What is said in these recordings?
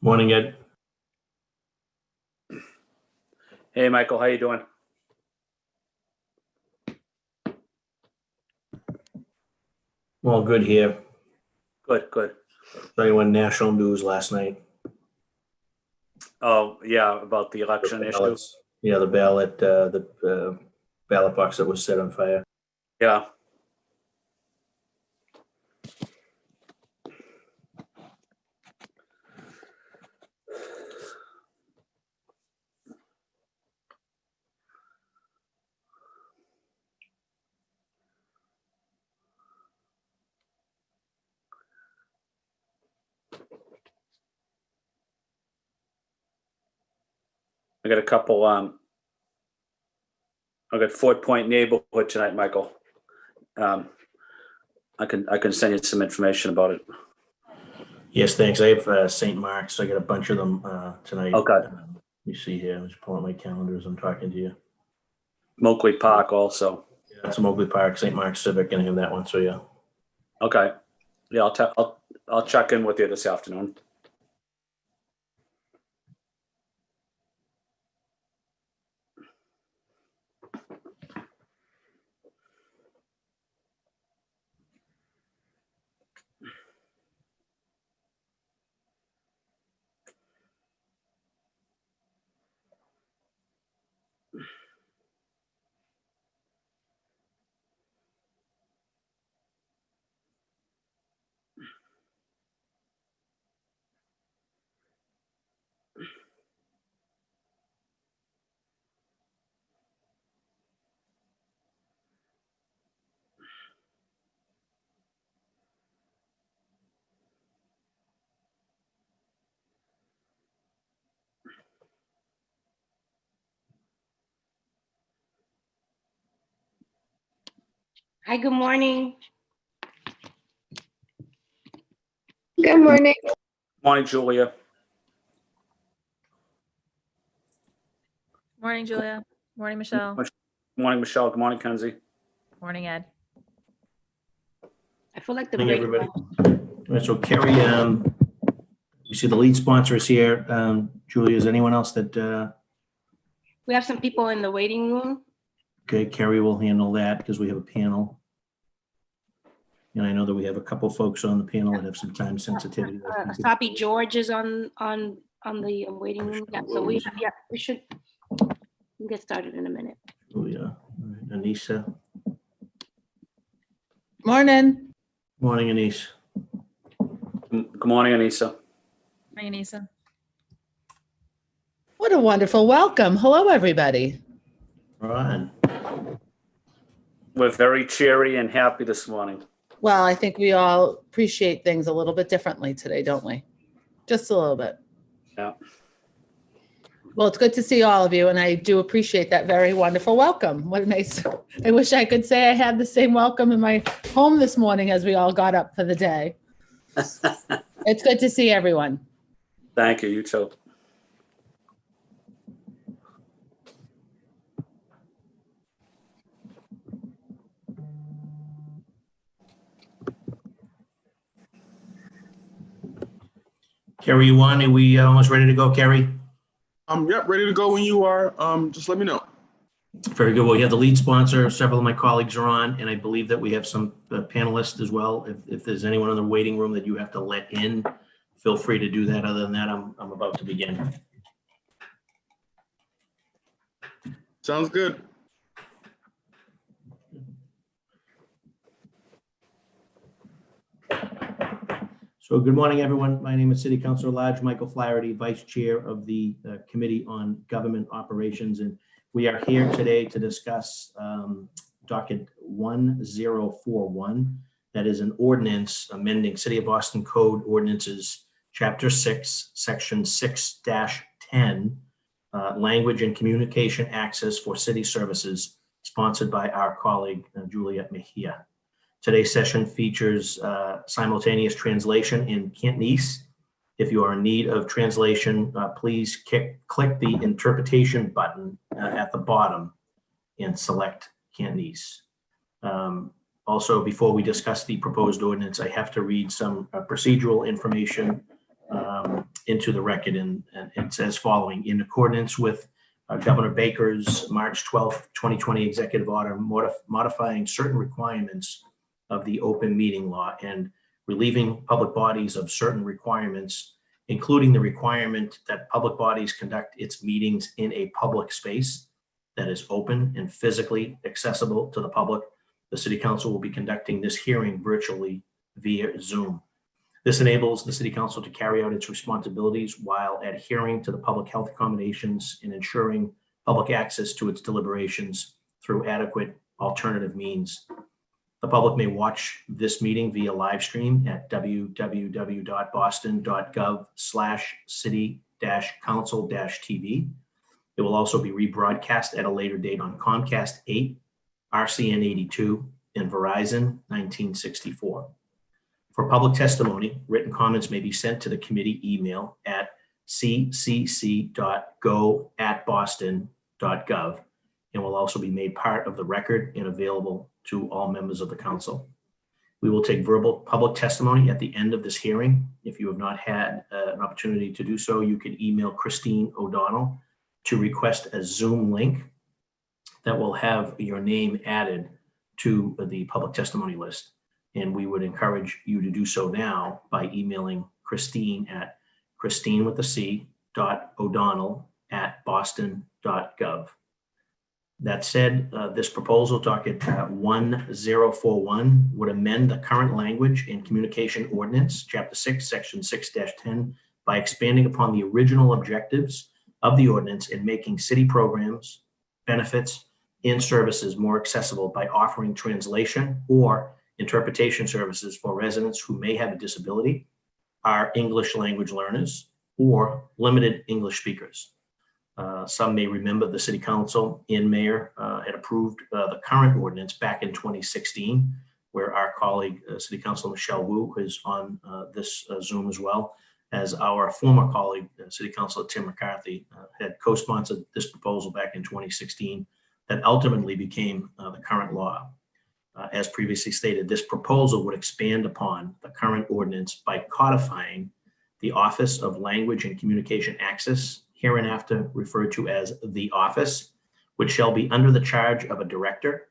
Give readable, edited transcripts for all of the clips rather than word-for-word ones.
Morning, Ed. Hey, Michael, how you doing? Well, good here. Good, good. Saw you on national news last night. Oh, yeah, about the election issue. Yeah, the ballot box that was set on fire. Yeah. I got a couple, I got Fort Point neighborhood tonight, Michael. I can send you some information about it. Yes, thanks. I have St. Mark's. I got a bunch of them tonight. Okay. You see here, I'm just pulling up my calendar as I'm talking to you. Moakley Park also. Yeah, that's Moakley Park, St. Mark's Civic, and I have that one. So yeah. Okay. Yeah, I'll check in with you this afternoon. Hi, good morning. Good morning. Morning, Julia. Morning, Julia. Morning, Michelle. Morning, Michelle. Good morning, Kenzie. Morning, Ed. I feel like the Morning, break. everybody. All right, so Carrie, you see the lead sponsor is here. Julia, is anyone else that? We have some people in the waiting room. Okay, Carrie will handle that because we have a panel. And I know that we have a couple folks on the panel that have some time sensitivity. Asapi George is on the waiting room. Yeah, so we should get started in a minute. Oh, yeah. All right. Anissa. Morning. Morning, Anise. Good morning, Anissa. Hi, Anissa. What a wonderful welcome. Hello, everybody. Ron. We're very cheery and happy this morning. Well, I think we all appreciate things a little bit differently today, don't we? Just a little bit. Yeah. Well, it's good to see all of you, and I do appreciate that very wonderful welcome. What a nice, I wish I could say I had the same welcome in my home this morning as we all got up for the day. It's good to see everyone. Thank you. You too. Carrie, you on? Are we almost ready to go, Carrie? Yep, ready to go when you are. Just let me know. Very good. Well, you have the lead sponsor. Several of my colleagues are on, and I believe that we have some panelists as well. If there's anyone in the waiting room that you have to let in, feel free to do that. Other than that, I'm about to begin. Sounds good. So good morning, everyone. My name is City Councilor at Large Michael Flaherty, Vice Chair of the Committee on Government Operations, and we are here today to discuss Docket 1041. That is an ordinance amending City of Boston Code Ordinances, Chapter 6, Section 6-10, Language and Communication Access for City Services, sponsored by our colleague, Juliet Mejia. Today's session features simultaneous translation in Cantonese. If you are in need of translation, please click the interpretation button at the bottom and select Cantonese. Also, before we discuss the proposed ordinance, I have to read some procedural information into the record, and it says following: in accordance with Governor Baker's March 12th, 2020 executive order modifying certain requirements of the open meeting law and relieving public bodies of certain requirements, including the requirement that public bodies conduct its meetings in a public space that is open and physically accessible to the public, the City Council will be conducting this hearing virtually via Zoom. This enables the City Council to carry out its responsibilities while adhering to the public health accommodations and ensuring public access to its deliberations through adequate alternative means. The public may watch this meeting via live stream at www.boston.gov/city-council-tv. It will also be rebroadcast at a later date on Comcast 8, RCN 82, and Verizon 1964. For public testimony, written comments may be sent to the committee email at ccc.go@boston.gov and will also be made part of the record and available to all members of the council. We will take verbal public testimony at the end of this hearing. If you have not had an opportunity to do so, you can email Christine O'Donnell to request a Zoom link that will have your name added to the public testimony list. And we would encourage you to do so now by emailing Christine at christine.o'donnell@boston.gov. That said, this proposal, docket 1041, would amend the current language in Communication Ordinance, Chapter 6, Section 6-10, by expanding upon the original objectives of the ordinance and making city programs, benefits, and services more accessible by offering translation or interpretation services for residents who may have a disability, are English language learners, or limited English speakers. Some may remember the City Council and Mayor had approved the current ordinance back in 2016, where our colleague, City Councilor Michelle Wu, who is on this Zoom as well as our former colleague, City Councilor Tim McCarthy, had co-sponsored this proposal back in 2016 that ultimately became the current law. As previously stated, this proposal would expand upon the current ordinance by codifying the Office of Language and Communication Access, hereinafter referred to as the Office, which shall be under the charge of a director.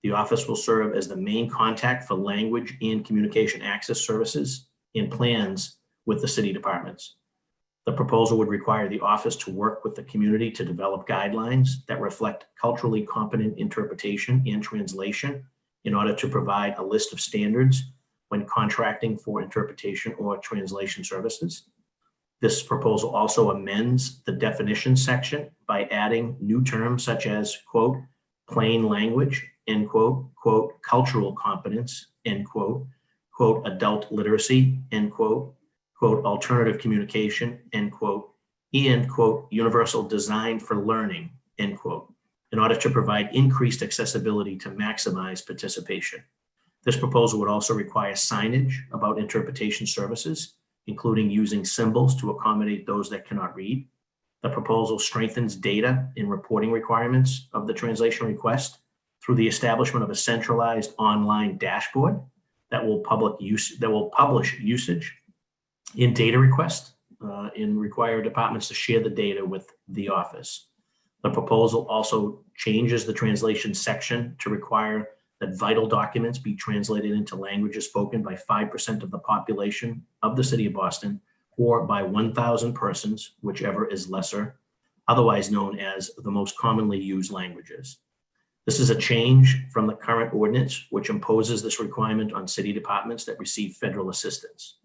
The office will serve as the main contact for language and communication access services and plans with the city departments. The proposal would require the office to work with the community to develop guidelines that reflect culturally competent interpretation and translation in order to provide a list of standards when contracting for interpretation or translation services. This proposal also amends the definition section by adding new terms such as, quote, plain language, end quote, quote, cultural competence, end quote, quote, adult literacy, end quote, quote, alternative communication, end quote, and quote, universal design for learning, end quote, in order to provide increased accessibility to maximize participation. This proposal would also require signage about interpretation services, including using symbols to accommodate those that cannot read. The proposal strengthens data and reporting requirements of the translation request through the establishment of a centralized online dashboard that will publish usage in data requests and require departments to share the data with the office. The proposal also changes the translation section to require that vital documents be translated into languages spoken by 5% of the population of the city of Boston, or by 1,000 persons, whichever is lesser, otherwise known as the most commonly used languages. This is a change from the current ordinance, which imposes this requirement on city departments that receive federal assistance.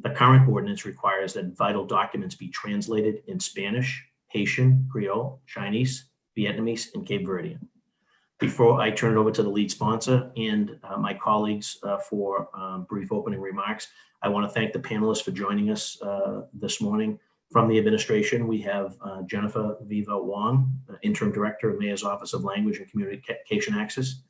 The current ordinance requires that vital documents be translated in Spanish, Haitian, Creole, Chinese, Vietnamese, and Cape Verdean. Before I turn it over to the lead sponsor and my colleagues for brief opening remarks, I want to thank the panelists for joining us this morning. From the administration, we have Jennifer Viva Wong, Interim Director of Mayor's Office of Language and Communication Access.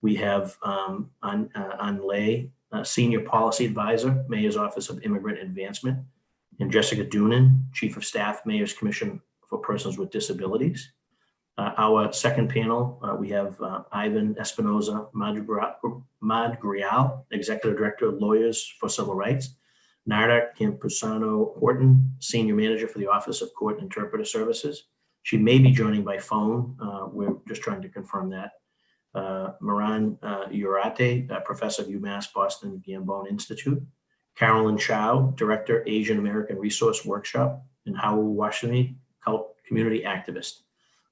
We have An Lei, Senior Policy Advisor, Mayor's Office of Immigrant Advancement, and Jessica Doonan, Chief of Staff, Mayor's Commission for Persons with Disabilities. Our second panel, we have Ivan Espinoza Madrigal, Executive Director of Lawyers for Civil Rights. Narda Campusano Horton, Senior Manager for the Office of Court Interpreter Services. She may be joining by phone. We're just trying to confirm that. Moran Urate, Professor of UMass Boston Gambone Institute. Carolyn Chow, Director, Asian American Resource Workshop, and Howell Washington, Community Activist.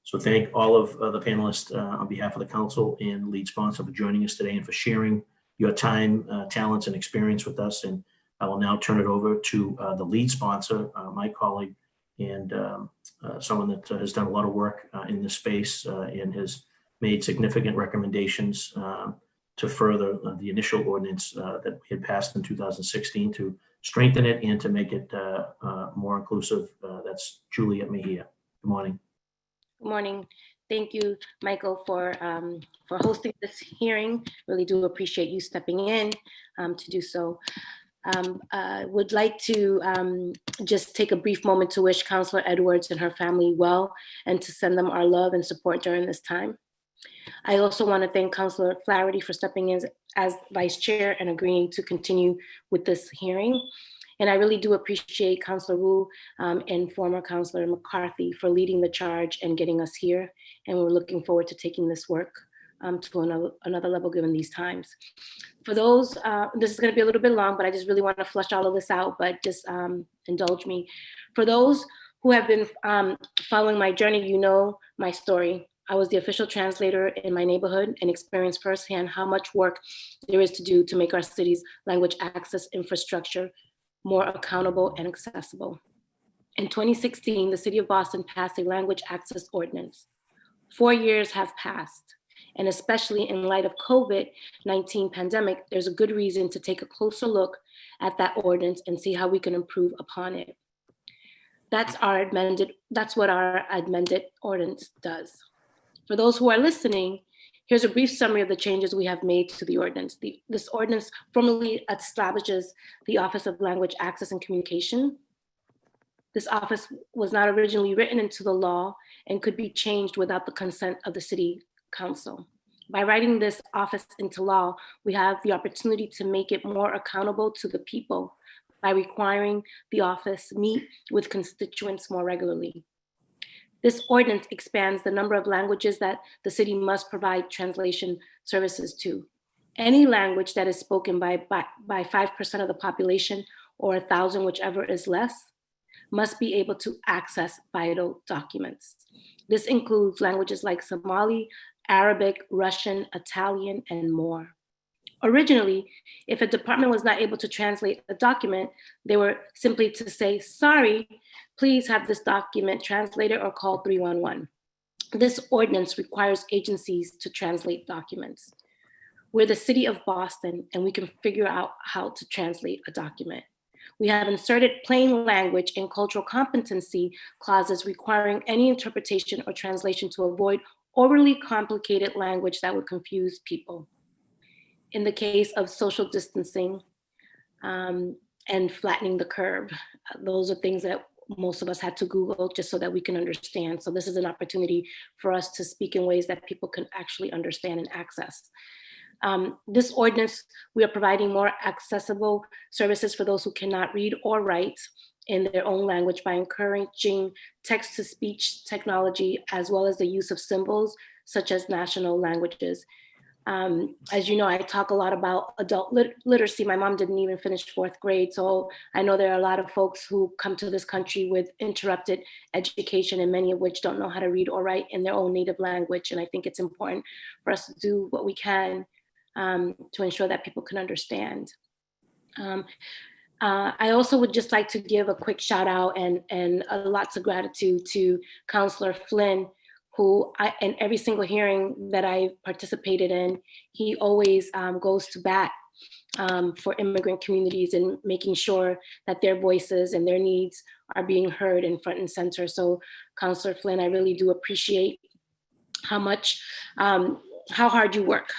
So thank all of the panelists on behalf of the council and lead sponsor for joining us today and for sharing your time, talents, and experience with us. And I will now turn it over to the lead sponsor, my colleague, and someone that has done a lot of work in this space and has made significant recommendations to further the initial ordinance that we had passed in 2016 to strengthen it and to make it more inclusive. That's Juliet Mejia. Good morning. Good morning. Thank you, Michael, for hosting this hearing. Really do appreciate you stepping in to do so. Would like to just take a brief moment to wish Councilor Edwards and her family well and to send them our love and support during this time. I also want to thank Councilor Flaherty for stepping in as Vice Chair and agreeing to continue with this hearing. And I really do appreciate Councilor Wu and former Councilor McCarthy for leading the charge and getting us here. And we're looking forward to taking this work to another level given these times. For those, this is going to be a little bit long, but I just really want to flush all of this out, but just indulge me. For those who have been following my journey, you know my story. I was the official translator in my neighborhood and experienced firsthand how much work there is to do to make our city's language access infrastructure more accountable and accessible. In 2016, the City of Boston passed a language access ordinance. 4 years have passed, and especially in light of COVID-19 pandemic, there's a good reason to take a closer look at that ordinance and see how we can improve upon it. That's what our amended ordinance does. For those who are listening, here's a brief summary of the changes we have made to the ordinance. This ordinance formally establishes the Office of Language Access and Communication. This office was not originally written into the law and could be changed without the consent of the City Council. By writing this office into law, we have the opportunity to make it more accountable to the people by requiring the office meet with constituents more regularly. This ordinance expands the number of languages that the city must provide translation services to. Any language that is spoken by 5% of the population or 1,000, whichever is less, must be able to access vital documents. This includes languages like Somali, Arabic, Russian, Italian, and more. Originally, if a department was not able to translate a document, they were simply to say, sorry, please have this document translated or call 311. This ordinance requires agencies to translate documents. We're the City of Boston, and we can figure out how to translate a document. We have inserted plain language and cultural competency clauses requiring any interpretation or translation to avoid overly complicated language that would confuse people. In the case of social distancing and flattening the curve, those are things that most of us had to Google just so that we can understand. So this is an opportunity for us to speak in ways that people can actually understand and access. This ordinance, we are providing more accessible services for those who cannot read or write in their own language by encouraging text-to-speech technology, as well as the use of symbols such as national languages. As you know, I talk a lot about adult literacy. My mom didn't even finish 4th grade. So I know there are a lot of folks who come to this country with interrupted education, and many of which don't know how to read or write in their own native language. And I think it's important for us to do what we can to ensure that people can understand. I also would just like to give a quick shout out and lots of gratitude to Councilor Flynn, who in every single hearing that I participated in, he always goes to bat for immigrant communities and making sure that their voices and their needs are being heard in front and center. So Councilor Flynn, I really do appreciate how hard you work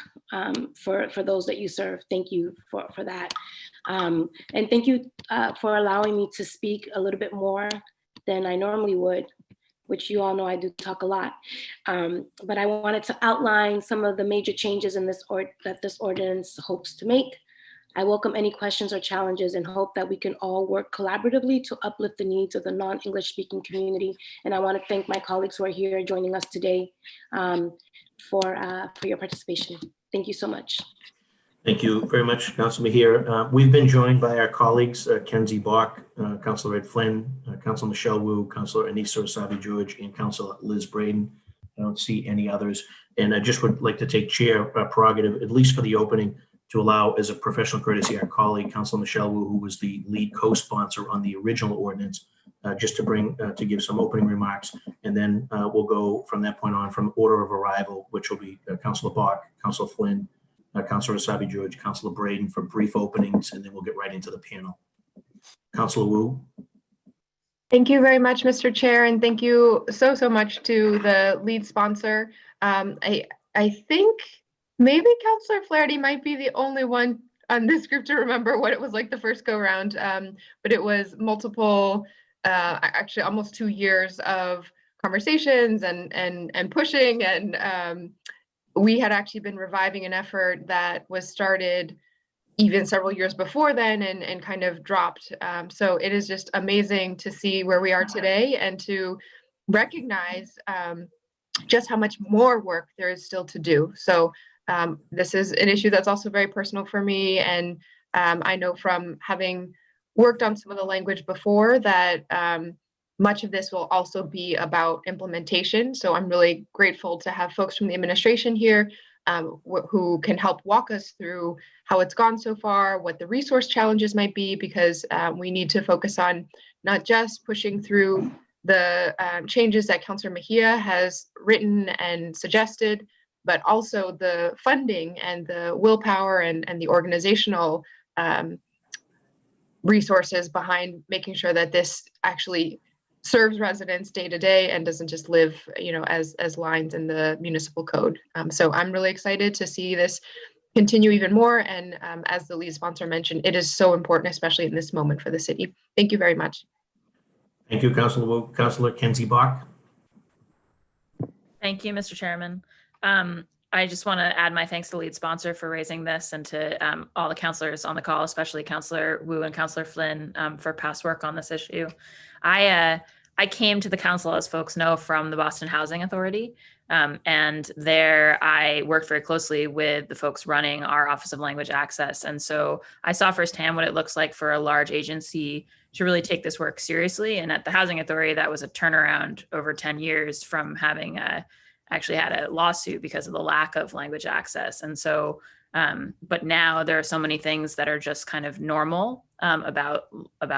for those that you serve. Thank you for that. And thank you for allowing me to speak a little bit more than I normally would, which you all know I do talk a lot. But I wanted to outline some of the major changes in that this ordinance hopes to make. I welcome any questions or challenges and hope that we can all work collaboratively to uplift the needs of the non-English speaking community. And I want to thank my colleagues who are here joining us today for your participation. Thank you so much. Thank you very much, Councilor Mejia. We've been joined by our colleagues, Kenzie Bach, Councilor Ed Flynn, Councilor Michelle Wu, Councilor Anissa Rasavi George, and Councilor Liz Braden. I don't see any others. And I just would like to take chair prerogative, at least for the opening, to allow, as a professional courtesy, our colleague, Councilor Michelle Wu, who was the lead co-sponsor on the original ordinance, just to give some opening remarks. And then we'll go from that point on from order of arrival, which will be Councilor Bach, Councilor Flynn, Councilor Rasavi George, Councilor Braden for brief openings, and then we'll get right into the panel. Councilor Wu. Thank you very much, Mr. Chair, and thank you so much to the lead sponsor. I think maybe Councilor Flaherty might be the only one on this group to remember what it was like the first go round, but it was multiple, actually almost 2 years of conversations and pushing, and we had actually been reviving an effort that was started even several years before then and kind of dropped. So it is just amazing to see where we are today and to recognize just how much more work there is still to do. So this is an issue that's also very personal for me. And I know from having worked on some of the language before that much of this will also be about implementation. So I'm really grateful to have folks from the administration here who can help walk us through how it's gone so far, what the resource challenges might be, because we need to focus on not just pushing through the changes that Councilor Mejia has written and suggested, but also the funding and the willpower and the organizational resources behind making sure that this actually serves residents day to day and doesn't just live, as lines in the municipal code. So I'm really excited to see this continue even more. And as the lead sponsor mentioned, it is so important, especially in this moment for the city. Thank you very much. Thank you, Councilor Wu. Councilor Kenzie Bach. Thank you, Mr. Chairman. I just want to add my thanks to the lead sponsor for raising this and to all the councilors on the call, especially Councilor Wu and Councilor Flynn for past work on this issue. I came to the council, as folks know, from the Boston Housing Authority. And there I worked very closely with the folks running our Office of Language Access. And so I saw firsthand what it looks like for a large agency to really take this work seriously. And at the Housing Authority, that was a turnaround over 10 years from having actually had a lawsuit because of the lack of language access. And so, but now there are so many things that are just kind of normal about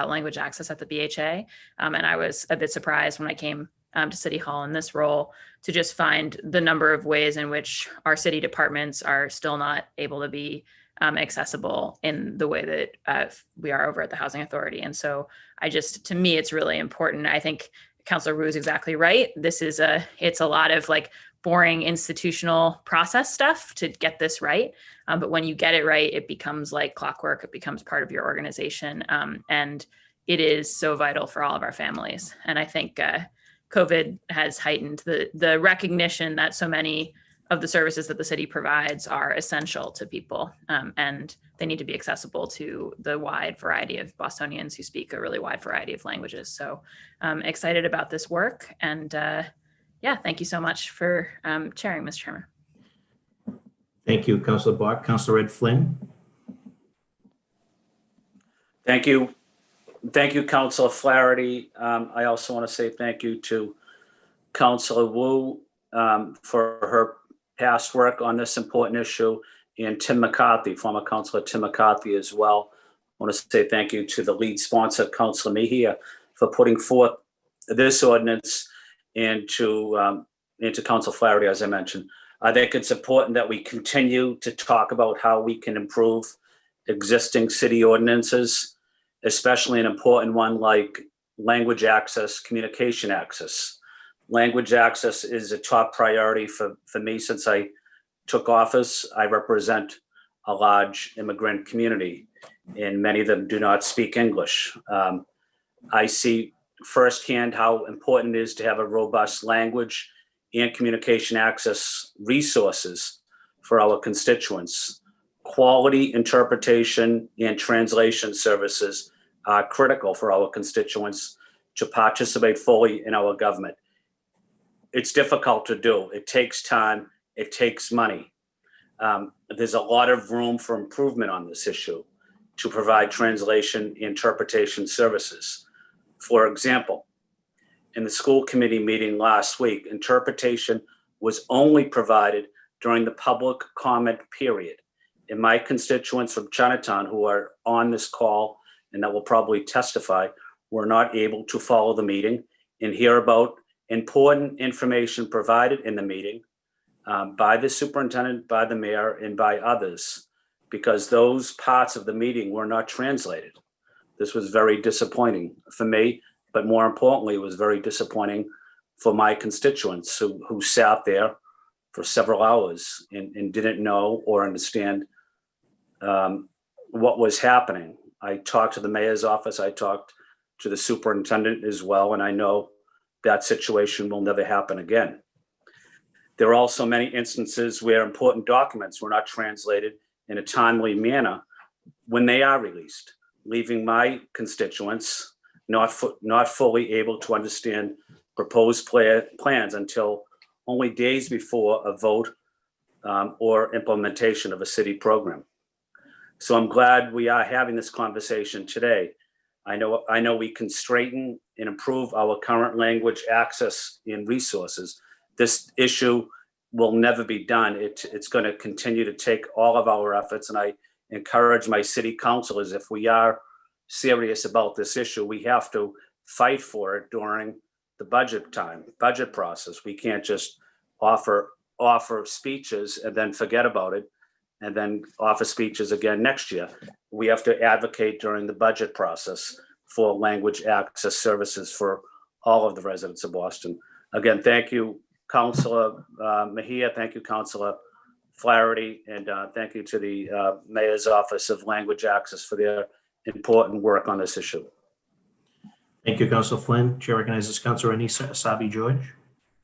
language access at the BHA. And I was a bit surprised when I came to City Hall in this role to just find the number of ways in which our city departments are still not able to be accessible in the way that we are over at the Housing Authority. And so to me, it's really important. I think Councilor Wu is exactly right. It's a lot of like boring institutional process stuff to get this right. But when you get it right, it becomes like clockwork. It becomes part of your organization. And it is so vital for all of our families. And I think COVID has heightened the recognition that so many of the services that the city provides are essential to people, and they need to be accessible to the wide variety of Bostonians who speak a really wide variety of languages. So I'm excited about this work, and thank you so much for chairing, Mr. Chairman. Thank you, Councilor Bach. Councilor Ed Flynn. Thank you. Thank you, Councilor Flaherty. I also want to say thank you to Councilor Wu for her past work on this important issue, and Tim McCarthy, former Councilor Tim McCarthy as well. I want to say thank you to the lead sponsor, Councilor Mejia, for putting forth this ordinance, and to Councilor Flaherty, as I mentioned. I think it's important that we continue to talk about how we can improve existing city ordinances, especially an important one like language access, communication access. Language access is a top priority for me since I took office. I represent a large immigrant community, and many of them do not speak English. I see firsthand how important it is to have a robust language and communication access resources for our constituents. Quality interpretation and translation services are critical for our constituents to participate fully in our government. It's difficult to do. It takes time. It takes money. There's a lot of room for improvement on this issue to provide translation interpretation services. For example, in the school committee meeting last week, interpretation was only provided during the public comment period. And my constituents from Chinatown who are on this call and that will probably testify were not able to follow the meeting and hear about important information provided in the meeting by the superintendent, by the mayor, and by others, because those parts of the meeting were not translated. This was very disappointing for me, but more importantly, it was very disappointing for my constituents who sat there for several hours and didn't know or understand what was happening. I talked to the mayor's office, I talked to the superintendent as well, and I know that situation will never happen again. There are also many instances where important documents were not translated in a timely manner when they are released, leaving my constituents not fully able to understand proposed plans until only days before a vote or implementation of a city program. So I'm glad we are having this conversation today. I know we can straighten and improve our current language access and resources. This issue will never be done. It's going to continue to take all of our efforts, and I encourage my city councilors, if we are serious about this issue, we have to fight for it during the budget process. We can't just offer speeches and then forget about it and then offer speeches again next year. We have to advocate during the budget process for language access services for all of the residents of Boston. Again, thank you, Councilor Mejia. Thank you, Councilor Flaherty, and thank you to the Mayor's Office of Language Access for their important work on this issue. Thank you, Councilor Flynn. Chair recognizes Councilor Anissa Asabi George.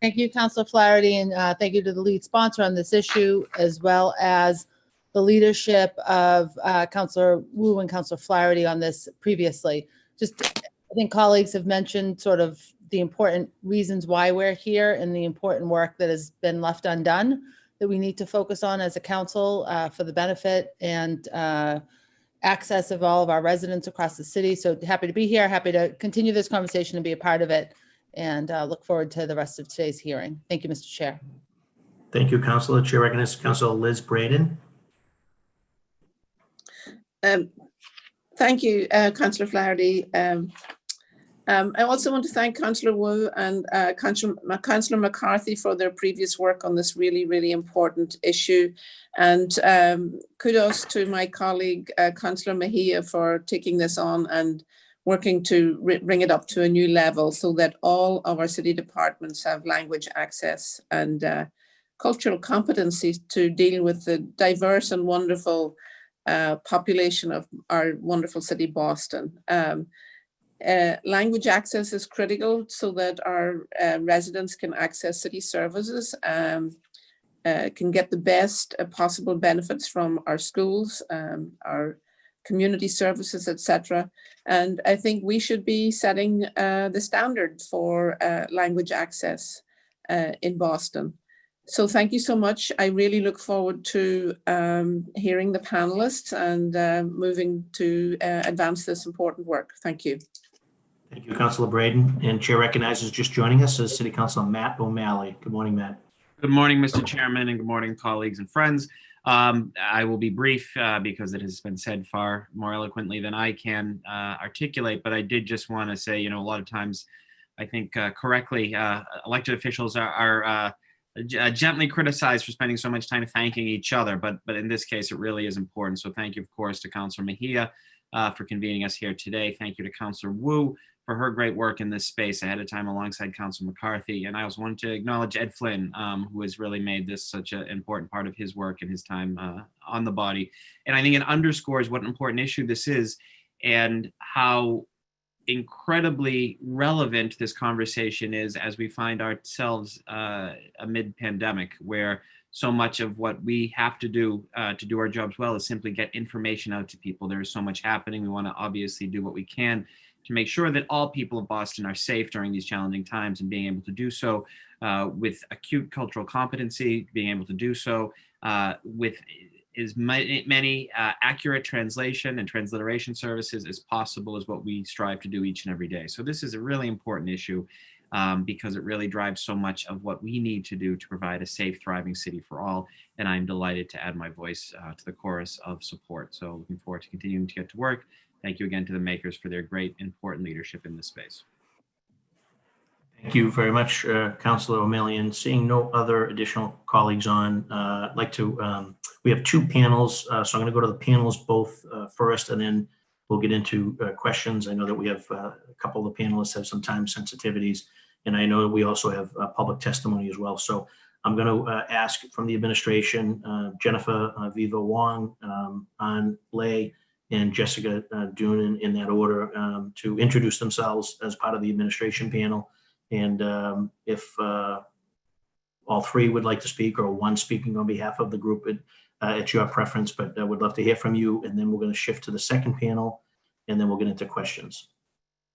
Thank you, Councilor Flaherty, and thank you to the lead sponsor on this issue, as well as the leadership of Councilor Wu and Councilor Flaherty on this previously. I think colleagues have mentioned sort of the important reasons why we're here and the important work that has been left undone that we need to focus on as a council for the benefit and access of all of our residents across the city. So happy to be here, happy to continue this conversation and be a part of it, and look forward to the rest of today's hearing. Thank you, Mr. Chair. Thank you, Councilor. Chair recognizes Councilor Liz Braden. Thank you, Councillor Flaherty. I also want to thank Councillor Wu and Councillor McCarthy for their previous work on this really, really important issue. And kudos to my colleague, Councillor Mejia, for taking this on and working to bring it up to a new level so that all of our city departments have language access and cultural competencies to deal with the diverse and wonderful population of our wonderful city, Boston. Language access is critical so that our residents can access city services, can get the best possible benefits from our schools, our community services, etc. And I think we should be setting the standard for language access in Boston. So thank you so much. I really look forward to hearing the panelists and moving to advance this important work. Thank you. Thank you, Councilor Braden. And Chair recognizes, just joining us, is City Councilor Matt O'Malley. Good morning, Matt. Good morning, Mr. Chairman, and good morning, colleagues and friends. I will be brief because it has been said far more eloquently than I can articulate, but I did just want to say, a lot of times I think correctly, elected officials are gently criticized for spending so much time thanking each other, but in this case, it really is important. So thank you, of course, to Councilor Mejia for convening us here today. Thank you to Councilor Wu for her great work in this space ahead of time alongside Councilor McCarthy. And I also wanted to acknowledge Ed Flynn, who has really made this such an important part of his work and his time on the body. And I think it underscores what an important issue this is and how incredibly relevant this conversation is as we find ourselves amid pandemic, where so much of what we have to do our jobs well is simply get information out to people. There is so much happening. We want to obviously do what we can to make sure that all people of Boston are safe during these challenging times, and being able to do so with acute cultural competency, being able to do so with as many accurate translation and transliteration services as possible is what we strive to do each and every day. So this is a really important issue because it really drives so much of what we need to do to provide a safe, thriving city for all. And I'm delighted to add my voice to the chorus of support. So looking forward to continuing to get to work. Thank you again to the makers for their great, important leadership in this space. Thank you very much, Councilor O'Malley. Seeing no other additional colleagues on, I'd like to, we have two panels, so I'm going to go to the panels both first, and then we'll get into questions. I know that we have a couple of the panelists have some time sensitivities, and I know that we also have public testimony as well. So I'm going to ask from the administration, Jennifer Viva Wong, An Lay, and Jessica Doonan in that order to introduce themselves as part of the administration panel. And if all three would like to speak, or one speaking on behalf of the group, it's your preference, but I would love to hear from you. And then we're going to shift to the second panel, and then we'll get into questions.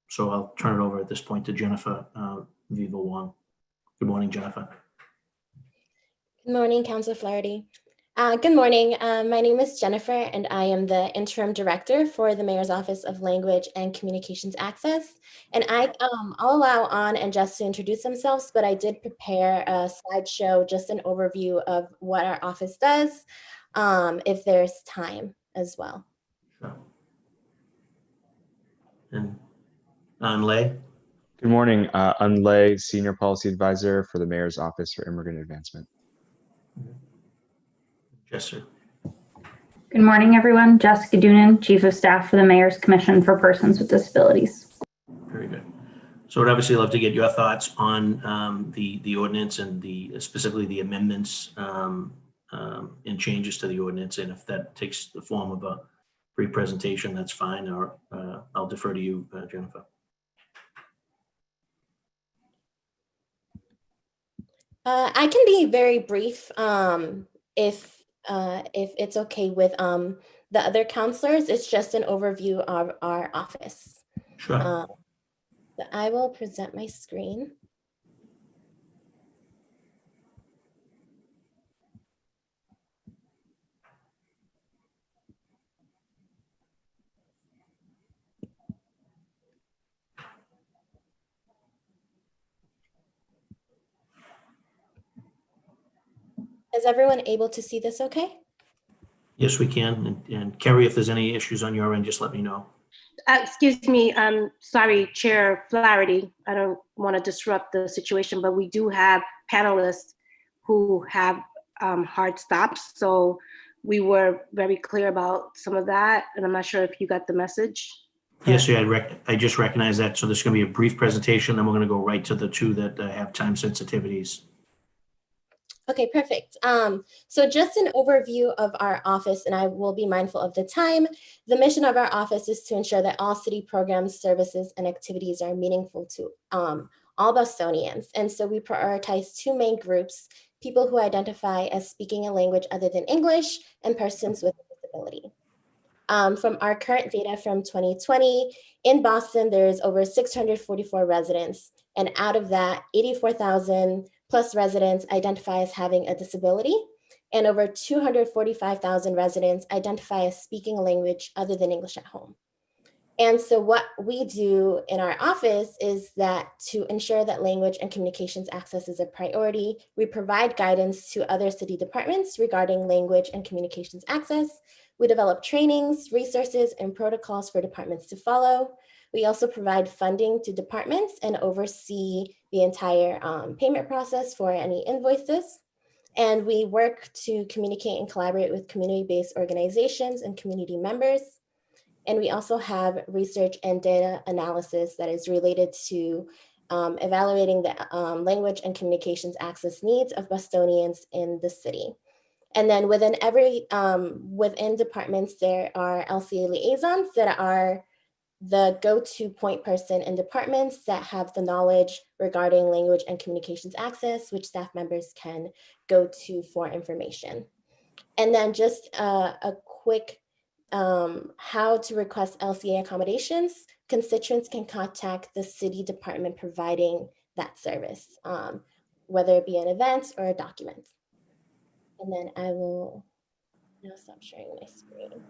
So I'll turn it over at this point to Jennifer Viva Wong. Good morning, Jennifer. Good morning, Councilor Flaherty. Good morning. My name is Jennifer, and I am the Interim Director for the Mayor's Office of Language and Communications Access. And I'll allow An and Jess to introduce themselves, but I did prepare a slideshow, just an overview of what our office does, if there's time as well. Sure. And An Lay. Good morning, An Lay, Senior Policy Advisor for the Mayor's Office for Immigrant Advancement. Yes, sir. Good morning, everyone. Jessica Doonan, Chief of Staff for the Mayor's Commission for Persons with Disabilities. Very good. So I'd obviously love to get your thoughts on the ordinance and specifically the amendments and changes to the ordinance. And if that takes the form of a brief presentation, that's fine, or I'll defer to you, Jennifer. I can be very brief if it's okay with the other counselors. It's just an overview of our office. Sure. I will present my screen. Is everyone able to see this okay? Yes, we can. And Kerry, if there's any issues on your end, just let me know. Excuse me, sorry, Chair Flaherty. I don't want to disrupt the situation, but we do have panelists who have hard stops. So we were very clear about some of that, and I'm not sure if you got the message. Yes, yeah, I just recognize that. So there's going to be a brief presentation, then we're going to go right to the two that have time sensitivities. Okay, perfect. So just an overview of our office, and I will be mindful of the time. The mission of our office is to ensure that all city programs, services, and activities are meaningful to all Bostonians. And so we prioritize two main groups: people who identify as speaking a language other than English, and persons with a disability. From our current data from 2020, in Boston, there's over 644 residents. And out of that, 84,000 plus residents identify as having a disability, and over 245,000 residents identify as speaking a language other than English at home. And so what we do in our office is that to ensure that language and communications access is a priority, we provide guidance to other city departments regarding language and communications access. We develop trainings, resources, and protocols for departments to follow. We also provide funding to departments and oversee the entire payment process for any invoices. And we work to communicate and collaborate with community-based organizations and community members. And we also have research and data analysis that is related to evaluating the language and communications access needs of Bostonians in the city. And then within departments, there are LCA liaisons that are the go-to point person in departments that have the knowledge regarding language and communications access, which staff members can go to for information. And then just a quick how to request LCA accommodations. Constituents can contact the city department providing that service, whether it be an event or a document. And then I will now stop sharing my screen.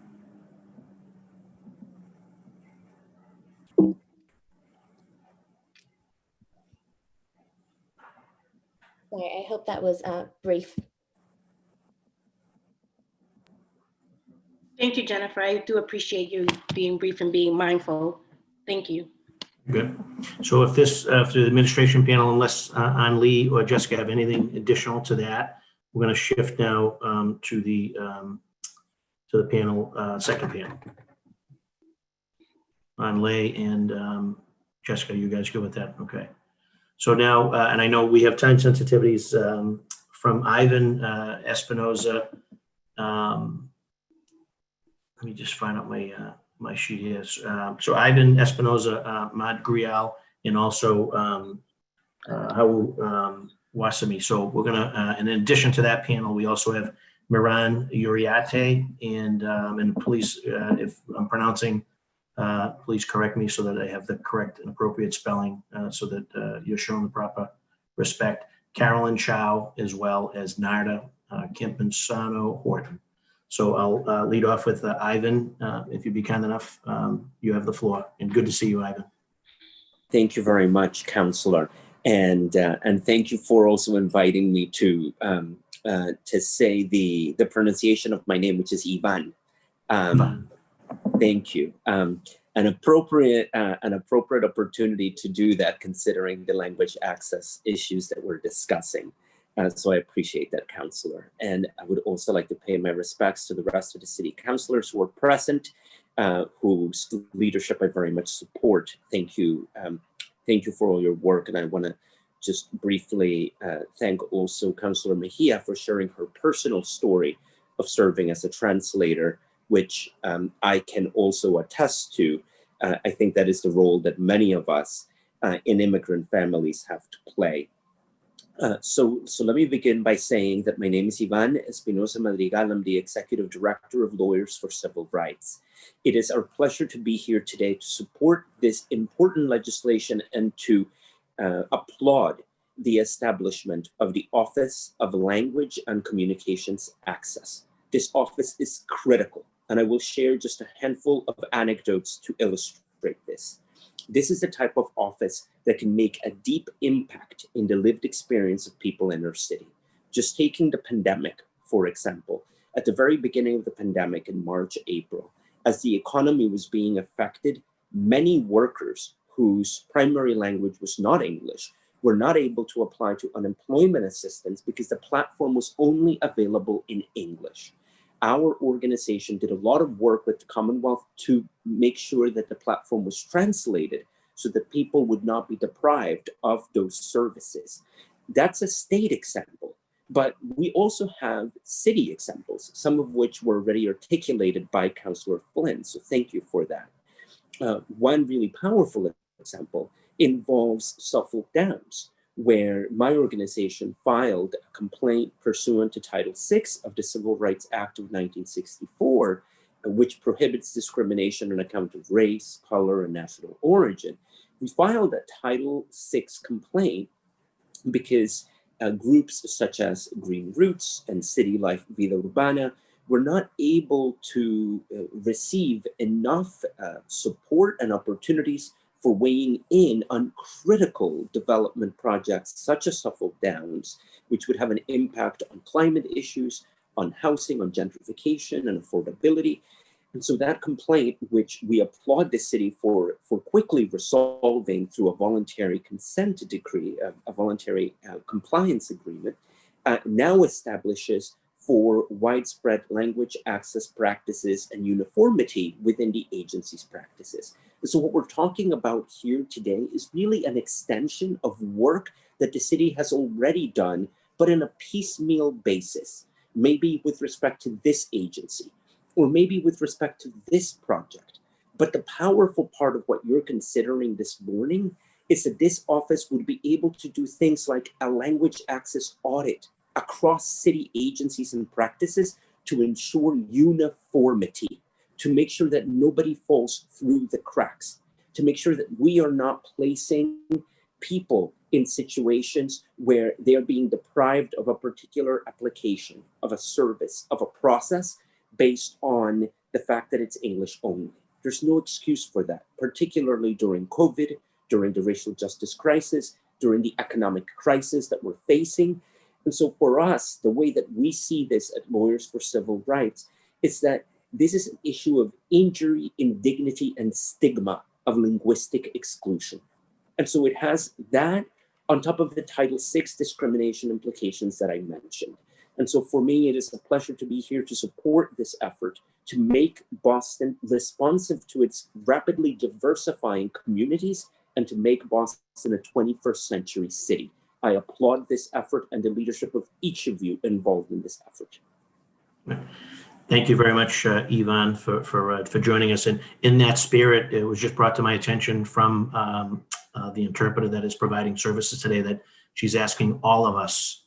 Sorry, I hope that was brief. Thank you, Jennifer. I do appreciate you being brief and being mindful. Thank you. Good. So if this, if the administration panel, unless Ann Lee or Jessica have anything additional to that, we're going to shift now to the panel, second panel. Ann Lee and Jessica, you guys good with that? Okay. So now, and I know we have time sensitivities from Ivan Espinoza. Let me just find out my sheet here. So Ivan Espinoza, Mad Grial, and also Hau Wasami. So we're gonna, and in addition to that panel, we also have Miran Uriate, and please, if I'm pronouncing, please correct me so that I have the correct and appropriate spelling, so that you're shown the proper respect. Carolyn Chow, as well as Narda Kimpensano Horton. So I'll lead off with Ivan. If you'd be kind enough, you have the floor. And good to see you, Ivan. Thank you very much, Counselor, and thank you for also inviting me to say the pronunciation of my name, which is Ivan. Thank you. An appropriate opportunity to do that, considering the language access issues that we're discussing. So I appreciate that, Counselor. And I would also like to pay my respects to the rest of the city councilors who are present, whose leadership I very much support. Thank you. Thank you for all your work. And I want to just briefly thank also Councilor Mejia for sharing her personal story of serving as a translator, which I can also attest to. I think that is the role that many of us in immigrant families have to play. So let me begin by saying that my name is Ivan Espinoza Madrigal. I'm the Executive Director of Lawyers for Civil Rights. It is our pleasure to be here today to support this important legislation and to applaud the establishment of the Office of Language and Communications Access. This office is critical, and I will share just a handful of anecdotes to illustrate this. This is the type of office that can make a deep impact in the lived experience of people in our city. Just taking the pandemic, for example, at the very beginning of the pandemic in March, April, as the economy was being affected, many workers whose primary language was not English were not able to apply to unemployment assistance because the platform was only available in English. Our organization did a lot of work with the Commonwealth to make sure that the platform was translated so that people would not be deprived of those services. That's a state example, but we also have city examples, some of which were already articulated by Councillor Flynn, so thank you for that. One really powerful example involves Suffolk Downs, where my organization filed a complaint pursuant to Title VI of the Civil Rights Act of 1964, which prohibits discrimination on account of race, color, and national origin. We filed a Title VI complaint because groups such as Green Roots and City Life Vida Urbana were not able to receive enough support and opportunities for weighing in on critical development projects such as Suffolk Downs, which would have an impact on climate issues, on housing, on gentrification and affordability. And so that complaint, which we applaud the city for quickly resolving through a voluntary consent decree, a voluntary compliance agreement, now establishes for widespread language access practices and uniformity within the agency's practices. So what we're talking about here today is really an extension of work that the city has already done, but in a piecemeal basis, maybe with respect to this agency, or maybe with respect to this project. But the powerful part of what you're considering this morning is that this office would be able to do things like a language access audit across city agencies and practices to ensure uniformity, to make sure that nobody falls through the cracks, to make sure that we are not placing people in situations where they're being deprived of a particular application, of a service, of a process based on the fact that it's English only. There's no excuse for that, particularly during COVID, during the racial justice crisis, during the economic crisis that we're facing. And so for us, the way that we see this at Lawyers for Civil Rights is that this is an issue of injury, indignity, and stigma of linguistic exclusion. And so it has that on top of the Title VI discrimination implications that I mentioned. And so for me, it is a pleasure to be here to support this effort to make Boston responsive to its rapidly diversifying communities and to make Boston a 21st century city. I applaud this effort and the leadership of each of you involved in this effort. Thank you very much, Yvonne, for joining us. And in that spirit, it was just brought to my attention from the interpreter that is providing services today that she's asking all of us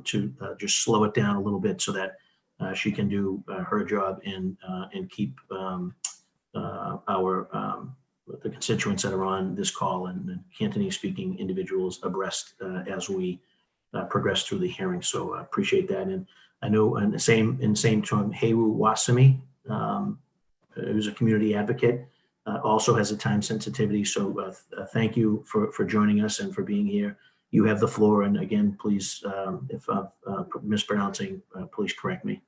to just slow it down a little bit so that she can do her job and keep the constituents that are on this call and Cantonese-speaking individuals abreast as we progress through the hearing. So I appreciate that. And I know in the same term, Hewu Wasami, who's a community advocate, also has a time sensitivity. So thank you for joining us and for being here. You have the floor. And again, please, if I'm mispronouncing, please correct me.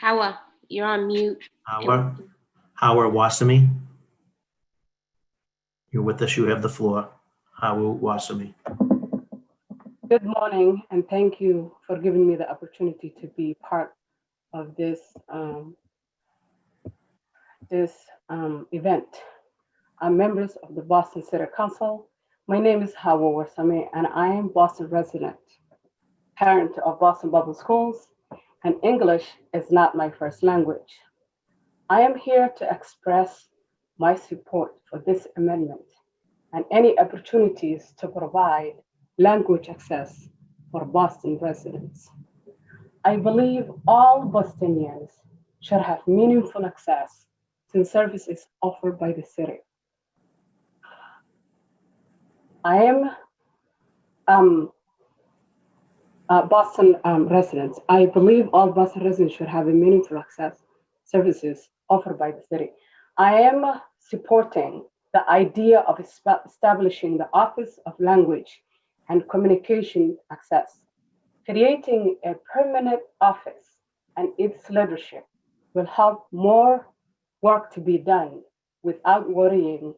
Hawa, you're on mute. Hawa Wasami. You're with us. You have the floor. Hawa Wasami. Good morning, and thank you for giving me the opportunity to be part of this event. I'm members of the Boston City Council. My name is Hawa Wasami, and I am Boston resident, parent of Boston Public Schools, and English is not my first language. I am here to express my support for this amendment and any opportunities to provide language access for Boston residents. I believe all Bostonians should have meaningful access to services offered by the city. I am Boston residents. I believe all Boston residents should have a meaningful access services offered by the city. I am supporting the idea of establishing the Office of Language and Communication Access. Creating a permanent office and its leadership will help more work to be done without worrying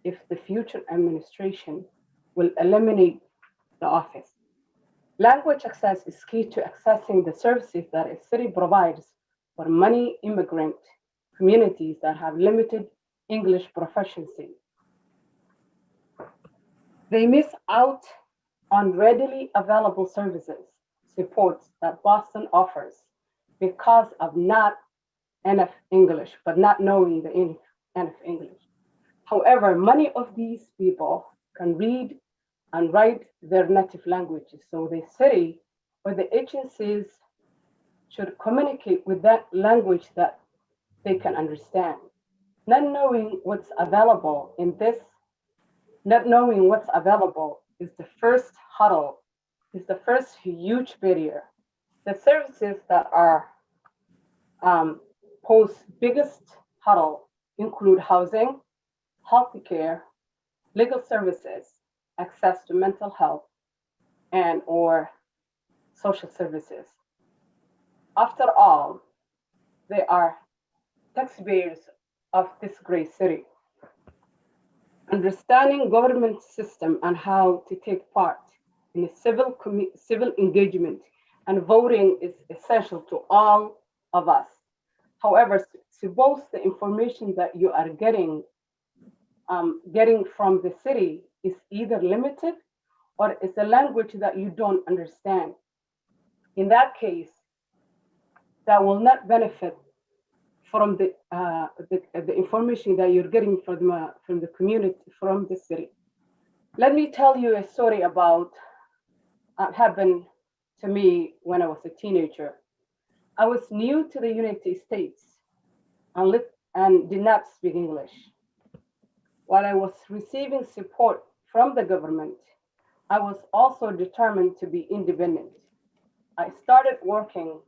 if the future administration will eliminate the office. Language access is key to accessing the services that a city provides for many immigrant communities that have limited English proficiency. They miss out on readily available services, supports that Boston offers because of not enough English, but not knowing the enough English. However, many of these people can read and write their native languages. So the city or the agencies should communicate with that language that they can understand. Not knowing what's available is the first hurdle, is the first huge barrier. The services that are pose biggest hurdle include housing, healthcare, legal services, access to mental health, and or social services. After all, they are taxpayers of this great city. Understanding government system and how to take part in a civil engagement and voting is essential to all of us. However, suppose the information that you are getting from the city is either limited or it's a language that you don't understand. in that case, that will not benefit from the information that you're getting from the community, from the city. Let me tell you a story about happened to me when I was a teenager. I was new to the United States and did not speak English. While I was receiving support from the government, I was also determined to be independent. I started working,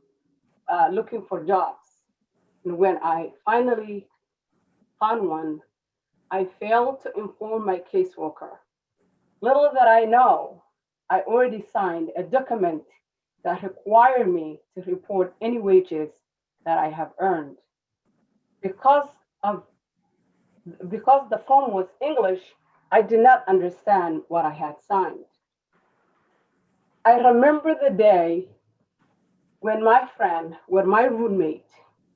looking for jobs. And when I finally found one, I failed to inform my caseworker. Little that I know, I already signed a document that required me to report any wages that I have earned. Because the form was English, I did not understand what I had signed. I remember the day when my roommate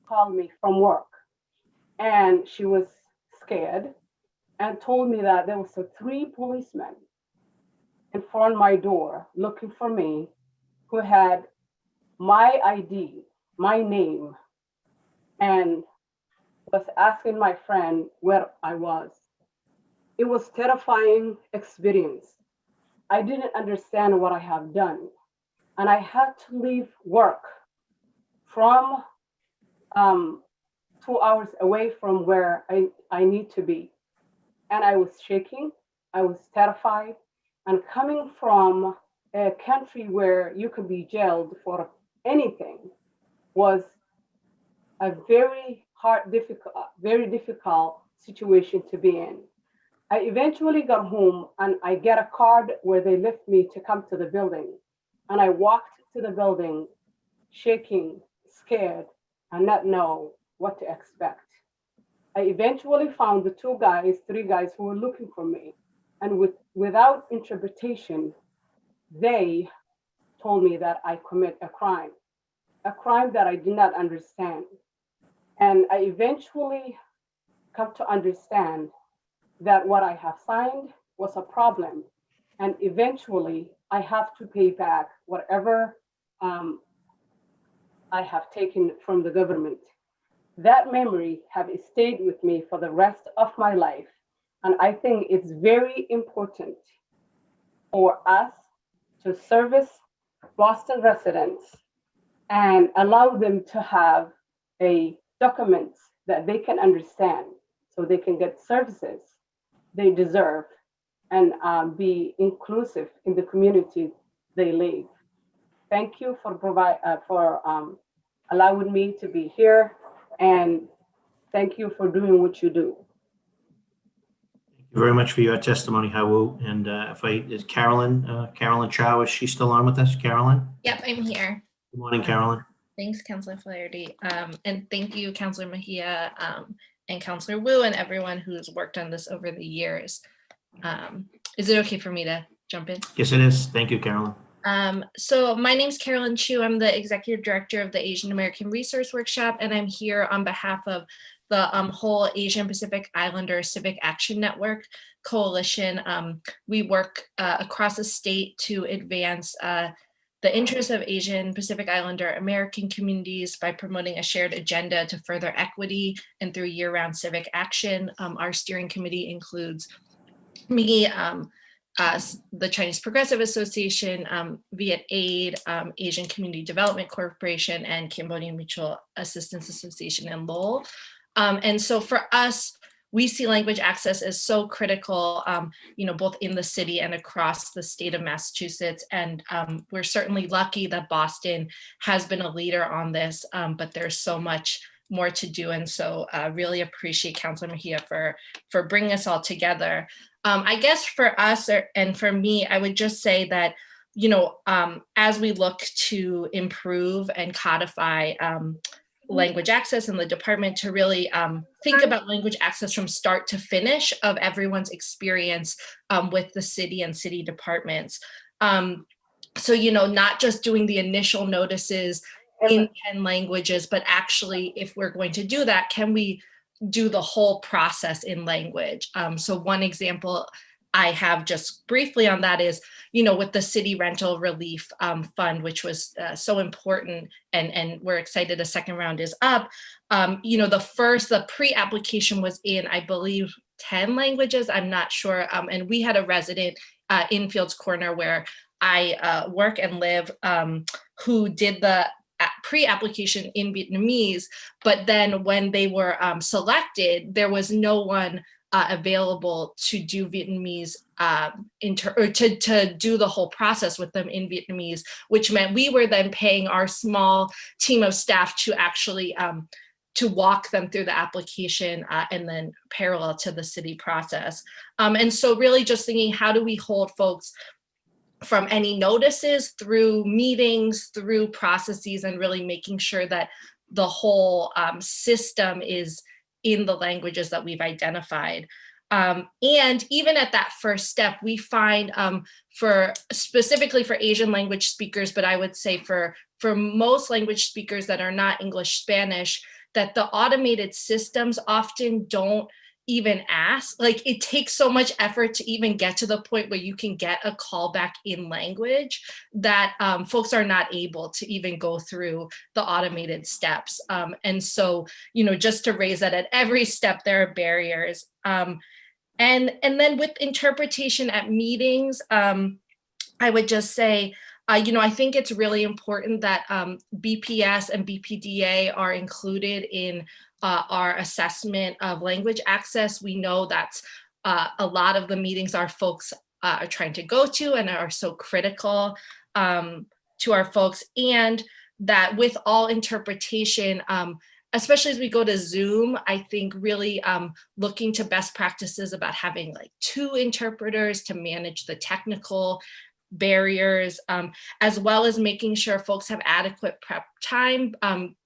called me from work, and she was scared and told me that there was 3 policemen in front of my door looking for me, who had my ID, my name, and was asking my friend where I was. It was terrifying experience. I didn't understand what I have done, and I had to leave work from 2 hours away from where I need to be. And I was shaking, I was terrified, and coming from a country where you could be jailed for anything was a very difficult situation to be in. I eventually got home and I get a card where they left me to come to the building. And I walked to the building shaking, scared, and not know what to expect. I eventually found the 3 guys who were looking for me. And without interpretation, they told me that I commit a crime that I did not understand. And I eventually come to understand that what I have signed was a problem. And eventually I have to pay back whatever I have taken from the government. That memory have stayed with me for the rest of my life. And I think it's very important for us to service Boston residents and allow them to have a documents that they can understand so they can get services they deserve and be inclusive in the community they live. Thank you for allowing me to be here, and thank you for doing what you do. Thank you very much for your testimony, Hawu. And is Carolyn Chow, is she still on with us? Carolyn? Yep, I'm here. Good morning, Carolyn. Thanks, Councilor Flaherty. And thank you, Councilor Mejia and Councilor Wu and everyone who's worked on this over the years. Is it okay for me to jump in? Yes, it is. Thank you, Carolyn. So my name's Carolyn Chu. I'm the Executive Director of the Asian American Resource Workshop, and I'm here on behalf of the whole Asian Pacific Islander Civic Action Network Coalition. We work across the state to advance the interests of Asian Pacific Islander American communities by promoting a shared agenda to further equity and through year-round civic action. Our steering committee includes me, the Chinese Progressive Association, Viet Aid, Asian Community Development Corporation, and Cambodian Mutual Assistance Association in Lowell. And so for us, we see language access as so critical, both in the city and across the state of Massachusetts. And we're certainly lucky that Boston has been a leader on this, but there's so much more to do. And so really appreciate Councilor Mejia for bringing us all together. I guess for us and for me, I would just say that, as we look to improve and codify language access in the department, to really think about language access from start to finish of everyone's experience with the city and city departments. So, not just doing the initial notices in 10 languages, but actually, if we're going to do that, can we do the whole process in language? So one example I have just briefly on that is, with the city rental relief fund, which was so important, and we're excited a second round is up. The pre-application was in, I believe, 10 languages. I'm not sure. And we had a resident in Fields Corner where I work and live who did the pre-application in Vietnamese, but then when they were selected, there was no one available to do Vietnamese to do the whole process with them in Vietnamese, which meant we were then paying our small team of staff to actually to walk them through the application and then parallel to the city process. And so really just thinking, how do we hold folks from any notices through meetings, through processes, and really making sure that the whole system is in the languages that we've identified. And even at that first step, we find specifically for Asian language speakers, but I would say for most language speakers that are not English, Spanish, that the automated systems often don't even ask. Like, it takes so much effort to even get to the point where you can get a callback in language that folks are not able to even go through the automated steps. And so, just to raise that at every step, there are barriers. And then with interpretation at meetings, I would just say, I think it's really important that BPS and BPDA are included in our assessment of language access. We know that's a lot of the meetings our folks are trying to go to and are so critical to our folks, and that with all interpretation, especially as we go to Zoom, I think really looking to best practices about having like 2 interpreters to manage the technical barriers, as well as making sure folks have adequate prep time,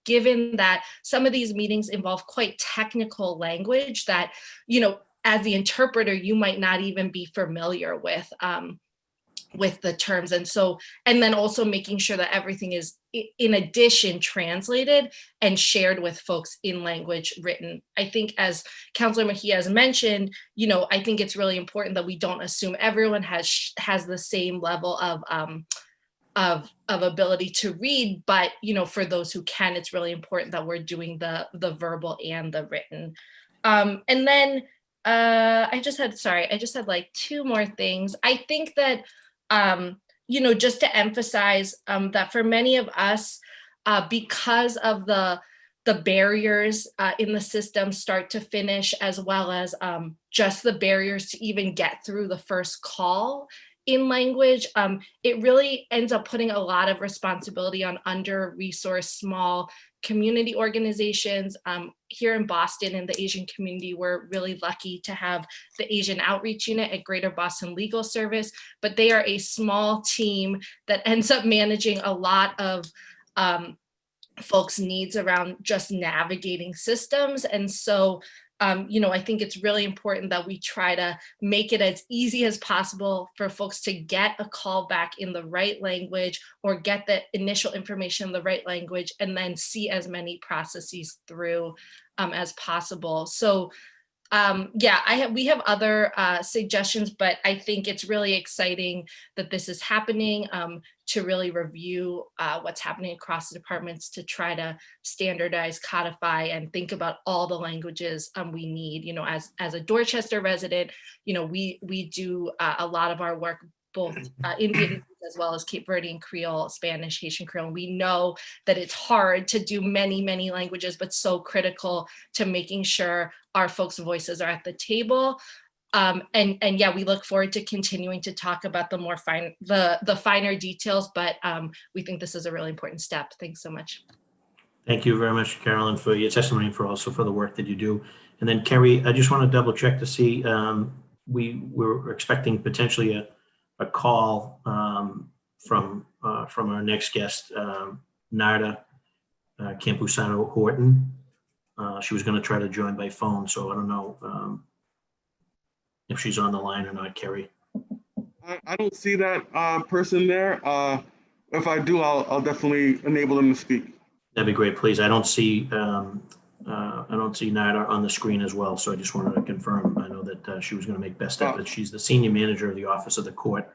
given that some of these meetings involve quite technical language that, as the interpreter, you might not even be familiar with the terms. And then also making sure that everything is in addition translated and shared with folks in language written. I think, as Councilor Mejia has mentioned, I think it's really important that we don't assume everyone has the same level of ability to read, but for those who can, it's really important that we're doing the verbal and the written. And then I just had like 2 more things. I think that just to emphasize that for many of us, because of the barriers in the system start to finish, as well as just the barriers to even get through the first call in language, it really ends up putting a lot of responsibility on under-resourced small community organizations. Here in Boston, in the Asian community, we're really lucky to have the Asian Outreach Unit at Greater Boston Legal Service, but they are a small team that ends up managing a lot of folks' needs around just navigating systems. And so, I think it's really important that we try to make it as easy as possible for folks to get a call back in the right language or get the initial information in the right language, and then see as many processes through as possible. So we have other suggestions, but I think it's really exciting that this is happening, to really review what's happening across the departments to try to standardize, codify, and think about all the languages we need. As a Dorchester resident, we do a lot of our work both in Vietnamese as well as Cape Verdean Creole, Spanish, Haitian Creole. And we know that it's hard to do many, many languages, but so critical to making sure our folks' voices are at the table. We look forward to continuing to talk about the finer details, but we think this is a really important step. Thanks so much. Thank you very much, Carolyn, for your testimony and for the work that you do. And then Kerry, I just want to double check to see, we're expecting potentially a call from our next guest, Narda Campusano Horton. She was going to try to join by phone, so I don't know if she's on the line or not, Kerry. I don't see that person there. If I do, I'll definitely enable them to speak. That'd be great, please. I don't see I don't see Nida on the screen as well, so I just wanted to confirm. I know that she was going to make best efforts. She's the senior manager of the Office of the Court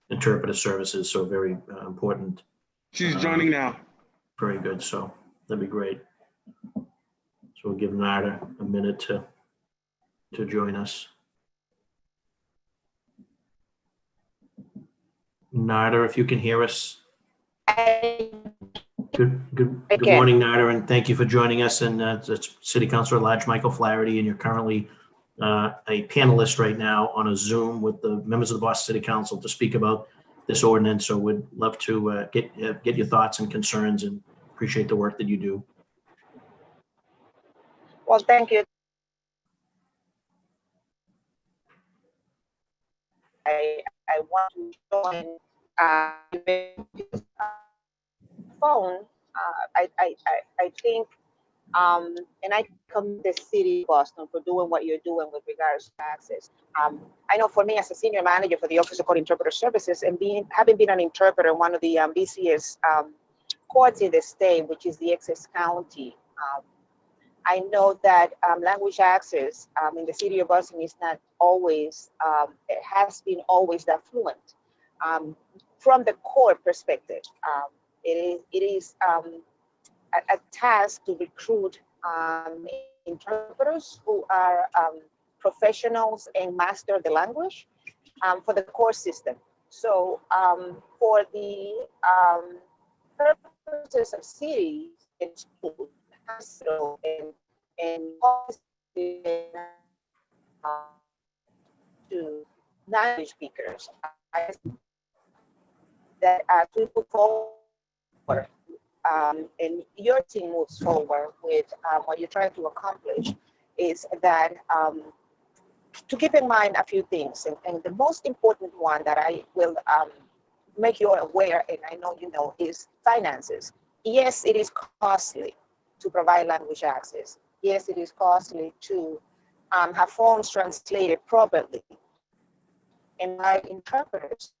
Interpretive Services, so very important. She's joining now. Very good, so that'd be great. So we'll give Nida a minute to join us. Nida, if you can hear us. Good morning, Nida, and thank you for joining us. And it's City Councilor at Large Michael Flaherty, and you're currently a panelist right now on a Zoom with the members of the Boston City Council to speak about this ordinance. So we'd love to get your thoughts and concerns, and appreciate the work that you do. Well, thank you. I want to join phone. I think, and I commend the city of Boston for doing what you're doing with regards to access. I know for me as a senior manager for the Office of Court Interpreter Services, and having been an interpreter in one of the busiest courts in the state, which is the Essex County, I know that language access in the city of Boston is not always, it has been always that fluent. From the court perspective, it is a task to recruit interpreters who are professionals and master the language for the court system. So for the purposes of cities and schools, hospital and to language speakers, that as we move forward, and your team moves forward with what you're trying to accomplish, is that to keep in mind a few things, and the most important one that I will make you aware, and I know you know, is finances. Yes, it is costly to provide language access. Yes, it is costly to have forms translated properly and by interpreters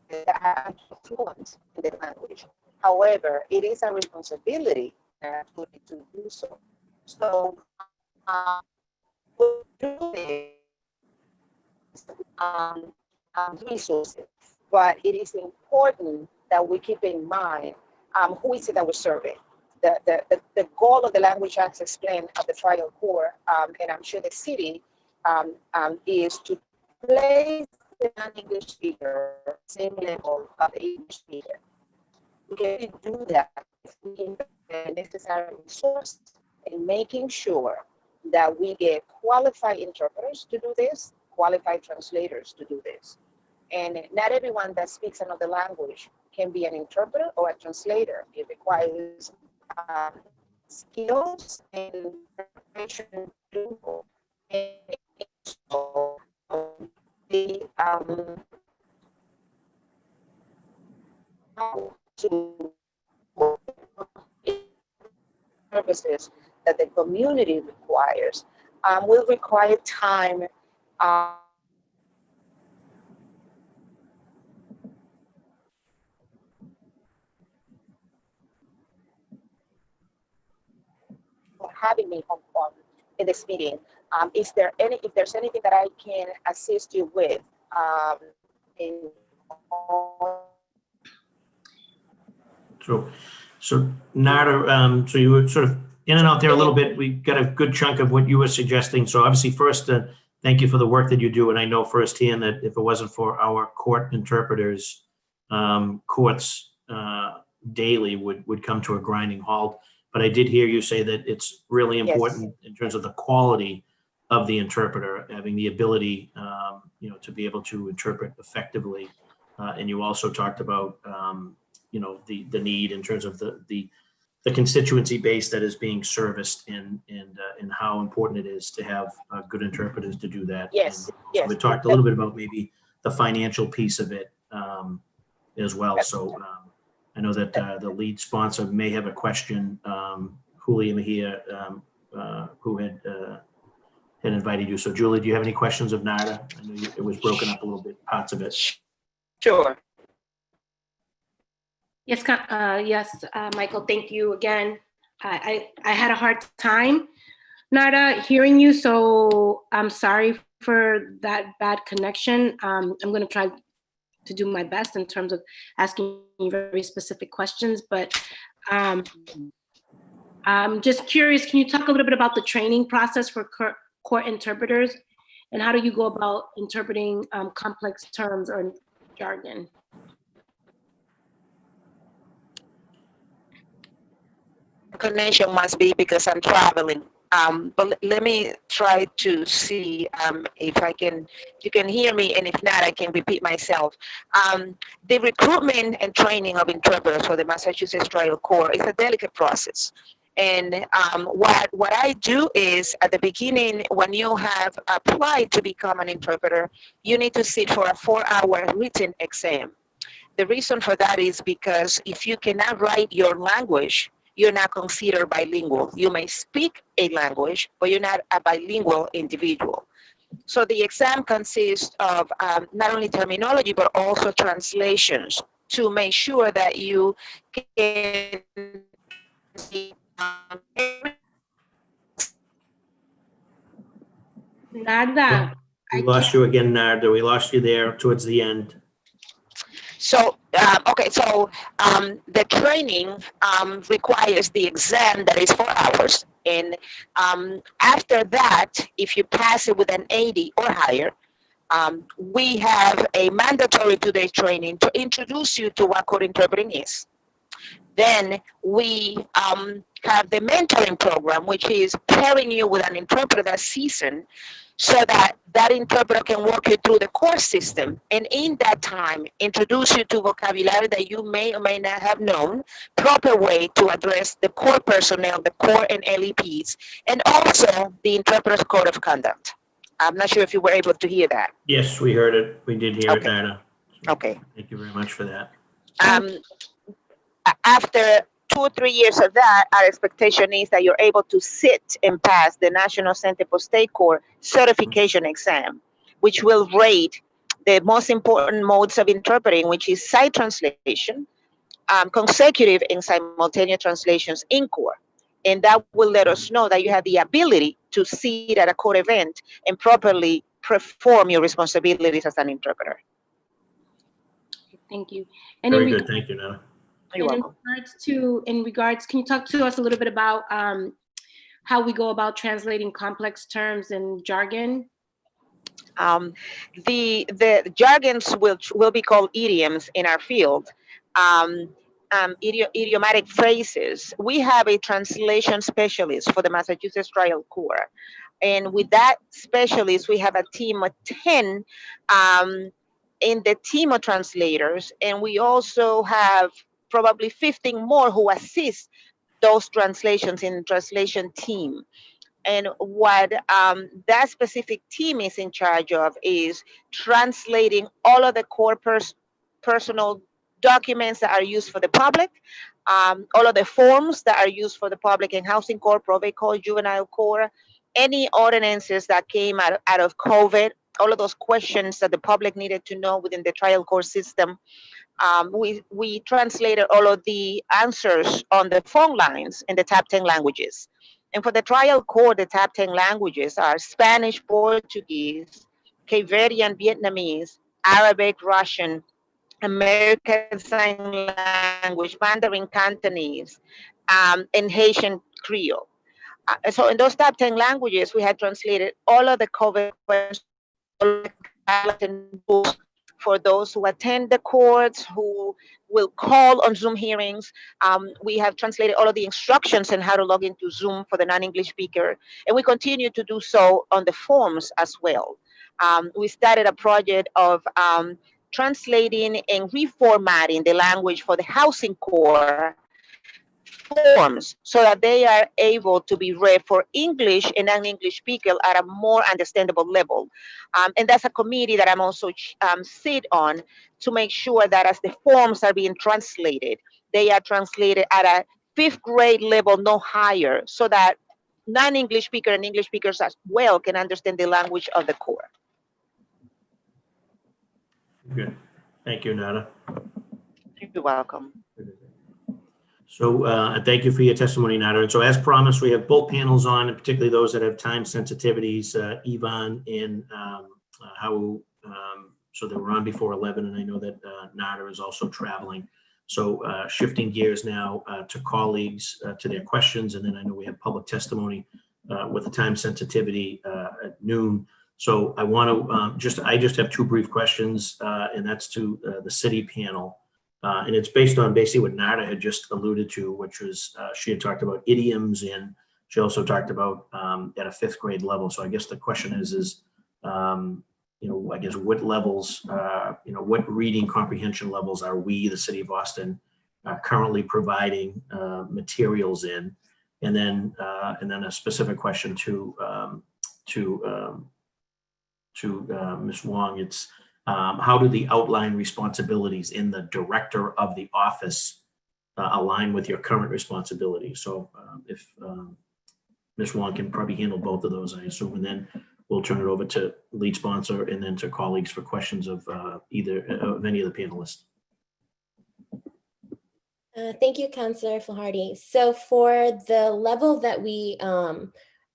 that are fluent in the language. However, it is a responsibility to do so. So, resources, but it is important that we keep in mind who is it that we're serving. The goal of the language access plan of the trial court, and I'm sure the city, is to place the non-English speaker same level of the English speaker. We can do that if we invest the necessary resources in making sure that we get qualified interpreters to do this, qualified translators to do this. And not everyone that speaks another language can be an interpreter or a translator. It requires skills and preparation to services that the community requires will require time. For having me on in this meeting. If there's anything that I can assist you with So Nada, so you were sort of in and out there a little bit. We got a good chunk of what you were suggesting. So obviously first, thank you for the work that you do. And I know firsthand that if it wasn't for our court interpreters, courts daily would come to a grinding halt. But I did hear you say that it's really important in terms of the quality of the interpreter, having the ability, to be able to interpret effectively. And you also talked about, the need in terms of the constituency base that is being serviced and how important it is to have good interpreters to do that. Yes. So we talked a little bit about maybe the financial piece of it as well. So I know that the lead sponsor may have a question, Julia Mejia, who had invited you. So Julie, do you have any questions of Nada? I know it was broken up a little bit, parts of it. Sure. Yes, Michael, thank you again I had a hard time, Nada, hearing you, so I'm sorry for that bad connection. I'm going to try to do my best in terms of asking you very specific questions, but I'm just curious, can you talk a little bit about the training process for court interpreters, and how do you go about interpreting complex terms or jargon? Connection must be because I'm traveling. But let me try to see if you can hear me, and if not, I can repeat myself. The recruitment and training of interpreters for the Massachusetts Trial Court is a delicate process. And what I do is, at the beginning, when you have applied to become an interpreter, you need to sit for a 4-hour written exam. The reason for that is because if you cannot write your language, you're not considered bilingual. You may speak a language, but you're not a bilingual individual. So the exam consists of not only terminology, but also translations to make sure that you can Nada. We lost you again, Narda. We lost you there towards the end. So, okay, so the training requires the exam that is 4 hours. And after that, if you pass it with an 80 or higher, we have a mandatory 2-day training to introduce you to what court interpreting is. Then we have the mentoring program, which is pairing you with an interpreter that's seasoned, so that that interpreter can walk you through the court system, and in that time introduce you to vocabulary that you may or may not have known, proper way to address the court personnel, the court and LEPs, and also the interpreter's code of conduct. I'm not sure if you were able to hear that. Yes, we heard it. We did hear it, Nada. Okay. Thank you very much for that. After 2 or 3 years of that, our expectation is that you're able to sit and pass the National Center for State Court certification exam, which will rate the most important modes of interpreting, which is sight translation, consecutive and simultaneous translations in court. And that will let us know that you have the ability to sit at a court event and properly perform your responsibilities as an interpreter. Thank you. And Very good. Thank you, Nada. You're welcome. In regards, can you talk to us a little bit about how we go about translating complex terms and jargon? The jargons will be called idioms in our field. Idiomatic phrases. We have a translation specialist for the Massachusetts Trial Court. And with that specialist, we have a team of 10 in the team of translators. And we also have probably 15 more who assist those translations in the translation team. And what that specific team is in charge of is translating all of the core personal documents that are used for the public, all of the forms that are used for the public in housing court, probate court, juvenile court, any ordinances that came out of COVID, all of those questions that the public needed to know within the trial court system. We translated all of the answers on the phone lines in the top 10 languages. And for the trial court, the top 10 languages are Spanish, Portuguese, Cape Verdean, Vietnamese, Arabic, Russian, American Sign Language, Mandarin Cantonese, and Haitian Creole. So in those top 10 languages, we had translated all of the COVID questions, for those who attend the courts, who will call on Zoom hearings. We have translated all of the instructions on how to log into Zoom for the non-English speaker, and we continue to do so on the forms as well. We started a project of translating and reformatting the language for the housing court forms so that they are able to be read for English and non-English speakers at a more understandable level. And that's a committee that I'm also sit on to make sure that as the forms are being translated, they are translated at a 5th grade level, no higher, so that non-English speakers and English speakers as well can understand the language of the court. Good. Thank you, Nada. You're welcome. So thank you for your testimony, Nada. And so as promised, we have both panels on, and particularly those that have time sensitivities, Yvonne and Hau. So they were on before 11, and I know that Nada is also traveling. So shifting gears now to colleagues, to their questions, and then I know we have public testimony with the time sensitivity at noon. So I want to I just have two brief questions, and that's to the city panel. And it's based on basically what Nada had just alluded to, which was she had talked about idioms, and she also talked about at a 5th grade level. So I guess the question is I guess what levels, what reading comprehension levels are we, the city of Boston, currently providing materials in? And then a specific question to Ms. Wong. It's how do the outline responsibilities in the director of the office align with your current responsibilities? So if Ms. Wong can probably handle both of those, I assume, and then we'll turn it over to lead sponsor and then to colleagues for questions of any of the panelists. Thank you, Councillor Flaherty. So for the level that we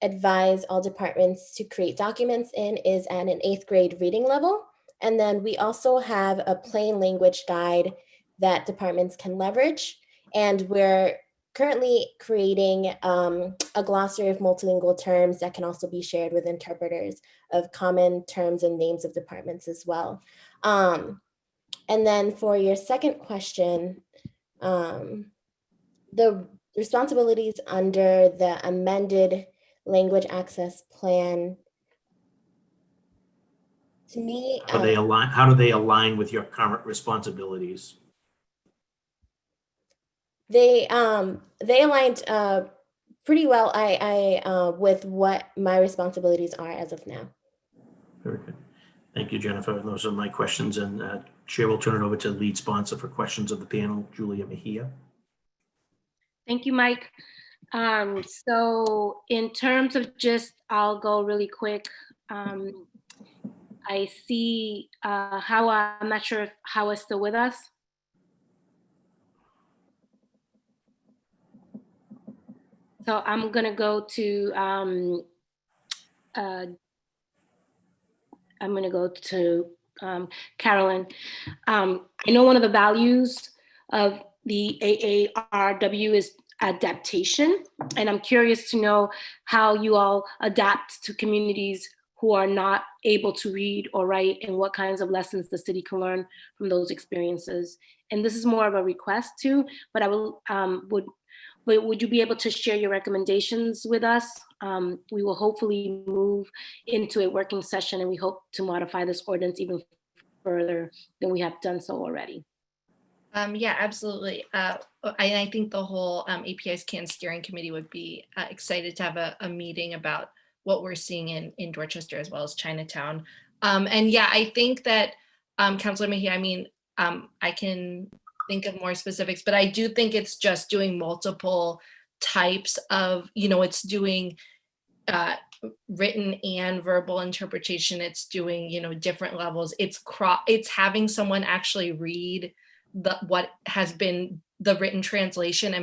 advise all departments to create documents in is at an 8th grade reading level. And then we also have a plain language guide that departments can leverage. And we're currently creating a glossary of multilingual terms that can also be shared with interpreters of common terms and names of departments as well. And then for your second question, the responsibilities under the amended language access plan, to me, How do they align with your current responsibilities? They aligned pretty well with what my responsibilities are as of now. Very good. Thank you, Jennifer. Those are my questions, and Chair will turn it over to the lead sponsor for questions of the panel, Julia Mejia. Thank you, Mike. So in terms of I'll go really quick. I see Hawa. I'm not sure if Hawa's still with us. So I'm gonna go to Carolyn. I know one of the values of the AARW is adaptation, and I'm curious to know how you all adapt to communities who are not able to read or write, and what kinds of lessons the city can learn from those experiences. And this is more of a request too, but I will would you be able to share your recommendations with us? We will hopefully move into a working session, and we hope to modify this ordinance even further than we have done so already. Yeah, absolutely. I think the whole API's CAN steering committee would be excited to have a meeting about what we're seeing in Dorchester as well as Chinatown. And yeah, I think that Councilor Mejia, I can think of more specifics, but I do think it's just doing multiple types of, it's doing written and verbal interpretation. It's doing, different levels. It's having someone actually read what has been the written translation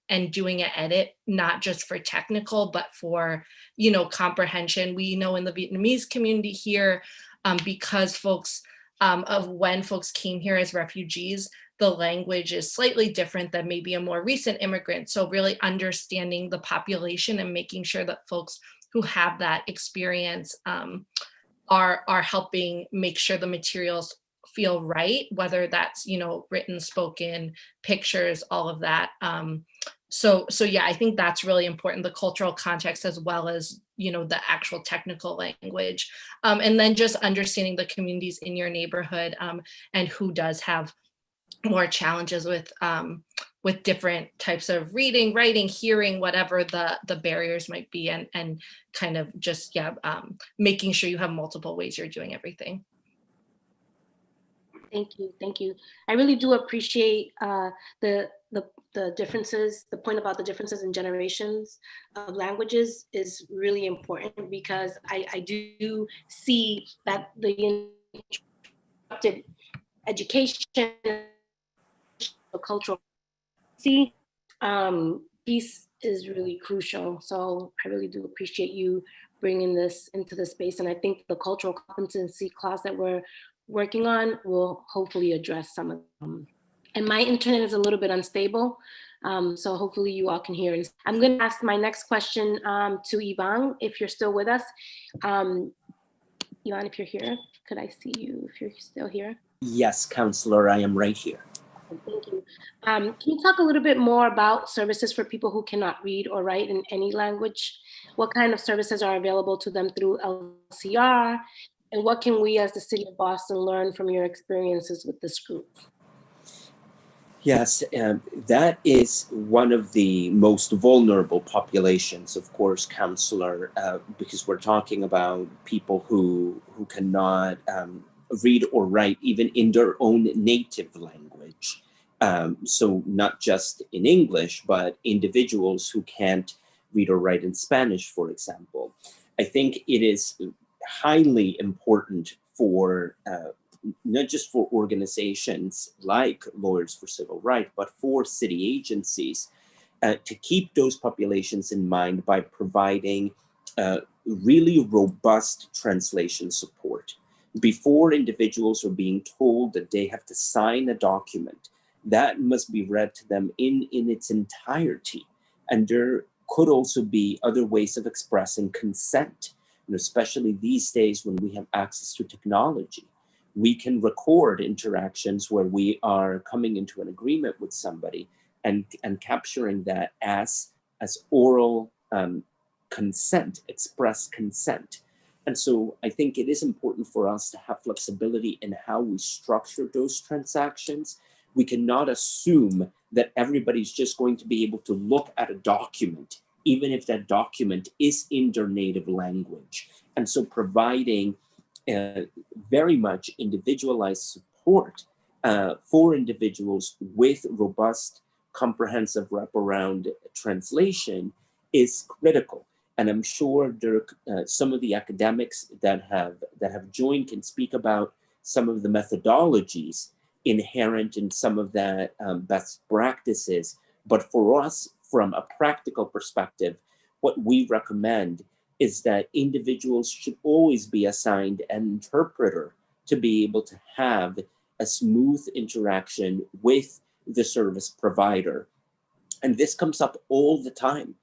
and doing an edit, not just for technical, but for, comprehension. We know in the Vietnamese community here, because folks of when folks came here as refugees, the language is slightly different than maybe a more recent immigrant. So really understanding the population and making sure that folks who have that experience are helping make sure the materials feel right, whether that's, written, spoken, pictures, all of that. So yeah, I think that's really important, the cultural context as well as, the actual technical language. And then just understanding the communities in your neighborhood and who does have more challenges with different types of reading, writing, hearing, whatever the barriers might be, and kind of just, making sure you have multiple ways you're doing everything. Thank you. Thank you. I really do appreciate the differences. The point about the differences in generations of languages is really important, because I do see that the interrupted education, cultural, piece is really crucial. So I really do appreciate you bringing this into the space. And I think the cultural competency clause that we're working on will hopefully address some of them. And my internet is a little bit unstable. So hopefully you all can hear. I'm going to ask my next question to Yvonne, if you're still with us. Yvonne, if you're here, could I see you if you're still here? Yes, Counselor, I am right here. Thank you. Can you talk a little bit more about services for people who cannot read or write in any language? What kind of services are available to them through LCR? And what can we as the City of Boston learn from your experiences with this group? Yes, that is one of the most vulnerable populations, of course, Counselor, because we're talking about people who cannot read or write even in their own native language. So not just in English, but individuals who can't read or write in Spanish, for example. I think it is highly important for not just for organizations like Lawyers for Civil Rights, but for city agencies to keep those populations in mind by providing really robust translation support. Before individuals are being told that they have to sign a document, that must be read to them in its entirety. And there could also be other ways of expressing consent, especially these days when we have access to technology. We can record interactions where we are coming into an agreement with somebody and capturing that as oral consent, express consent. And so I think it is important for us to have flexibility in how we structure those transactions. We cannot assume that everybody's just going to be able to look at a document, even if that document is in their native language. And so providing very much individualized support for individuals with robust, comprehensive wraparound translation is critical. And I'm sure there some of the academics that have joined can speak about some of the methodologies inherent in some of that best practices. But for us, from a practical perspective, what we recommend is that individuals should always be assigned an interpreter to be able to have a smooth interaction with the service provider. And this comes up all the time.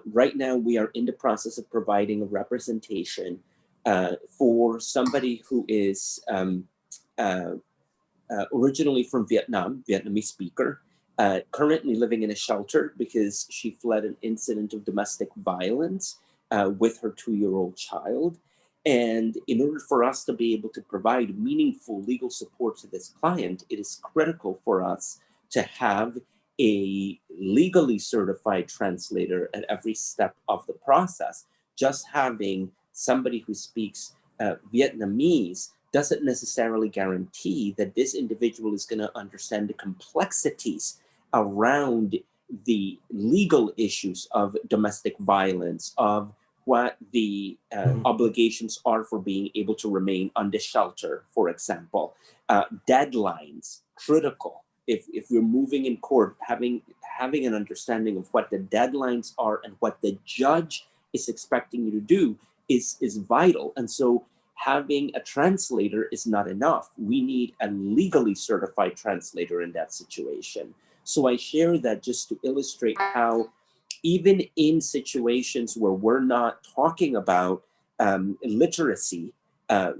Right now, we are in the process of providing a representation for somebody who is originally from Vietnam, Vietnamese speaker, currently living in a shelter because she fled an incident of domestic violence with her 2-year-old child. And in order for us to be able to provide meaningful legal support to this client, it is critical for us to have a legally certified translator at every step of the process. Just having somebody who speaks Vietnamese doesn't necessarily guarantee that this individual is going to understand the complexities around the legal issues of domestic violence, of what the obligations are for being able to remain under shelter, for example. Deadlines, critical. If you're moving in court, having an understanding of what the deadlines are and what the judge is expecting you to do is vital. And so having a translator is not enough. We need a legally certified translator in that situation. So I share that just to illustrate how even in situations where we're not talking about literacy,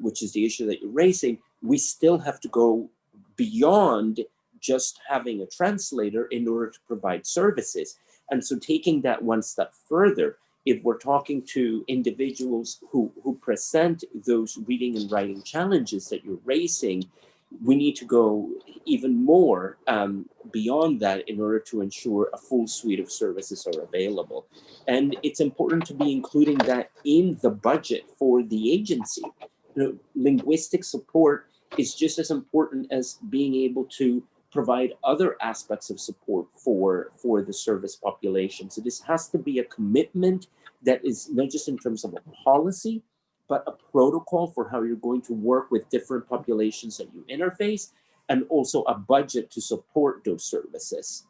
which is the issue that you're raising, we still have to go beyond just having a translator in order to provide services. And so taking that one step further, if we're talking to individuals who present those reading and writing challenges that you're raising, we need to go even more beyond that in order to ensure a full suite of services are available. And it's important to be including that in the budget for the agency. Linguistic support is just as important as being able to provide other aspects of support for the service population. So this has to be a commitment that is not just in terms of a policy, but a protocol for how you're going to work with different populations that you interface, and also a budget to support those services.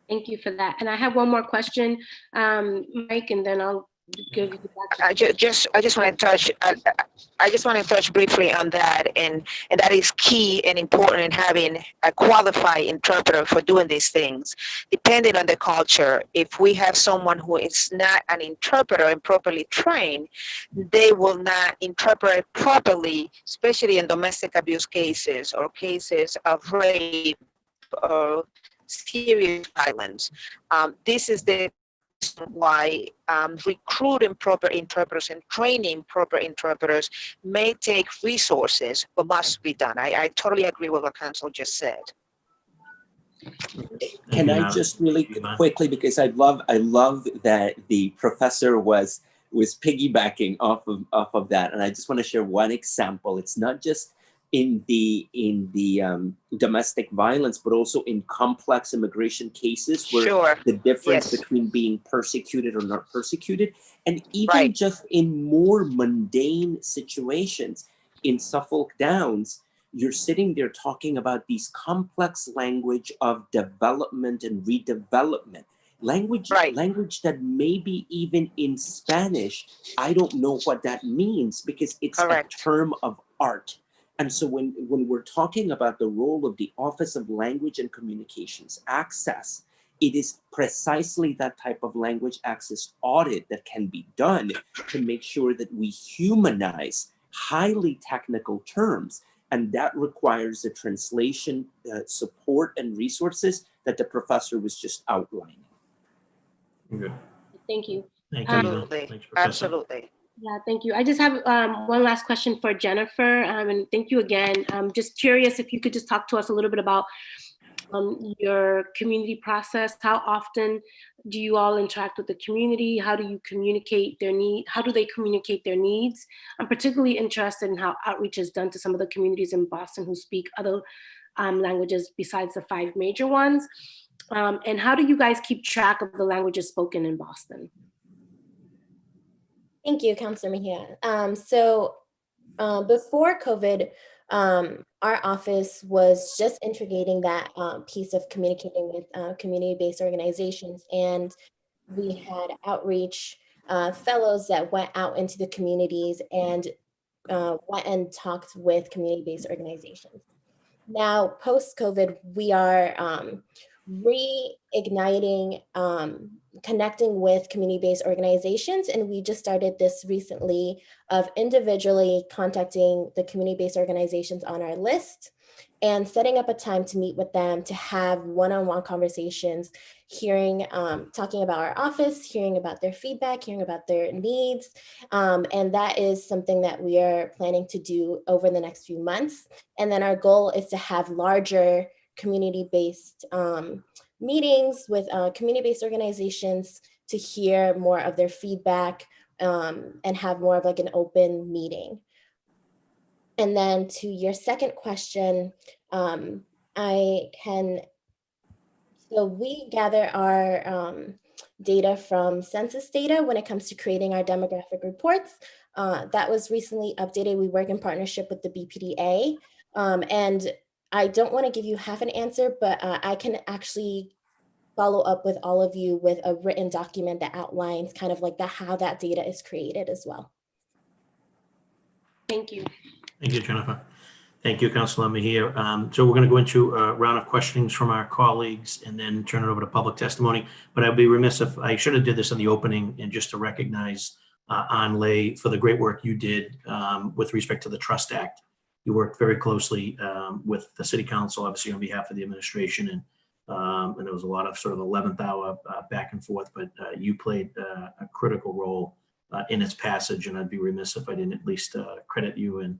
Thank you for that. And I have one more question, Mike, and then I'll give you back. I just want to touch. I just want to touch briefly on that, and that is key and important in having a qualified interpreter for doing these things. Depending on the culture, if we have someone who is not an interpreter and properly trained, they will not interpret properly, especially in domestic abuse cases or cases of rape or serious violence. This is the why recruiting proper interpreters and training proper interpreters may take resources, but must be done. I totally agree with what Council just said. Can I just really quickly, because I love that the professor was piggybacking off of that, and I just want to share one example. It's not just in the domestic violence, but also in complex immigration cases where the difference between being persecuted or not persecuted, and even just in more mundane situations in Suffolk Downs, you're sitting there talking about these complex language of development and redevelopment. Language that maybe even in Spanish, I don't know what that means because it's a term of art. And so when we're talking about the role of the Office of Language and Communications Access, it is precisely that type of language access audit that can be done to make sure that we humanize highly technical terms. And that requires the translation support and resources that the professor was just outlining. Good. Thank you. Thank you. Absolutely. Thanks, Professor. Absolutely. Yeah, thank you. I just have one last question for Jennifer, and thank you again. I'm just curious if you could just talk to us a little bit about your community process. How often do you all interact with the community? How do you communicate their need? How do they communicate their needs? I'm particularly interested in how outreach is done to some of the communities in Boston who speak other languages besides the 5 major ones. And how do you guys keep track of the languages spoken in Boston? Thank you, Councilor Mejia. Before COVID, our office was just integrating that piece of communicating with community-based organizations, and we had outreach fellows that went out into the communities and went and talked with community-based organizations. Now, post-COVID, we are reigniting connecting with community-based organizations, and we just started this recently of individually contacting the community-based organizations on our list and setting up a time to meet with them to have one-on-one conversations, hearing, talking about our office, hearing about their feedback, hearing about their needs. And that is something that we are planning to do over the next few months. And then our goal is to have larger community-based meetings with community-based organizations to hear more of their feedback and have more of like an open meeting. And then to your second question, so we gather our data from census data when it comes to creating our demographic reports. That was recently updated. We work in partnership with the BPDA. And I don't want to give you half an answer, but I can actually follow up with all of you with a written document that outlines kind of like how that data is created as well. Thank you. Thank you, Jennifer. Thank you, Councilor Mejia. So we're going to go into a round of questionings from our colleagues and then turn it over to public testimony. But I'd be remiss if I should have did this in the opening, and just to recognize Anlay for the great work you did with respect to the Trust Act. You worked very closely with the City Council, obviously on behalf of the administration, and there was a lot of sort of 11th hour back and forth, but you played a critical role in its passage, and I'd be remiss if I didn't at least credit you and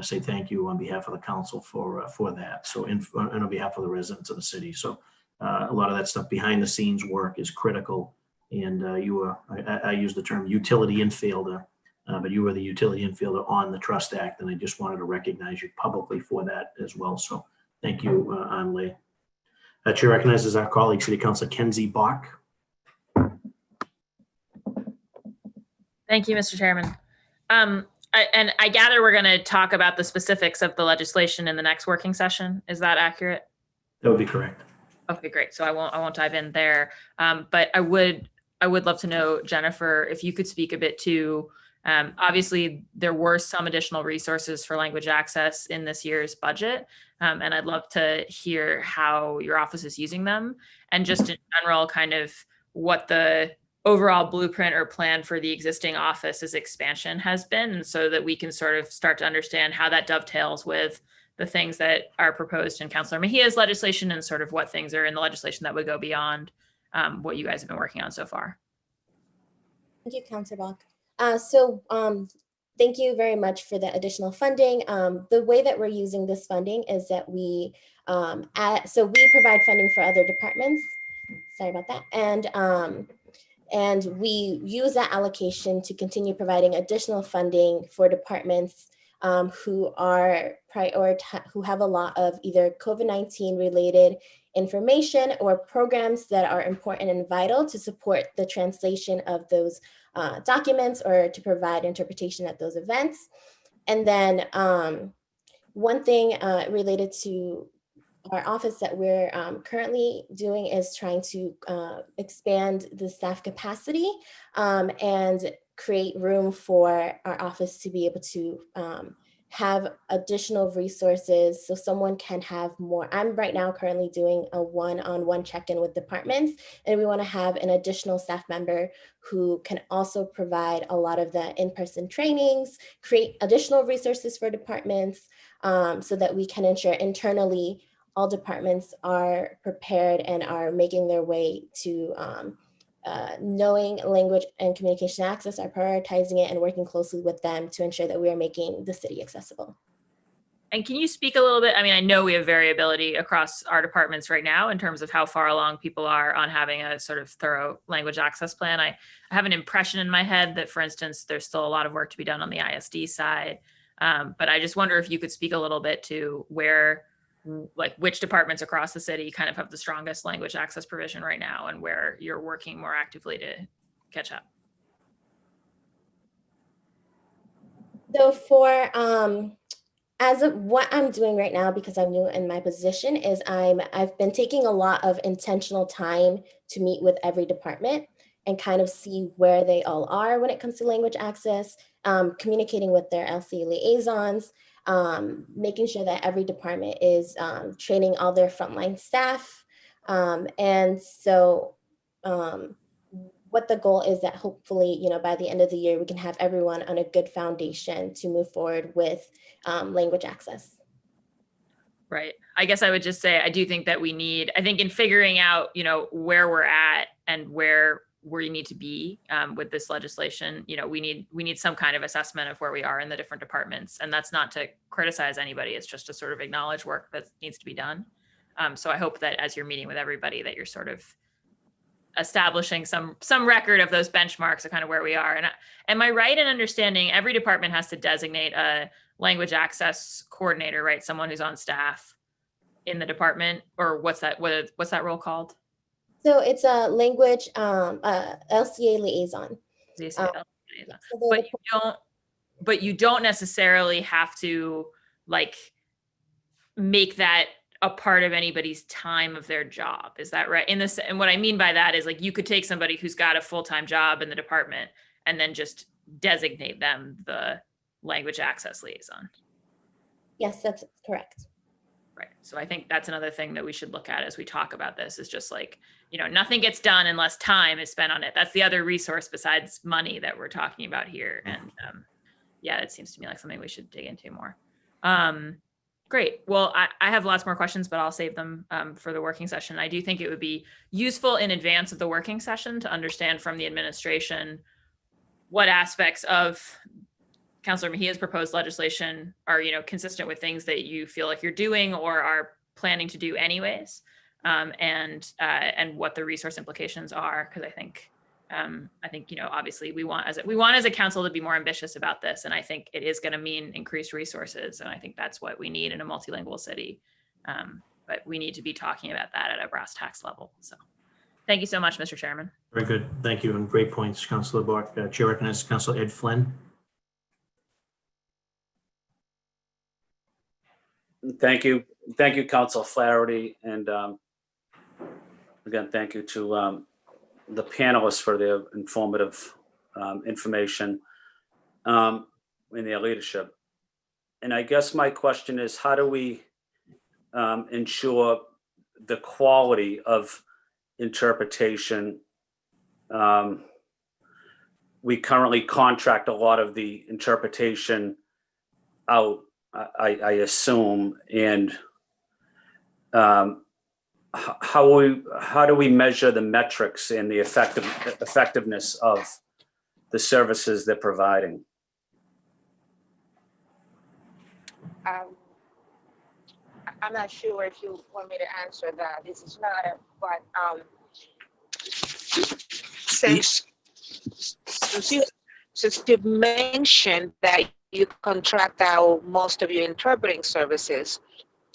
say thank you on behalf of the council for that. So and on behalf of the residents of the city. So a lot of that stuff behind the scenes work is critical, and you were, I use the term utility infielder, but you were the utility infielder on the Trust Act, and I just wanted to recognize you publicly for that as well. So thank you, Anlay. Chair recognizes our colleague, City Councilor Kenzie Bach. Thank you, Mr. Chairman. And I gather we're going to talk about the specifics of the legislation in the next working session. Is that accurate? That would be correct. Okay, great. So I won't dive in there. But I would love to know, Jennifer, if you could speak a bit to, obviously there were some additional resources for language access in this year's budget. And I'd love to hear how your office is using them, and just in general, kind of what the overall blueprint or plan for the existing office's expansion has been, and so that we can sort of start to understand how that dovetails with the things that are proposed in Councilor Mejia's legislation, and sort of what things are in the legislation that would go beyond what you guys have been working on so far. Thank you, Councilor Bach. Thank you very much for the additional funding. The way that we're using this funding is that we provide funding for other departments. Sorry about that. And we use that allocation to continue providing additional funding for departments who have a lot of either COVID-19 related information or programs that are important and vital to support the translation of those documents or to provide interpretation at those events. And then one thing related to our office that we're currently doing is trying to expand the staff capacity and create room for our office to be able to have additional resources so someone can have more. I'm right now currently doing a one-on-one check-in with departments, and we want to have an additional staff member who can also provide a lot of the in-person trainings, create additional resources for departments so that we can ensure internally all departments are prepared and are making their way to knowing language and communication access, are prioritizing it and working closely with them to ensure that we are making the city accessible. And can you speak a little bit? I mean, I know we have variability across our departments right now in terms of how far along people are on having a sort of thorough language access plan. I have an impression in my head that, for instance, there's still a lot of work to be done on the ISD side. But I just wonder if you could speak a little bit to which departments across the city kind of have the strongest language access provision right now, and where you're working more actively to catch up. So for as of what I'm doing right now, because I'm new in my position, is I've been taking a lot of intentional time to meet with every department and kind of see where they all are when it comes to language access, communicating with their LCA liaisons, making sure that every department is training all their frontline staff. And so what the goal is that hopefully, by the end of the year, we can have everyone on a good foundation to move forward with language access. Right. I guess I would just say, I do think that I think in figuring out, where we're at and where you need to be with this legislation, we need some kind of assessment of where we are in the different departments. And that's not to criticize anybody. It's just to sort of acknowledge work that needs to be done. So I hope that as you're meeting with everybody, that you're sort of establishing some record of those benchmarks of kind of where we are. And am I right in understanding every department has to designate a language access coordinator, right? Someone who's on staff in the department, or what's that role called? So it's a language LCA liaison. But you don't necessarily have to make that a part of anybody's time of their job. Is that right? And what I mean by that is you could take somebody who's got a full-time job in the department and then just designate them the language access liaison. Yes, that's correct. Right. So I think that's another thing that we should look at as we talk about this, is just nothing gets done unless time is spent on it. That's the other resource besides money that we're talking about here. And yeah, it seems to me like something we should dig into more. Great. Well, I have lots more questions, but I'll save them for the working session. I do think it would be useful in advance of the working session to understand from the administration what aspects of Councilor Mejia's proposed legislation are, consistent with things that you feel like you're doing or are planning to do anyways, and what the resource implications are. Because I think, obviously we want as a council to be more ambitious about this, and I think it is going to mean increased resources, and I think that's what we need in a multilingual city. But we need to be talking about that at a brass tacks level. So, thank you so much, Mr. Chairman. Very good, thank you, and great points, Councilor Bach. Chair recognizes Councilor Ed Flynn. Thank you, Council Flaherty, and again, thank you to the panelists for their informative information and their leadership. And I guess my question is, how do we ensure the quality of interpretation? We currently contract a lot of the interpretation out, I assume, and how do we measure the metrics and the effectiveness of the services they're providing? I'm not sure if you want me to answer that. This is not, but since you've mentioned that you contract out most of your interpreting services,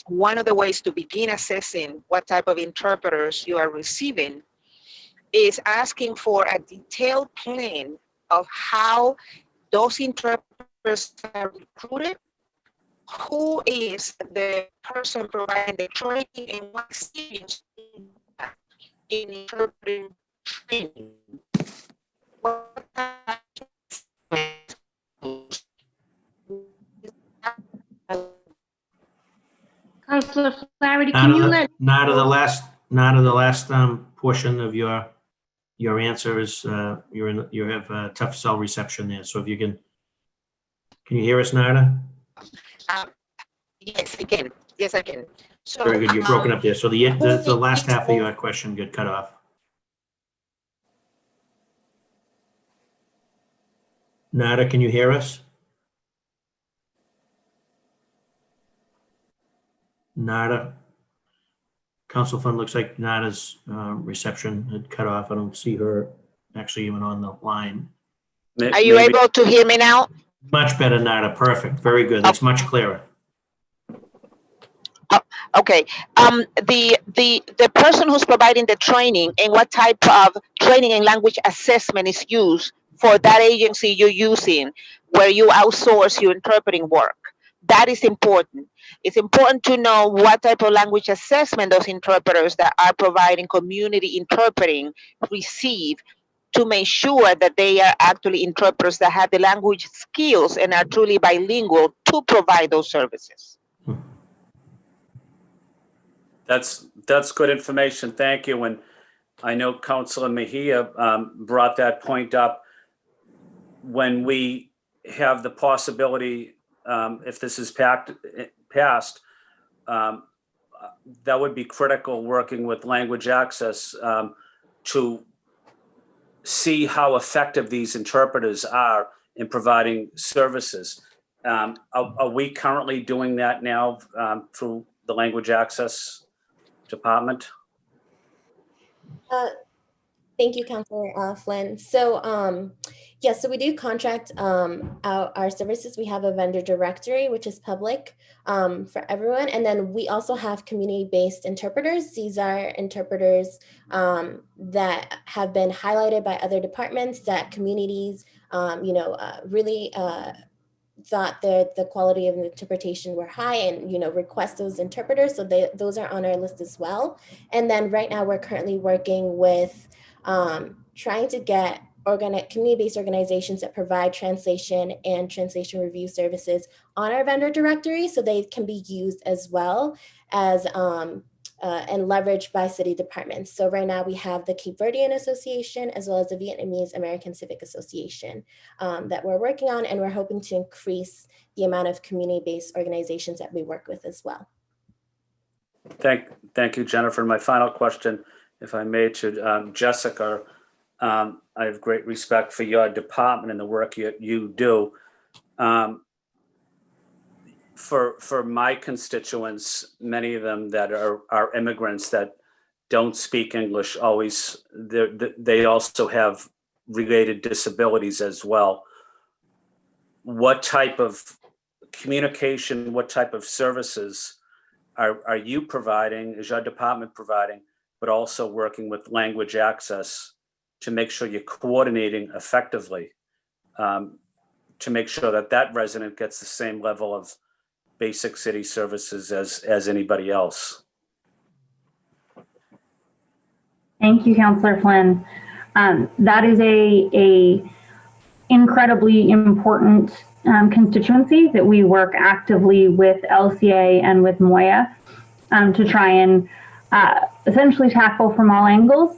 one of the ways to begin assessing what type of interpreters you are receiving is asking for a detailed plan of how those interpreters are recruited, who is the person providing the training, and what experience in interpreting training. Councilor Flaherty, can you let? Not of the last portion of your answer is you have a tough cell reception there. So if you can you hear us, Nada? Yes, I can. Yes, I can. So, very good. You're broken up there. So the last half of your question got cut off. Nada, can you hear us? Nada. Council Fund looks like Nada's reception had cut off. I don't see her actually even on the line. Are you able to hear me now? Much better, Nada. Perfect. Very good. That's much clearer. Okay. The person who's providing the training and what type of training and language assessment is used for that agency you're using, where you outsource your interpreting work. That is important. It's important to know what type of language assessment those interpreters that are providing community interpreting receive, to make sure that they are actually interpreters that have the language skills and are truly bilingual to provide those services. That's good information. Thank you. And I know Councilor Mejia brought that point up. When we have the possibility, if this is passed, that would be critical, working with language access to see how effective these interpreters are in providing services. Are we currently doing that now through the language access department? Thank you, Councilor Flynn. So yes, so we do contract out our services. We have a vendor directory, which is public for everyone. And then we also have community-based interpreters. These are interpreters that have been highlighted by other departments that communities, really thought that the quality of the interpretation were high and, request those interpreters. So those are on our list as well. And then right now we're currently working with trying to get community-based organizations that provide translation and translation review services on our vendor directory, so they can be used as well as and leveraged by city departments. So right now we have the Cape Verdean Association as well as the Vietnamese American Civic Association that we're working on, and we're hoping to increase the amount of community-based organizations that we work with as well. Thank you, Jennifer. My final question, if I may, to Jessica. I have great respect for your department and the work you do. For my constituents, many of them that are immigrants that don't speak English always, they also have related disabilities as well. What type of communication, what type of services are you providing, is your department providing, but also working with language access to make sure you're coordinating effectively to make sure that resident gets the same level of basic city services as anybody else? Thank you, Councillor Flynn. That is a incredibly important constituency that we work actively with LCA and with Moya to try and essentially tackle from all angles.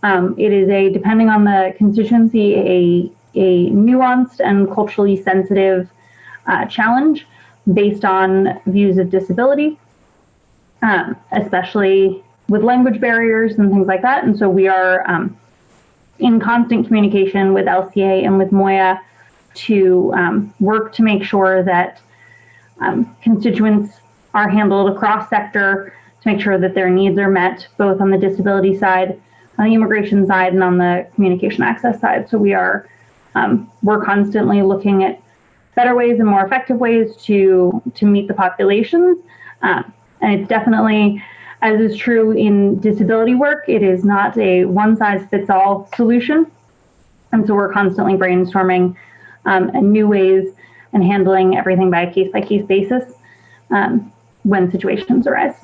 It is depending on the constituency, a nuanced and culturally sensitive challenge based on views of disability, especially with language barriers and things like that. And so we are in constant communication with LCA and with Moya to work to make sure that constituents are handled across sector, to make sure that their needs are met, both on the disability side, on the immigration side, and on the communication access side. So we're constantly looking at better ways and more effective ways to meet the populations. And it's definitely, as is true in disability work, it is not a one-size-fits-all solution. And so we're constantly brainstorming new ways and handling everything by a case-by-case basis when situations arise.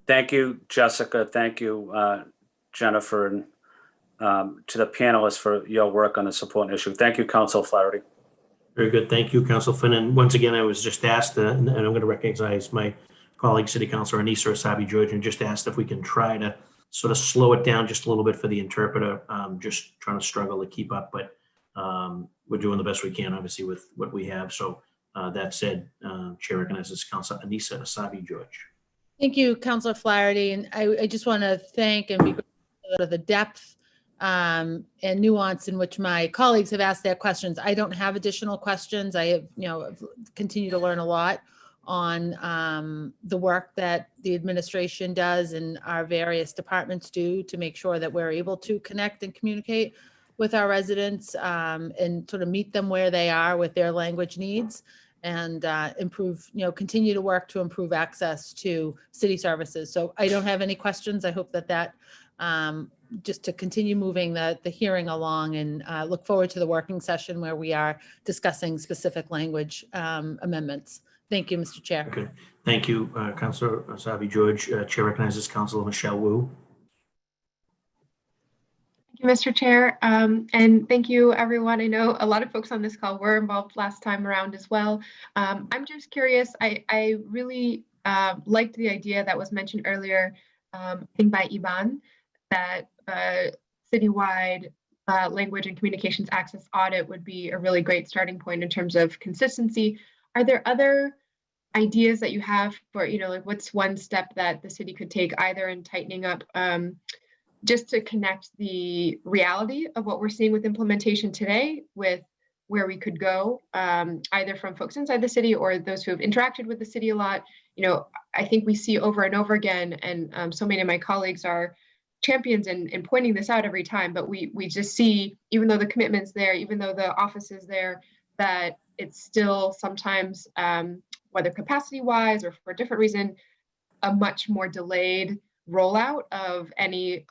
Thank you, Jessica. Thank you, Jennifer, and to the panelists for your work on this important issue. Thank you, Council Flaherty. Very good. Thank you, Council Flynn. And once again, I was just asked, and I'm going to recognize my colleague, City Councilor Anissa Asabi-George, and just asked if we can try to sort of slow it down just a little bit for the interpreter. Just trying to struggle to keep up, but we're doing the best we can, obviously, with what we have. So that said, Chair recognizes Councilor Anissa Asabi-George. Thank you, Councilor Flaherty. And I just want to thank and be grateful for the depth and nuance in which my colleagues have asked their questions. I don't have additional questions. I have, continue to learn a lot on the work that the administration does and our various departments do to make sure that we're able to connect and communicate with our residents and sort of meet them where they are with their language needs, and improve, continue to work to improve access to city services. So I don't have any questions. I hope that just to continue moving the hearing along, and look forward to the working session where we are discussing specific language amendments. Thank you, Mr. Chair. Okay. Thank you, Councilor Asabi-George. Chair recognizes Councilor Michelle Wu. Thank you, Mr. Chair. And thank you, everyone. I know a lot of folks on this call were involved last time around as well. I'm just curious. I really liked the idea that was mentioned earlier, I think by Iban, that citywide language and communications access audit would be a really great starting point in terms of consistency. Are there other ideas that you have for, like what's one step that the city could take either in tightening up just to connect the reality of what we're seeing with implementation today with where we could go, either from folks inside the city or those who have interacted with the city a lot? I think we see over and over again, and so many of my colleagues are champions in pointing this out every time, but we just see, even though the commitment's there, even though the office is there, that it's still sometimes, whether capacity-wise or for a different reason, a much more delayed rollout of any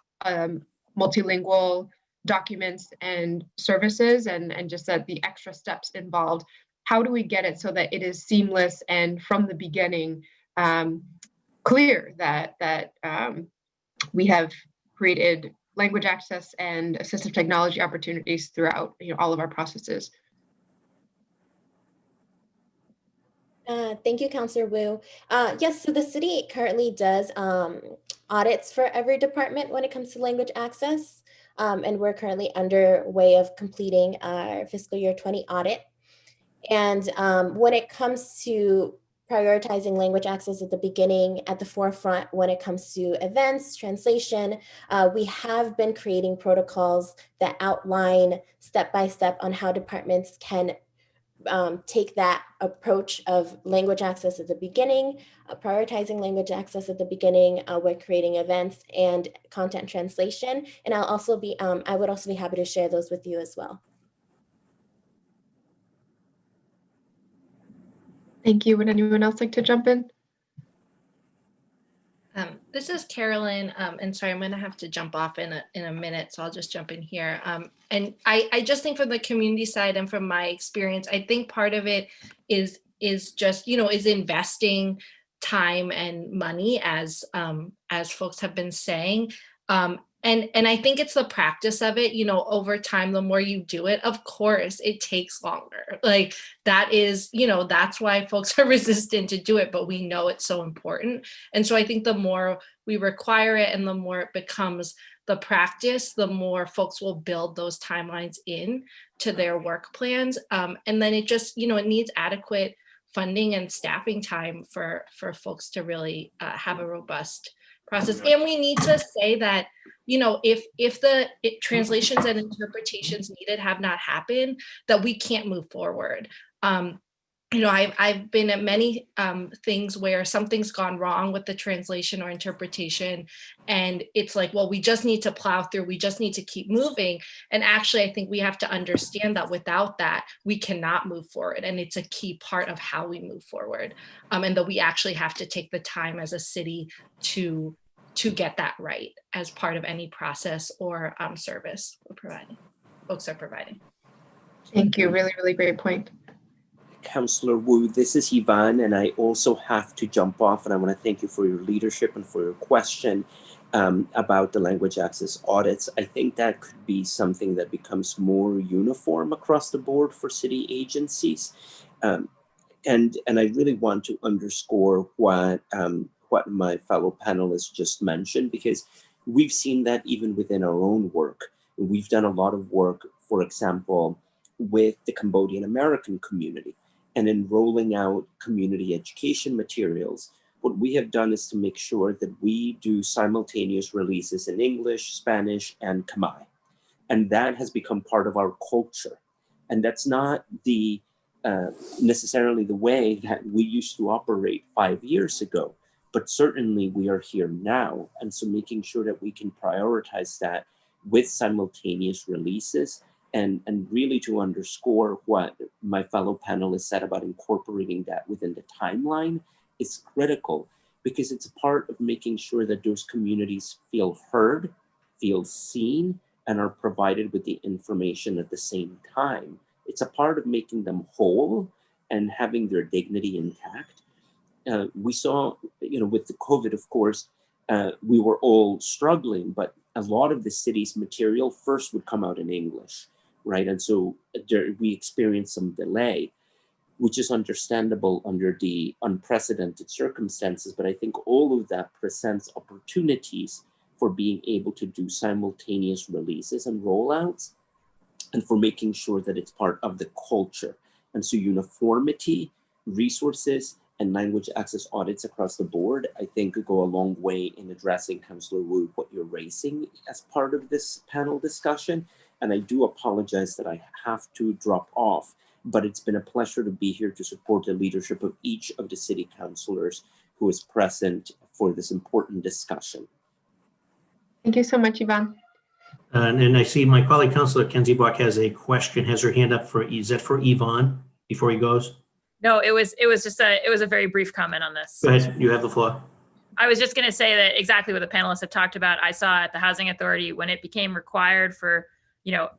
multilingual documents and services, and just that the extra steps involved. How do we get it so that it is seamless and from the beginning clear that we have created language access and assistive technology opportunities throughout all of our processes? Thank you, Councilor Wu. Yes, so the city currently does audits for every department when it comes to language access. And we're currently underway of completing our fiscal year 20 audit. And when it comes to prioritizing language access at the beginning, at the forefront, when it comes to events, translation, we have been creating protocols that outline step-by-step on how departments can take that approach of language access at the beginning, prioritizing language access at the beginning with creating events and content translation. And I would also be happy to share those with you as well. Thank you. Would anyone else like to jump in? This is Carolyn, and sorry, I'm going to have to jump off in a minute, so I'll just jump in here. And I just think from the community side and from my experience, I think part of it is just, is investing time and money, as folks have been saying. And I think it's the practice of it, over time, the more you do it, of course, it takes longer. Like that is, that's why folks are resistant to do it, but we know it's so important. And so I think the more we require it and the more it becomes the practice, the more folks will build those timelines in to their work plans. And then it just, it needs adequate funding and staffing time for folks to really have a robust process. And we need to say that, if the translations and interpretations needed have not happened, that we can't move forward. I've been at many things where something's gone wrong with the translation or interpretation, and it's like, well, we just need to plow through, we just need to keep moving. And actually, I think we have to understand that without that, we cannot move forward. And it's a key part of how we move forward. And that we actually have to take the time as a city to get that right as part of any process or service we're providing, folks are providing. Thank you. Really, really great point. Councillor Wu, this is Yvonne, and I also have to jump off, and I want to thank you for your leadership and for your question about the language access audits. I think that could be something that becomes more uniform across the board for city agencies. And I really want to underscore what my fellow panelists just mentioned, because we've seen that even within our own work. We've done a lot of work, for example, with the Cambodian American community. And in rolling out community education materials, what we have done is to make sure that we do simultaneous releases in English, Spanish, and Khmer. And that has become part of our culture. And that's not necessarily the way that we used to operate 5 years ago, but certainly we are here now. And so making sure that we can prioritize that with simultaneous releases, and really to underscore what my fellow panelists said about incorporating that within the timeline is critical, because it's a part of making sure that those communities feel heard, feel seen, and are provided with the information at the same time. It's a part of making them whole and having their dignity intact. We saw, with the COVID, of course, we were all struggling, but a lot of the city's material first would come out in English. Right, and so we experienced some delay, which is understandable under the unprecedented circumstances. But I think all of that presents opportunities for being able to do simultaneous releases and rollouts, and for making sure that it's part of the culture. And so uniformity, resources, and language access audits across the board, I think, could go a long way in addressing, Councillor Wu, what you're raising as part of this panel discussion. And I do apologize that I have to drop off, but it's been a pleasure to be here to support the leadership of each of the city councilors who is present for this important discussion. Thank you so much, Yvonne. And I see my colleague, Councillor Kenzie Bach, has a question, has her hand up is that for Yvonne before he goes? No, it was a very brief comment on this. Go ahead, you have the floor. I was just going to say that exactly what the panelists have talked about. I saw at the Housing Authority when it became required for,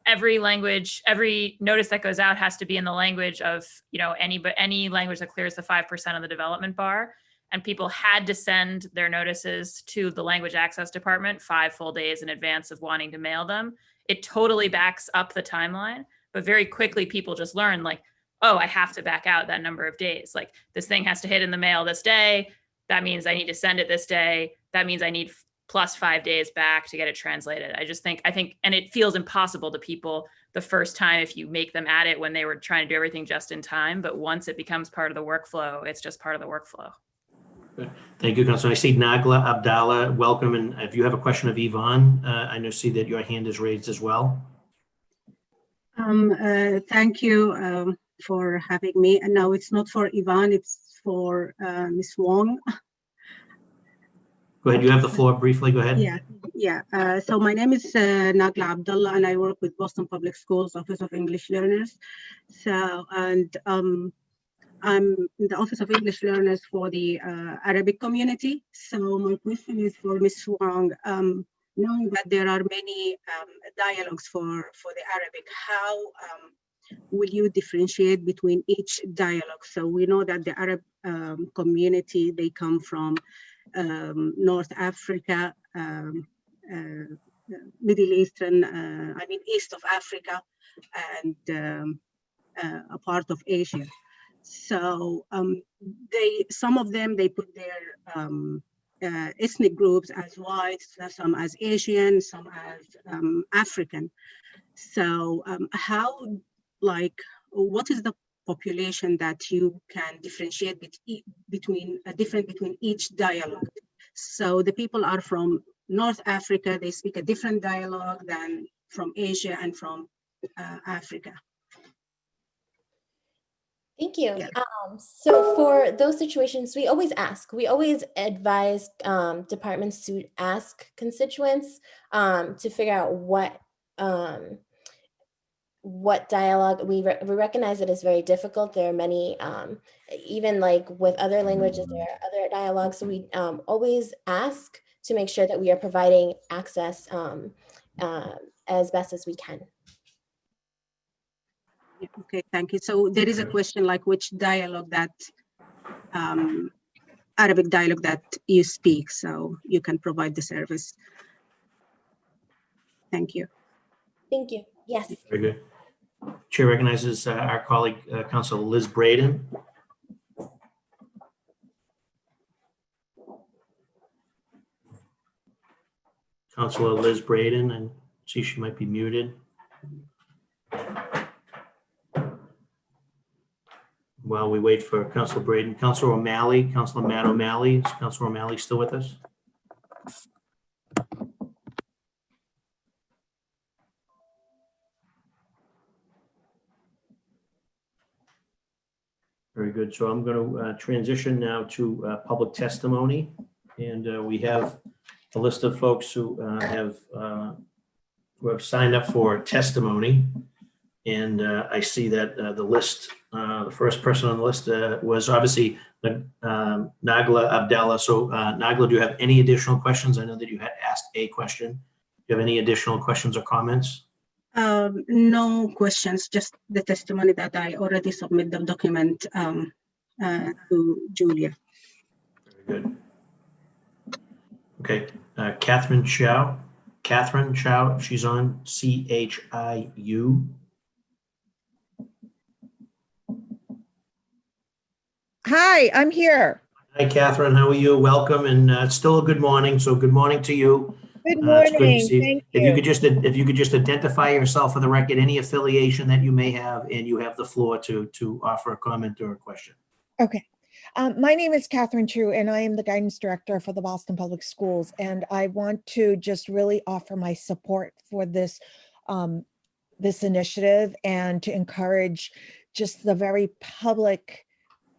every language, every notice that goes out has to be in the language of, any language that clears the 5% of the development bar. And people had to send their notices to the Language Access Department 5 full days in advance of wanting to mail them. It totally backs up the timeline, but very quickly people just learn, like, oh, I have to back out that number of days. Like, this thing has to hit in the mail this day. That means I need to send it this day. That means I need plus 5 days back to get it translated. I think, and it feels impossible to people the first time if you make them at it when they were trying to do everything just in time. But once it becomes part of the workflow, it's just part of the workflow. Thank you, Councilor. I see Nagla Abdallah, welcome. And if you have a question of Yvonne, I see that your hand is raised as well. Thank you for having me. And now it's not for Yvonne, it's for Ms. Wong. Go ahead, you have the floor briefly, go ahead. Yeah. So my name is Nagla Abdallah, and I work with Boston Public Schools Office of English Learners. So, and I'm in the Office of English Learners for the Arabic community. So my question is for Ms. Wong. Knowing that there are many dialogues for the Arabic, will you differentiate between each dialogue? So we know that the Arab community, they come from North Africa, Middle Eastern, East of Africa, and a part of Asia. So some of them, they put their ethnic groups as white, some as Asian, some as African. So what is the population that you can differentiate between each dialogue? So the people are from North Africa, they speak a different dialogue than from Asia and from Africa. Thank you. Yeah. So for those situations, we always advise departments to ask constituents to figure out what dialogue. We recognize it is very difficult. There are many, even like with other languages, there are other dialogues. So we always ask to make sure that we are providing access as best as we can. Okay, thank you. So there is a question like which dialogue that, Arabic dialogue that you speak, so you can provide the service. Thank you. Thank you. Yes. Very good. Chair recognizes our colleague, Councilor Liz Braden. Councilor Liz Braden, and see she might be muted. While we wait for Councilor Braden, Councilor O'Malley, Councilor Matt O'Malley, is Councilor O'Malley still with us? Very good. So I'm going to transition now to public testimony, and we have a list of folks who have signed up for testimony. And I see that the list, the first person on the list was obviously Nagla Abdallah. So Nagla, do you have any additional questions? I know that you had asked a question. Do you have any additional questions or comments? No questions, just the testimony that I already submitted the document to Julia. Very good. Okay, Catherine Chow. Catherine Chow, she's on CHIU. Hi, I'm here. Hi, Catherine. How are you? Welcome, and it's still a good morning. So, good morning to you. Good morning. It's good to see you. Thank If you. you could just identify yourself for the record, any affiliation that you may have, and you have the floor to offer a comment or a question. Okay. My name is Catherine True, and I am the guidance director for the Boston Public Schools. And I want to just really offer my support for this this initiative and to encourage just the very public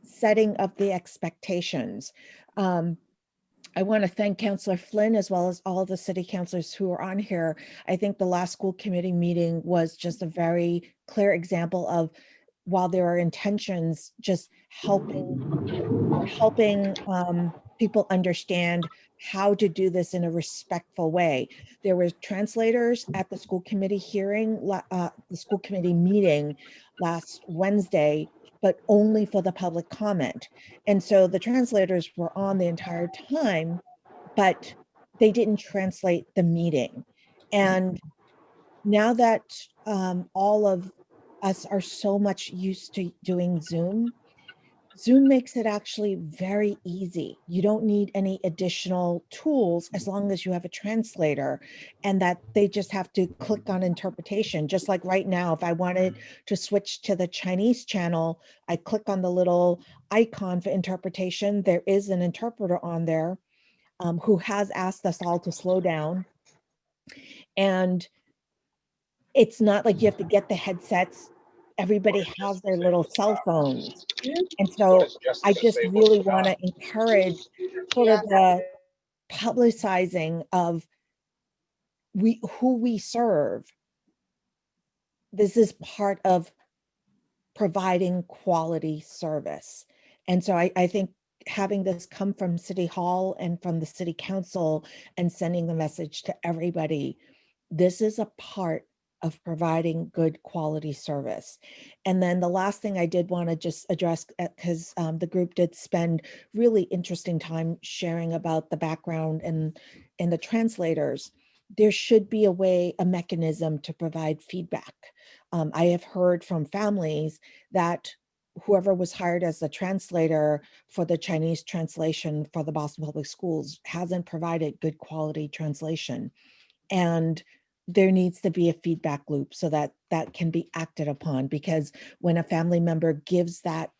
setting of the expectations. I want to thank Councillor Flynn as well as all the city councilors who are on here. I think the last school committee meeting was just a very clear example of, while there are intentions, just helping people understand how to do this in a respectful way. There were translators at the school committee hearing, the school committee meeting last Wednesday, but only for the public comment. And so the translators were on the entire time, but they didn't translate the meeting. And now that all of us are so much used to doing Zoom makes it actually very easy. You don't need any additional tools as long as you have a translator, and that they just have to click on interpretation. Just like right now, if I wanted to switch to the Chinese channel, I click on the little icon for interpretation. There is an interpreter on there who has asked us all to slow down. And it's not like you have to get the headsets. Everybody has their little cell phones. And so I just really want to encourage sort of the publicizing of who we serve. This is part of providing quality service. And so I think having this come from City Hall and from the City Council and sending the message to everybody, this is a part of providing good quality service. And then the last thing I did want to just address, because the group did spend really interesting time sharing about the background and the translators, there should be a mechanism to provide feedback. I have heard from families that whoever was hired as the translator for the Chinese translation for the Boston Public Schools hasn't provided good quality translation. And there needs to be a feedback loop so that that can be acted upon, because when a family member gives that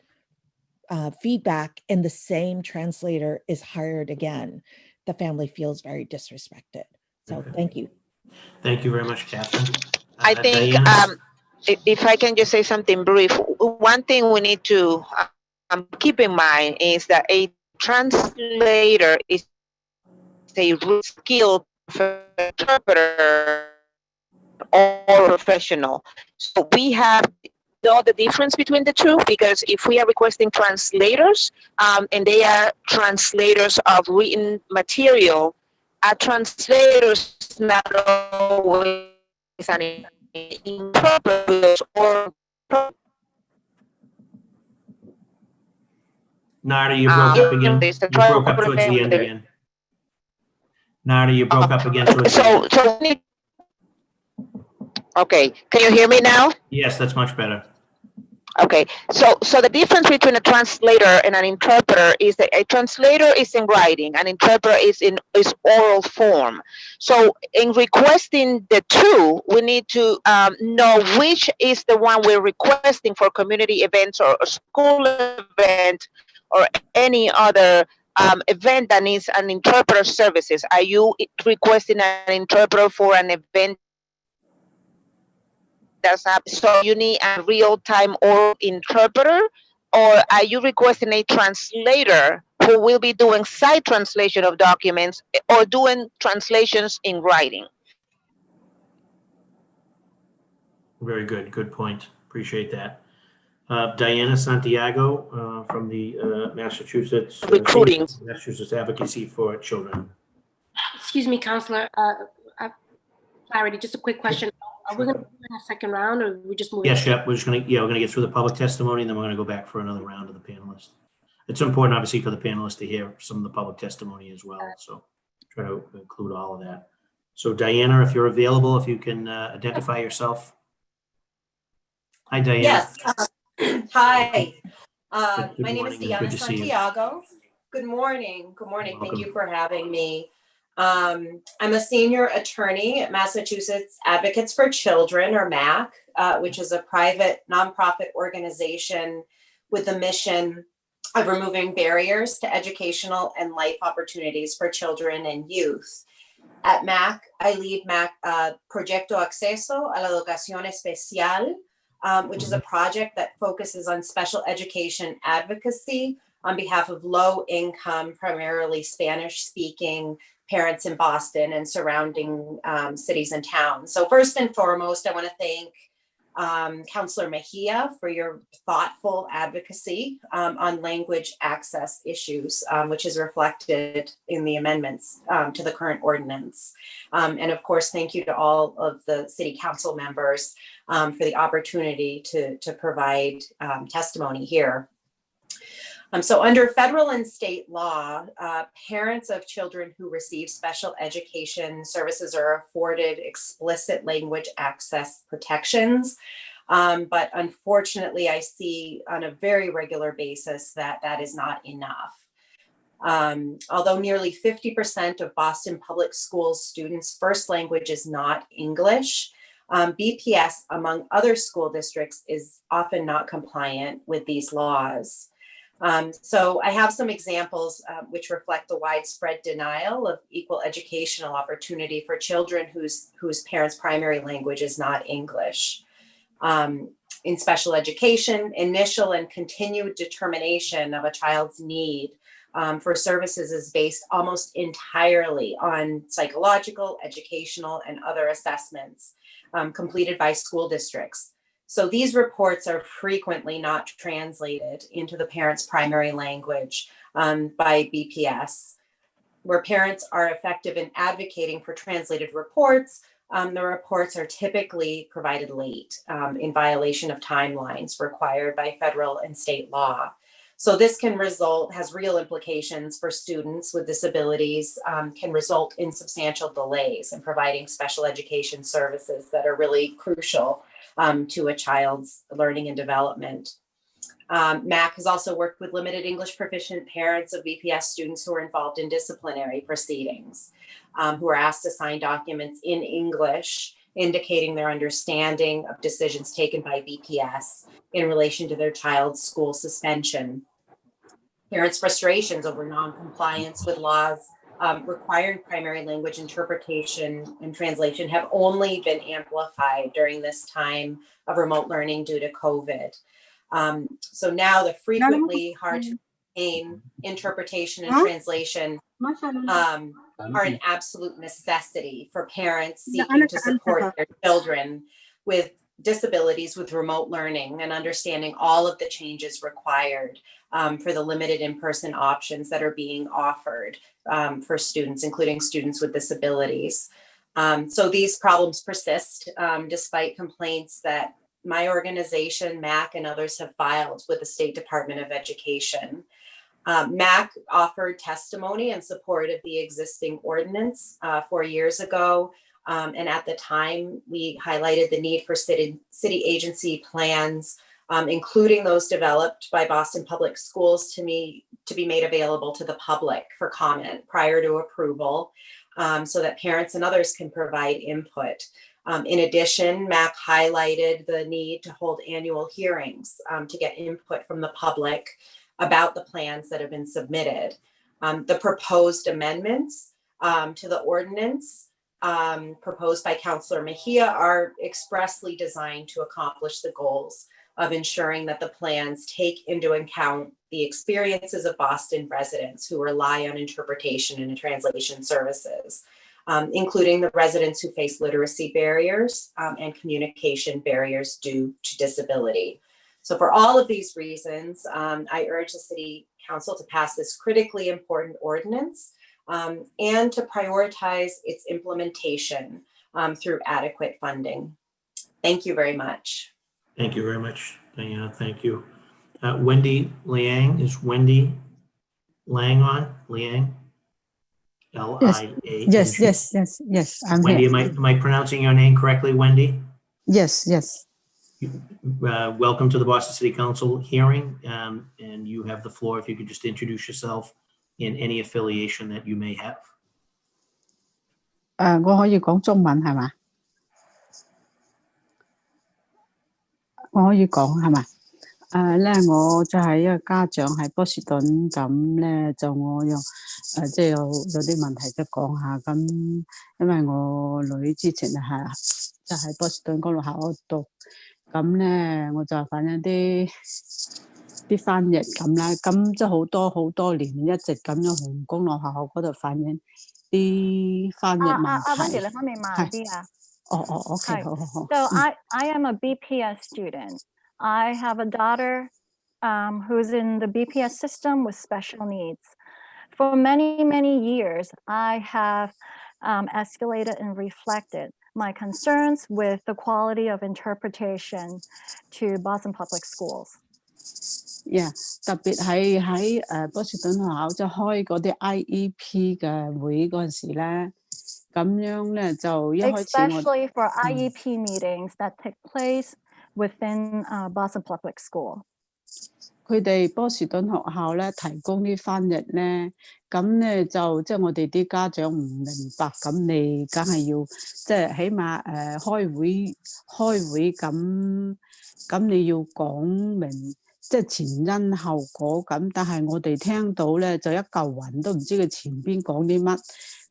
feedback and the same translator is hired again, the family feels very disrespected. So Okay. thank you. Thank you very much, Catherine. I think Diana? if I can just say something brief, one thing we need to keep in mind is that a translator is a skilled interpreter or professional. So we have to know the difference between the two, because if we are requesting translators and they are translators of written material, a translator is not always an interpreter or Nada, you broke up again. is the You broke up towards the end again. Nada, you broke up again towards the end. Okay, can you hear me now? Yes, that's much better. Okay, so the difference between a translator and an interpreter is that a translator is in writing, an interpreter is oral form. So in requesting the two, we need to know which is the one we're requesting for community events or school event or any other event that needs an interpreter services. Are you requesting an interpreter for an event that's up, so you need a real-time oral interpreter, or are you requesting a translator who will be doing side translation of documents or doing translations in writing? Very good. Good point. Appreciate that. Diana Santiago from the Massachusetts Recruiting. Massachusetts Advocacy for Children. Excuse me, Counselor. Clarity, just a quick question. Are we going to do a second round, or we just moving? Yes, yep. We're going to get through the public testimony, and then we're going to go back for another round of the panelists. It's important, obviously, for the panelists to hear some of the public testimony as well. So try to include all of that. So Diana, if you're available, if you can identify yourself. Hi, Diana. Yes. Hi. Good My name is morning. Diana Good to see you. Santiago. Good morning. Good morning. Thank Welcome. you for having me. I'm a senior attorney at Massachusetts Advocates for Children, or MAC, which is a private nonprofit organization with the mission of removing barriers to educational and life opportunities for children and youth. At MAC, I lead MAC Proyecto Acceso a la Educación Especial, which is a project that focuses on special education advocacy on behalf of low-income, primarily Spanish-speaking parents in Boston and surrounding cities and towns. So first and foremost, I want to thank Counselor Mejia for your thoughtful advocacy on language access issues, which is reflected in the amendments to the current ordinance. And of course, thank you to all of the city council members for the opportunity to provide testimony here. So under federal and state law, parents of children who receive special education services are afforded explicit language access protections. But unfortunately, I see on a very regular basis that that is not enough. Although nearly 50% of Boston Public Schools students' first language is not English, BPS, among other school districts, is often not compliant with these laws. So I have some examples which reflect the widespread denial of equal educational opportunity for children whose parents' primary language is not English. In special education, initial and continued determination of a child's need for services is based almost entirely on psychological, educational, and other assessments completed by school districts. So these reports are frequently not translated into the parent's primary language by BPS. Where parents are effective in advocating for translated reports, the reports are typically provided late in violation of timelines required by federal and state law. So this has real implications for students with disabilities, can result in substantial delays in providing special education services that are really crucial to a child's learning and development. MAC has also worked with limited English proficient parents of BPS students who are involved in disciplinary proceedings, who are asked to sign documents in English indicating their understanding of decisions taken by BPS in relation to their child's school suspension. Parents' frustrations over non-compliance with laws requiring primary language interpretation and translation have only been amplified during this time of remote learning due to COVID. So now the frequently hard to obtain interpretation and translation are an absolute necessity for parents seeking to support their children with disabilities with remote learning and understanding all of the changes required for the limited in-person options that are being offered for students, including students with disabilities. So these problems persist despite complaints that my organization, MAC, and others have filed with the State Department of Education. MAC offered testimony in support of the existing ordinance 4 years ago. And at the time, we highlighted the need for city agency plans, including those developed by Boston Public Schools to be made available to the public for comment prior to approval, so that parents and others can provide input. In addition, MAC highlighted the need to hold annual hearings to get input from the public about the plans that have been submitted. The proposed amendments to the ordinance proposed by Councillor Mejia are expressly designed to accomplish the goals of ensuring that the plans take into account the experiences of Boston residents who rely on interpretation and translation services, including the residents who face literacy barriers and communication barriers due to disability. So for all of these reasons, I urge the City Council to pass this critically important ordinance and to prioritize its implementation through adequate funding. Thank you very much. Thank you very much, Diana. Thank you. Wendy Liang, is Wendy Lang on? Liang? L-I-A-N-G. Yes. I'm Wendy, here. am I pronouncing your name correctly, Wendy? Yes. Welcome to the Boston City Council hearing, and you have the floor. If you could just introduce yourself and any affiliation that you may have. 我可以講中文係嘛？我可以講係嘛？我就係一個家長喺波士頓，咁咧就我又即係有啲問題即係講下咁，因為我女之前係就喺波士頓公路校嗰度讀，咁咧我就反映啲翻譯咁啦，咁即係好多年一直咁樣從公路學校嗰度反映啲翻譯問題。Wendy，你可唔可以慢啲啊？ OK， 好。So I am a BPS student. I have a daughter who's in the BPS system with special needs. For many years, I have escalated and reflected my concerns with the quality of interpretation to Boston Public Schools. Yeah， 特別喺波士頓學校即係開嗰啲 IEP 嘅會嗰陣時咧，咁樣咧就一開始Especially for IEP meetings that take place within Boston Public School. 佢哋波士頓學校咧提供啲翻譯咧，咁咧就即係我哋啲家長唔明白，咁你梗係要即係起碼開會咁你要講明。即係前因後果咁，但係我哋聽到咧就一嚿雲都唔知佢前邊講啲乜。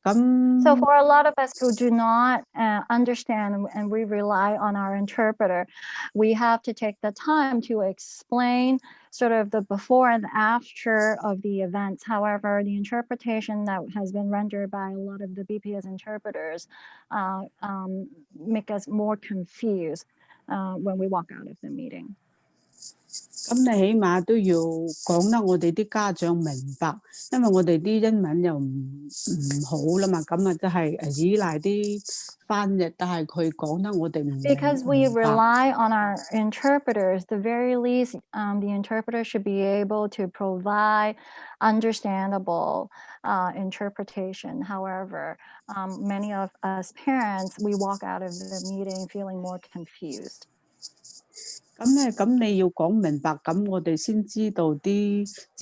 咁 So for a lot of us who do not understand and we rely on our interpreter, we have to take the time to explain sort of the before and after of the events. However, the interpretation that has been rendered by a lot of the BPS interpreters make us more confused when we walk out of the meeting. 咁你起碼都要講得我哋啲家長明白，因為我哋啲英文又唔好啦嘛，咁啊即係依賴啲翻譯，但係佢講得我哋唔 Because we 明白。 rely on our interpreters, the very least, the interpreter should be able to provide understandable interpretation. However, many of us parents, we walk out of the meeting feeling more confused. 咁你要講明白，咁我哋先知道自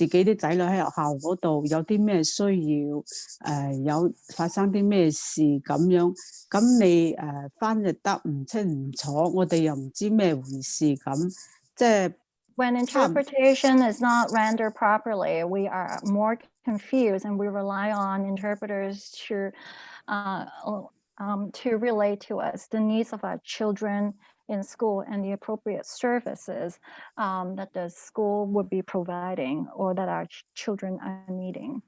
己啲仔女喺學校嗰度有啲咩需要，有發生啲咩事咁樣，咁你翻譯得唔清唔楚，我哋又唔知咩回事咁，即係 When interpretation is not rendered properly, we are more confused, and we rely on interpreters to relate to us the needs of our children in school and the appropriate services that the school would be providing or that our children are needing.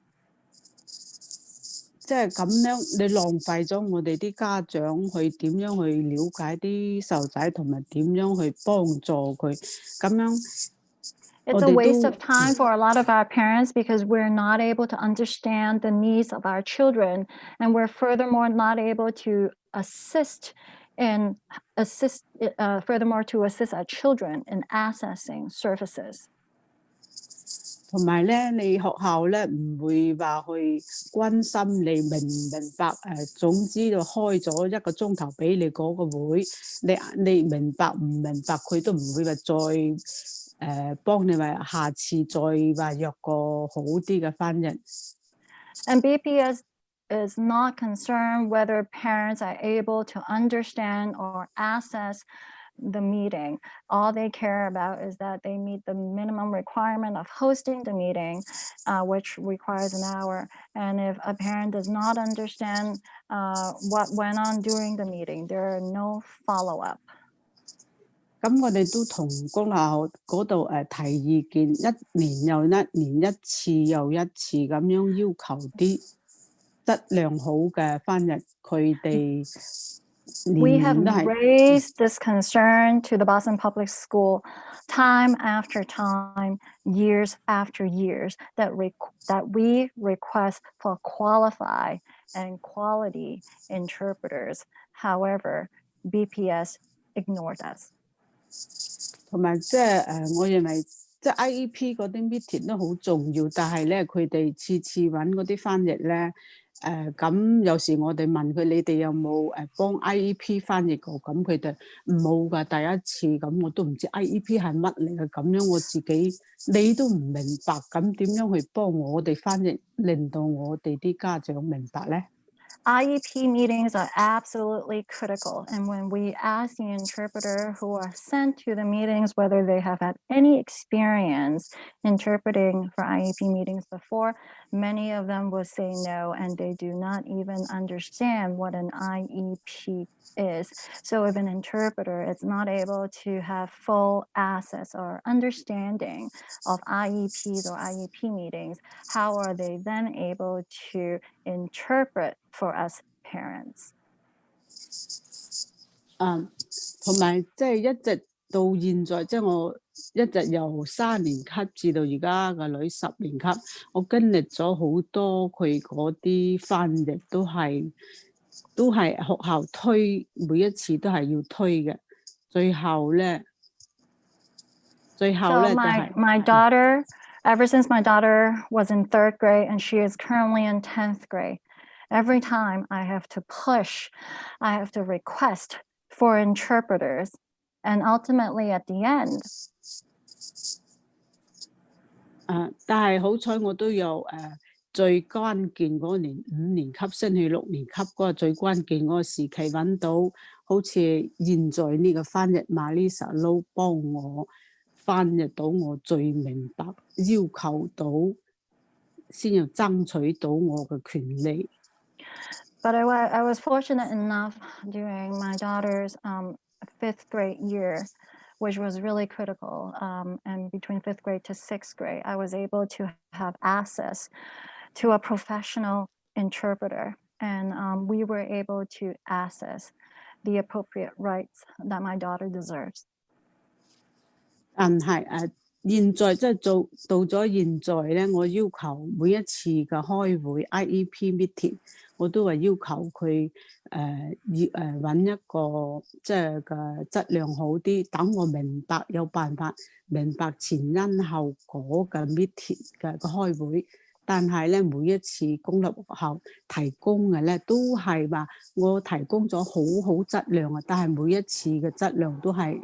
即係咁樣，你浪費咗我哋啲家長去點樣去了解啲細路仔，同埋點樣去幫助佢，咁樣。 It's a waste of time for a lot of our parents because we're not able to understand the needs of our children, and we're furthermore not able to assist our children in accessing services. 同埋咧，你學校咧唔會話去關心你明唔明白總之就開咗1個鐘頭俾你嗰個會，你明白唔明白佢都唔會話再幫你話下次再話約個好啲嘅翻譯。 And BPS is not concerned whether parents are able to understand or access the meeting. All they care about is that they meet the minimum requirement of hosting the meeting, which requires an hour. And if a parent does not understand what went on during the meeting, there are no follow-up. 咁我哋都同公立學校嗰度提意見，1年又1年，1次又1次咁樣要求啲質量好嘅翻譯，佢哋。 We have raised this concern to the Boston Public School time after time, years after years, that we request for qualified and quality interpreters. However, BPS ignored us. 同埋即係我認為即係 IEP 嗰啲 meeting 都好重要，但係咧佢哋次次揾嗰啲翻譯咧。 咁有時我哋問佢，你哋有冇幫 IEP 翻譯過？咁佢哋冇㗎，第一次咁我都唔知 IEP 係乜嚟嘅，咁樣我自己你都唔明白，咁點樣去幫我哋翻譯，令到我哋啲家長明白咧？ IEP meetings are absolutely critical, and when we ask the interpreter who are sent to the meetings whether they have had any experience interpreting for IEP meetings before, many of them will say no, and they do not even understand what an IEP is. So if an interpreter is not able to have full access or understanding of IEPs or IEP meetings, how are they then able to interpret for us parents? 同埋即係一直到現在，即係我一直由3年級至到而家個女10年級，我經歷咗好多佢嗰啲翻譯都係學校推，每一次都係要推嘅，最後咧 So my daughter, ever since my daughter was in 3rd grade and she is currently in 10th grade, every time I have to push, I have to request for interpreters, and ultimately at the end. 但係好彩我都有最關鍵嗰年5年級升去6年級嗰個最關鍵嗰個時期揾到，好似現在呢個翻譯 Marisa Low 幫我翻譯到我最明白，要求到先要爭取到我嘅權利。But I was fortunate enough during my daughter's 5th grade year, which was really critical, and between 5th grade to 6th grade, I was able to have access to a professional interpreter, and we were able to access the appropriate rights that my daughter deserves. 但係現在即係到咗現在咧，我要求每一次嘅開會 IEP meeting，我都係要求佢揾一個即係嘅質量好啲，等我明白有辦法明白前因後果嘅 meeting 嘅開會。但係咧，每一次公立學校提供嘅咧，都係話我提供咗好質量啊，但係每一次嘅質量都係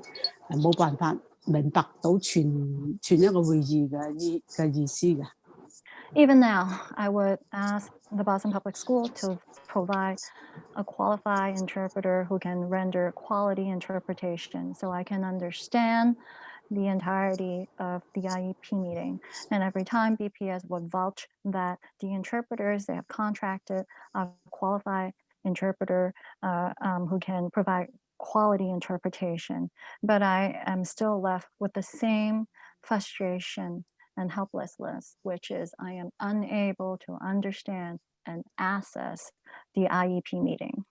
冇辦法明白到全一個會議嘅意思嘅。Even now, I would ask the Boston Public School to provide a qualified interpreter who can render quality interpretation so I can understand the entirety of the IEP meeting. And every time BPS would vouch that the interpreters they have contracted a qualified interpreter who can provide quality interpretation. But I am still left with the same frustration and helplessness, which is I am unable to understand and access the IEP meeting.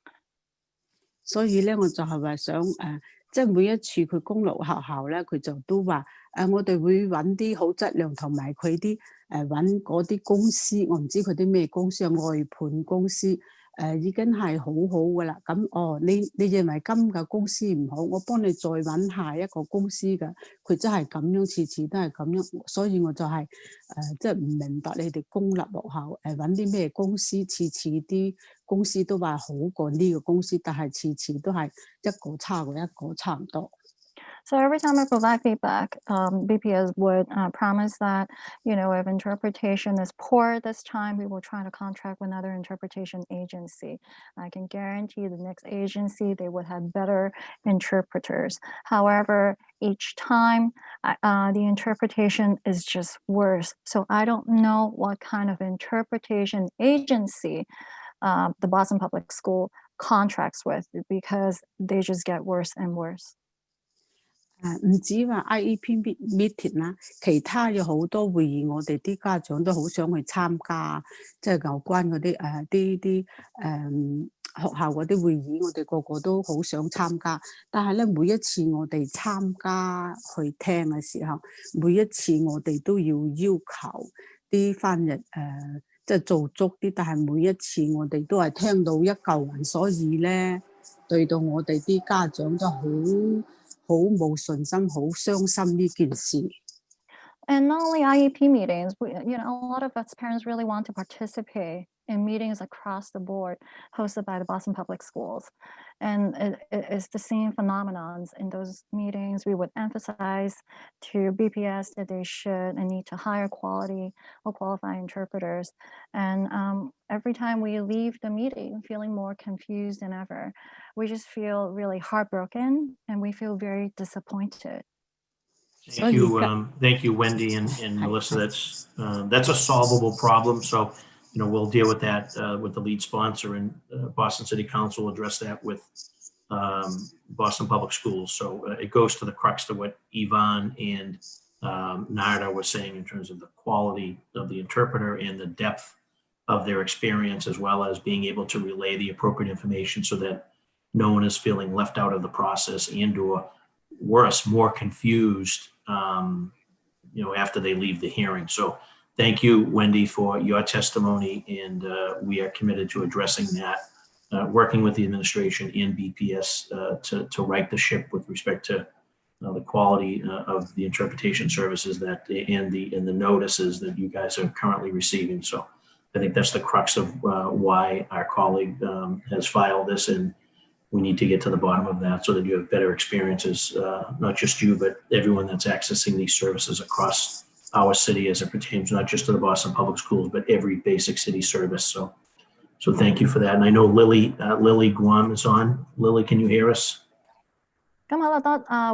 所以咧，我就係話想即係每一次佢公立學校咧，佢就都話我哋會揾啲好質量，同埋佢啲揾嗰啲公司，我唔知佢啲咩公司啊，外判公司已經係好好噶啦。咁你認為今個公司唔好，我幫你再揾下一個公司嘅，佢真係咁樣，次次都係咁樣，所以我就係即係唔明白你哋公立學校揾啲咩公司，次次啲公司都話好過呢個公司，但係次次都係一個差過一個差唔多。So every time I provide feedback, BPS would promise that, if interpretation is poor this time, we will try to contract with another interpretation agency. I can guarantee the next agency, they would have better interpreters. However, each time the interpretation is just worse. So I don't know what kind of interpretation agency the Boston Public School contracts with, because they just get worse and worse. 唔止話 IEP meeting 啦，其他有好多會議，我哋啲家長都好想去參加，即係有關嗰啲學校嗰啲會議，我哋個個都好想參加。但係咧，每一次我哋參加去聽嘅時候，每一次我哋都要求啲翻譯即係做足啲，但係每一次我哋都係聽到一嚿雲，所以咧對到我哋啲家長都好冇信心，好傷心呢件事。And not only IEP meetings, a lot of us parents really want to participate in meetings across the board hosted by the Boston Public Schools. And it's the same phenomenons in those meetings. We would emphasize to BPS that they should and need to hire quality or qualified interpreters. And every time we leave the meeting feeling more confused than ever, we just feel really heartbroken and we feel very disappointed. Thank you, Wendy and Melissa. That's a solvable problem. So, we'll deal with that with the lead sponsor, and Boston City Council will address that with Boston Public Schools. So it goes to the crux of what Yvonne and Narda were saying in terms of the quality of the interpreter and the depth of their experience, as well as being able to relay the appropriate information so that no one is feeling left out of the process and or worse, more confused, after they leave the hearing. So thank you, Wendy, for your testimony, and we are committed to addressing that, working with the administration and BPS to right the ship with respect to the quality of the interpretation services and the notices that you guys are currently receiving. So I think that's the crux of why our colleague has filed this, and we need to get to the bottom of that so that you have better experiences, not just you, but everyone that's accessing these services across our city as it pertains not just to the Boston Public Schools, but every basic city service. So thank you for that. And I know Lily Guam is on. Lily, can you hear us? 咁好啦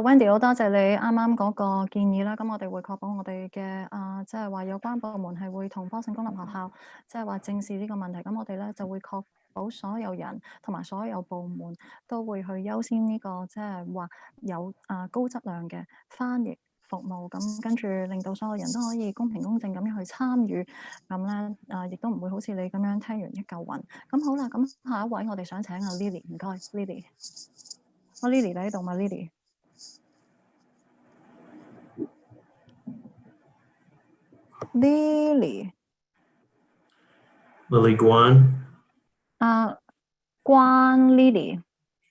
，Wendy， 好多謝你啱啱嗰個建議啦。咁我哋會確保我哋嘅即係話有關部門係會同波士頓公立學校即係話正視呢個問題。咁我哋咧就會確保所有人同埋所有部門都會去優先呢個即係話有高質量嘅翻譯服務，咁跟住令到所有人都可以公平公正咁樣去參與。咁咧亦都唔會好似你咁樣聽完一嚿雲。咁好啦，咁下一位我哋想請阿 Lily， 唔該 Lily。Lily 你喺度嘛 ？Lily Lily Lily Guan, 關 Lily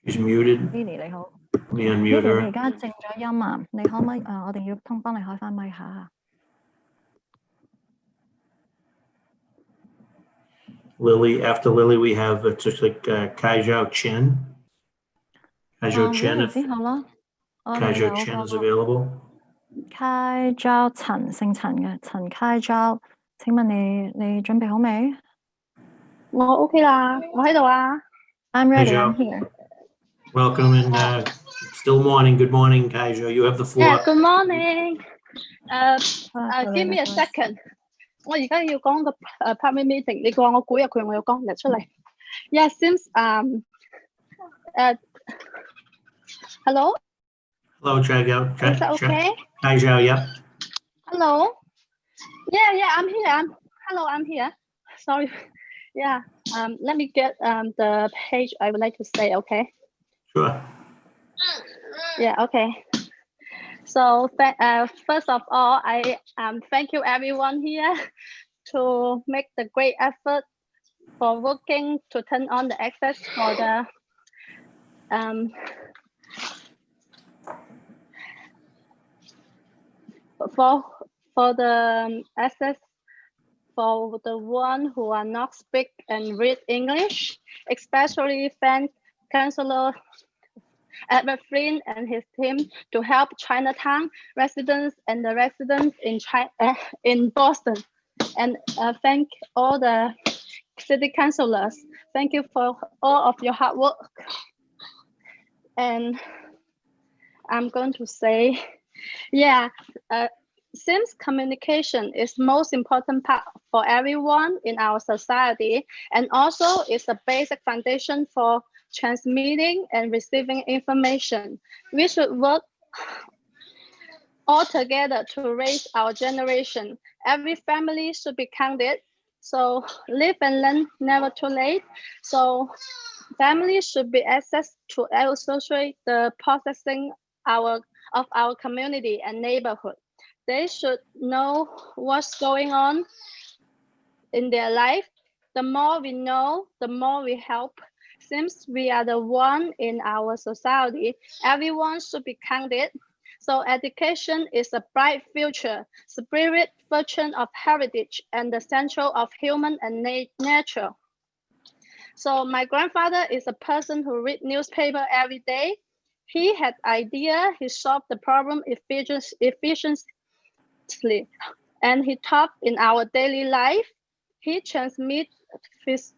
she's muted. Lily 你好 Let me unmute ，Lily 你 her. 而家靜咗音啊，你可唔可以我哋要幫你開翻咪下。Lily, after Lily, we have it's just like Kai Zhao Chen. Kai Zhao Chen, Lily if 之後啦，我 Kai 哋 Zhao 有 Chen 哦 is 個 available. 開招陳姓陳嘅陳開招，請問你準備好未？我 OK 啦，我喺度啊。I'm Kai ready, I'm Zhao, here. welcome and still morning. Good morning, Kai Zhao. You have the floor. Yeah, good morning. Give me a second. 我而家要講個private meeting，你叫我估入佢，我要講日出嚟。Yeah, since hello. Hello, Kai Zhao. Is that okay? Kai Zhao, yep. Hello. Yeah, I'm here. Hello, I'm here. Sorry. Yeah. Let me get the page I would like to say. Okay. Sure. Yeah. Okay. So first of all, I thank you everyone here to make the great effort for working to turn on the access for the for the access for the one who are not speak and read English, especially thank Councillor Edward Flynn and his team to help Chinatown residents and the residents in Boston. And thank all the city councillors. Thank you for all of your hard work. And I'm going to say, yeah, since communication is most important part for everyone in our society, and also is a basic foundation for transmitting and receiving information, we should work all together to raise our generation. Every family should be counted. So live and learn, never too late. So families should be access to associate the processing of our community and neighborhood. They should know what's going on in their life. The more we know, the more we help. Since we are the one in our society, everyone should be counted. So education is a bright future, spirit, virtue of heritage, and the central of human and nature. So my grandfather is a person who read newspaper every day. He had idea, he solved the problem efficiently, and he taught in our daily life. He transmits his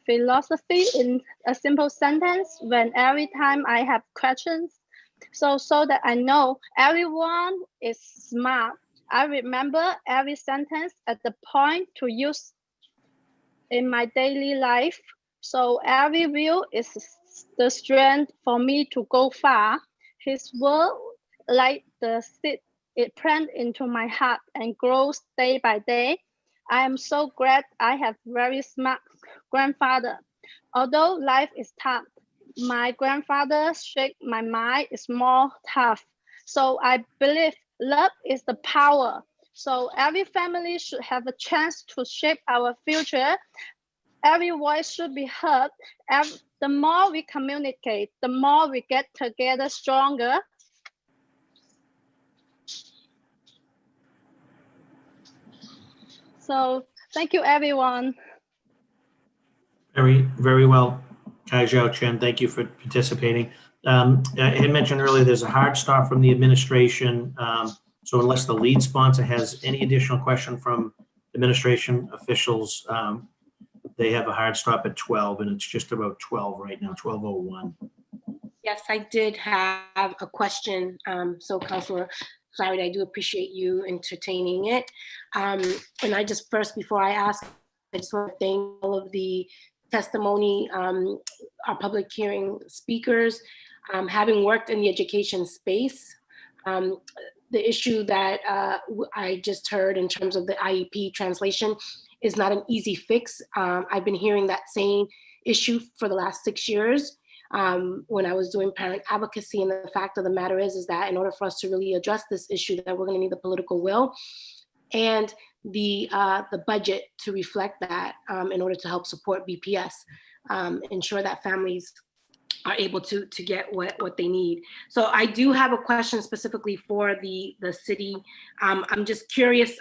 philosophy in a simple sentence when every time I have questions, so that I know everyone is smart. I remember every sentence at the point to use in my daily life. So every view is the strength for me to go far. His word, like the seed, it plant into my heart and grows day by day. I am so glad I have very smart grandfather. Although life is tough, my grandfather shaped my mind is more tough. So I believe love is the power. So every family should have a chance to shape our future. Every voice should be heard. The more we communicate, the more we get together stronger. So thank you, everyone. Very, very well, Kai Zhao Chen. Thank you for participating. I had mentioned earlier, there's a hard stop from the administration. So unless the lead sponsor has any additional question from administration officials, they have a hard stop at 12, and it's just about 12 right now, 12:01. Yes, I did have a question. So Councilor Flaherty, I do appreciate you entertaining it. And I just first, before I ask, I just want to thank all of the testimony, our public hearing speakers. Having worked in the education space, the issue that I just heard in terms of the IEP translation is not an easy fix. I've been hearing that same issue for the last 6 years when I was doing parent advocacy. And the fact of the matter is that in order for us to really address this issue, that we're going to need the political will. and the budget to reflect that in order to help support BPS, ensure that families are able to get what they need. So I do have a question specifically for the city. I'm just curious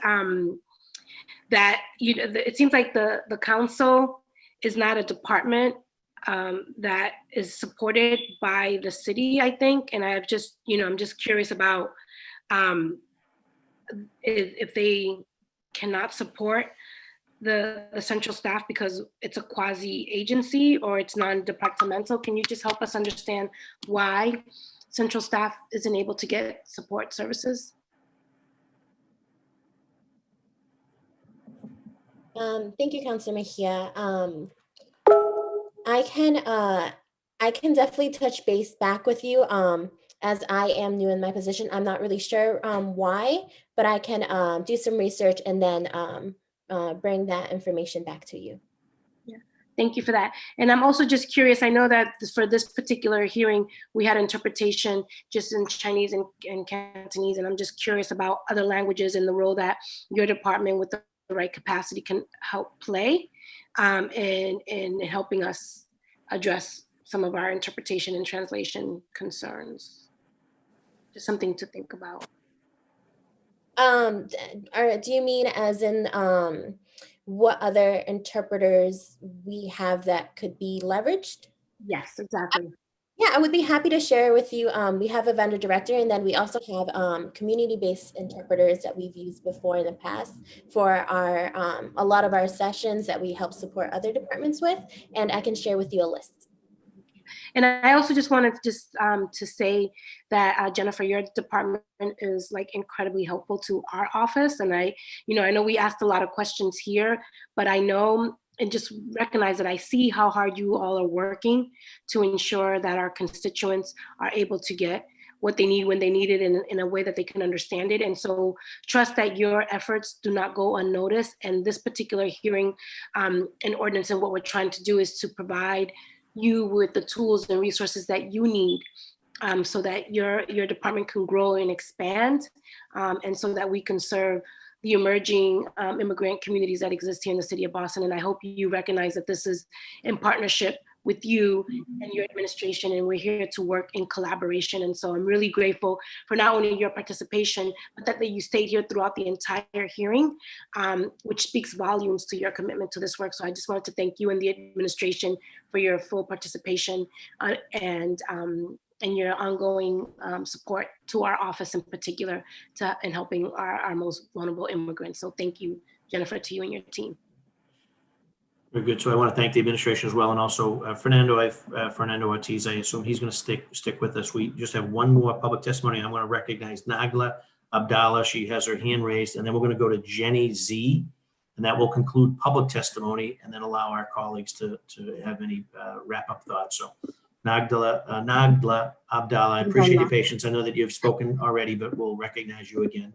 that it seems like the council is not a department that is supported by the city, I think, and I've just I'm just curious about if they cannot support the central staff because it's a quasi agency or it's non-departmental. Can you just help us understand why central staff isn't able to get support services? Thank you, Councilor Mejia. I can definitely touch base back with you. As I am new in my position, I'm not really sure why, but I can do some research and then bring that information back to you. Yeah, thank you for that. And I'm also just curious, I know that for this particular hearing, we had interpretation just in Chinese and Cantonese, and I'm just curious about other languages and the role that your department with the right capacity can help play in helping us address some of our interpretation and translation concerns. Just something to think about. Do you mean as in what other interpreters we have that could be leveraged? Yes, exactly. Yeah, I would be happy to share with you. We have a vendor director, and then we also have community-based interpreters that we've used before in the past for our a lot of our sessions that we help support other departments with, and I can share with you a list. And I also just wanted to say that Jennifer, your department is like incredibly helpful to our office, and I know we asked a lot of questions here, but I know and just recognize that I see how hard you all are working to ensure that our constituents are able to get what they need when they need it in a way that they can understand it. And so trust that your efforts do not go unnoticed. And this particular hearing and ordinance and what we're trying to do is to provide you with the tools and resources that you need so that your department can grow and expand and so that we can serve the emerging immigrant communities that exist here in the city of Boston. And I hope you recognize that this is in partnership with you and your administration, and we're here to work in collaboration. And so I'm really grateful for not only your participation, but that you stayed here throughout the entire hearing, which speaks volumes to your commitment to this work. So I just wanted to thank you and the administration for your full participation and your ongoing support to our office in particular in helping our most vulnerable immigrants. So thank you, Jennifer, to you and your team. Very good. So I want to thank the administration as well, and also Fernando Ortiz. I assume he's going to stick with us. We just have one more public testimony. I want to recognize Nagla Abdallah. She has her hand raised, and then we're going to go to Jenny Z, and that will conclude public testimony, and then allow our colleagues to have any wrap-up thoughts. So Nagla Abdallah, I appreciate your patience. I know that you've spoken already, but we'll recognize you again.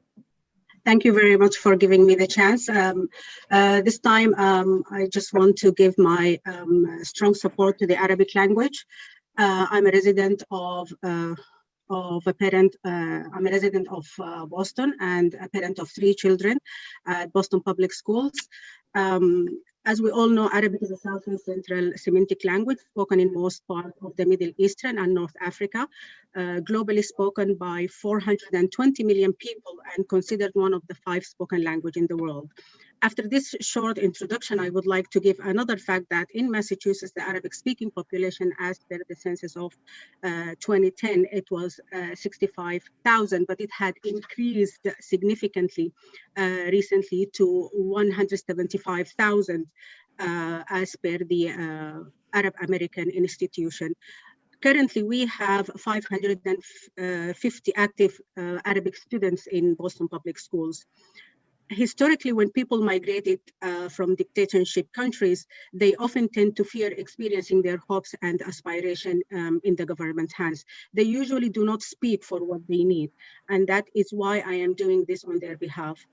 Thank you very much for giving me the chance. This time, I just want to give my strong support to the Arabic language. I'm a resident of a parent. I'm a resident of Boston and a parent of 3 children at Boston Public Schools. As we all know, Arabic is a South and Central Semitic language spoken in most parts of the Middle Eastern and North Africa, globally spoken by 420 million people and considered one of the 5 spoken languages in the world. After this short introduction, I would like to give another fact that in Massachusetts, the Arabic-speaking population, as per the census of 2010, it was 65,000, but it had increased significantly recently to 175,000 as per the Arab American Institution. Currently, we have 550 active Arabic students in Boston Public Schools. Historically, when people migrated from dictatorship countries, they often tend to fear experiencing their hopes and aspiration in the government's hands. They usually do not speak for what they need, and that is why I am doing this on their behalf.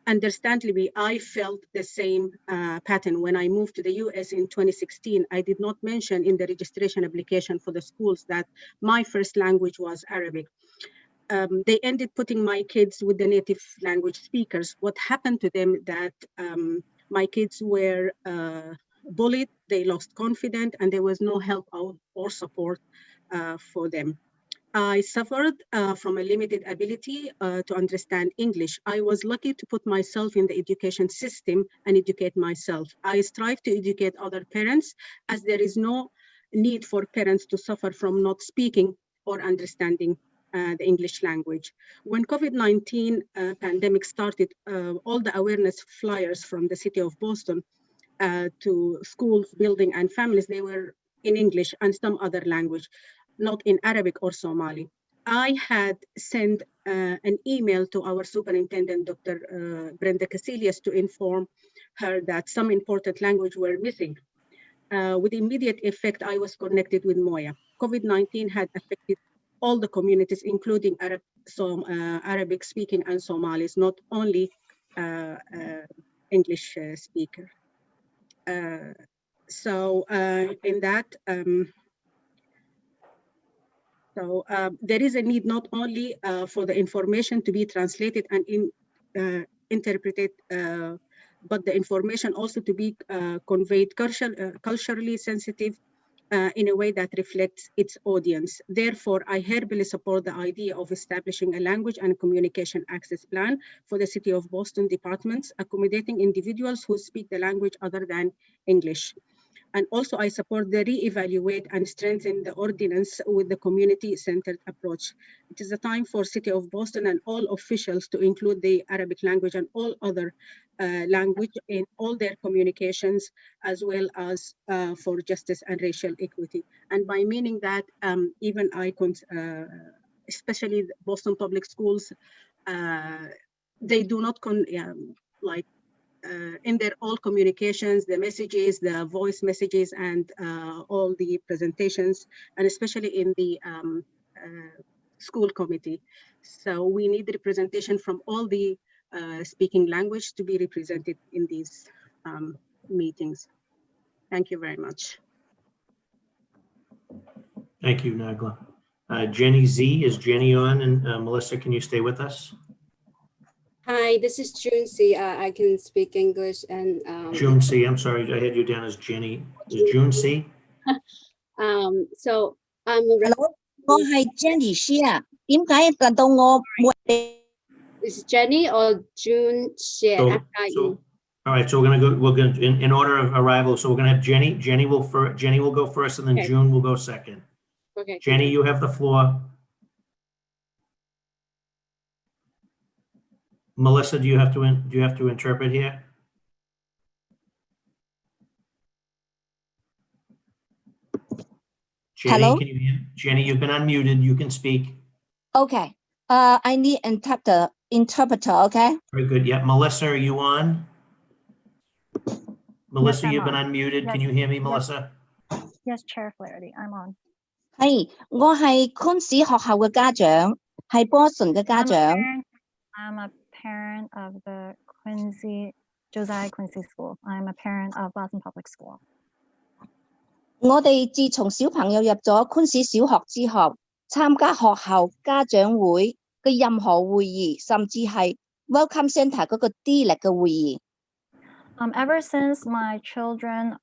Understandably, I felt the same pattern when I moved to the US in 2016. I did not mention in the registration application for the schools that my first language was Arabic. they ended putting my kids with the native language speakers. What happened to them that my kids were bullied, they lost confidence, and there was no help or support for them. I suffered from a limited ability to understand English. I was lucky to put myself in the education system and educate myself. I strive to educate other parents, as there is no need for parents to suffer from not speaking or understanding the English language. When COVID-19 pandemic started, all the awareness flyers from the city of Boston to schools, building, and families, they were in English and some other language, not in Arabic or Somali. I had sent an email to our superintendent, Dr. Brenda Casillas, to inform her that some important language were missing. With immediate effect, I was connected with Moya. COVID-19 had affected all the communities, including Arabic speaking and Somalis, not only English speaker. In that, there is a need not only for the information to be translated and interpreted, but the information also to be conveyed culturally sensitive in a way that reflects its audience. Therefore, I heartily support the idea of establishing a language and communication access plan for the City of Boston departments, accommodating individuals who speak the language other than English. And also I support the re-evaluate and strengthen the ordinance with the community-centered approach. It is a time for City of Boston and all officials to include the Arabic language and all other language in all their communications, as well as for justice and racial equity. And by meaning that, even especially the Boston Public Schools, they do not in their all communications, the messages, the voice messages, and all the presentations, and especially in the school committee. So we need representation from all the speaking language to be represented in these meetings. Thank you very much. Thank you, Nagla. Jenny Z, is Jenny on? And Melissa, can you stay with us? Hi, this is June C. I can speak English and June C, I'm sorry, I had you down as Jenny. Is June C? So I'm a Jenny C 啊，點解輪到我冇人？ Is Jenny or June C? All right, so we're gonna in order of arrival. So we're gonna have Jenny. Jenny will go first, and then Okay. June will go second. Okay. Jenny, you have the floor. Melissa, do you have to interpret here? Jenny, Hello? can you hear? Jenny, you've been unmuted. You can speak. Okay. I need interpreter. Okay. Very good. Yeah, Melissa, are you on? Melissa, I'm you've been on. unmuted. Yes, Can you hear me, yes. Melissa? Yes, Chair Flaherty, I'm on. 係，我係昆士學校嘅家長，係 Boston 嘅家長。I'm a parent of the Josiah Quincy School. I'm a parent of Boston Public School. 我哋自從小朋友入咗昆士小學之後，參加學校家長會嘅任何會議，甚至係 Welcome Centre 嗰個 D 力嘅會議。Ever since my children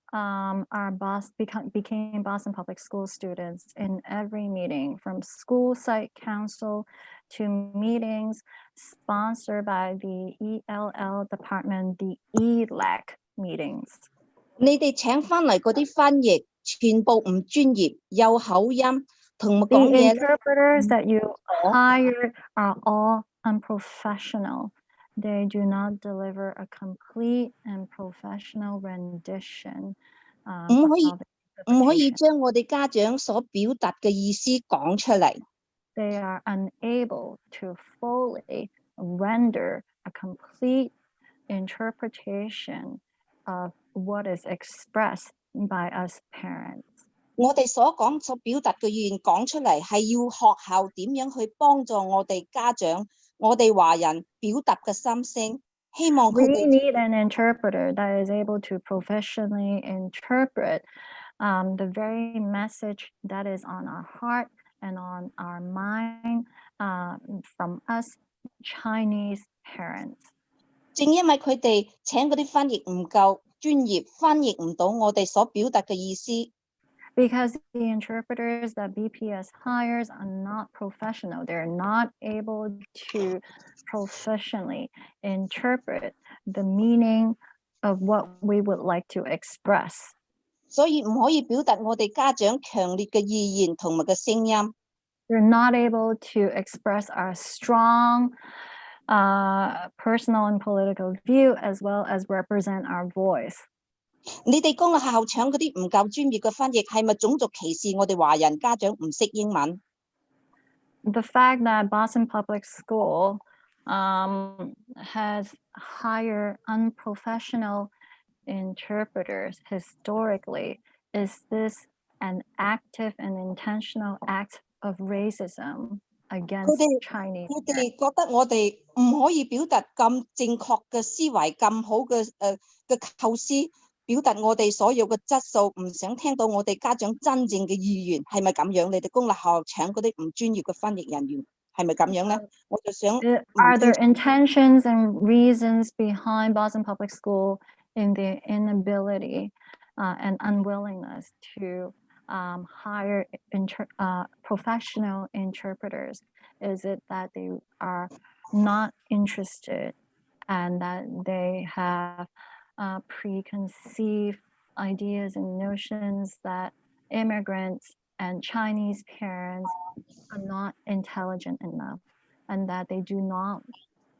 became Boston Public School students, in every meeting, from school site council to meetings sponsored by the ELL department, the ELAC meetings. 你哋請返嚟嗰啲翻譯全部唔專業，有口音，同我講 The 嘢。 interpreters that you hired are all unprofessional. They do not deliver a complete and professional rendition. 唔可以將我哋家長所表達嘅意思講出嚟。 They are unable to fully render a complete interpretation of what is expressed by us parents. 我哋所表達嘅語言講出嚟，係要學校點樣去幫助我哋家長、我哋華人表達嘅心聲，希望佢 We 哋 need an interpreter that is able to professionally interpret the very message that is on our heart and on our mind from us Chinese parents. 正因為佢哋請嗰啲翻譯唔夠專業，翻譯唔到我哋所表達嘅意思。 Because the interpreters that BPS hires are not professional. They're not able to professionally interpret the meaning of what we would like to express. 所以唔可以表達我哋家長強烈嘅意願同埋嘅聲音。 We're not able to express our strong personal and political view as well as represent our voice. 你哋公立學校搶嗰啲唔夠專業嘅翻譯，係咪種族歧視我哋華人家長唔識英文？ The fact that Boston Public School has hired unprofessional interpreters historically, is this an active and intentional act of racism against Chinese? 佢哋覺得我哋唔可以表達咁正確嘅思維，咁好嘅構思，表達我哋所有嘅質素，唔想聽到我哋家長真正嘅意願，係咪咁樣？你哋公立學校請嗰啲唔專業嘅翻譯人員，係咪咁樣咧？我就想 Are there intentions and reasons behind Boston Public School in the inability and unwillingness to hire professional interpreters? Is it that they are not interested and that they have preconceived ideas and notions that immigrants and Chinese parents are not intelligent enough and that they do not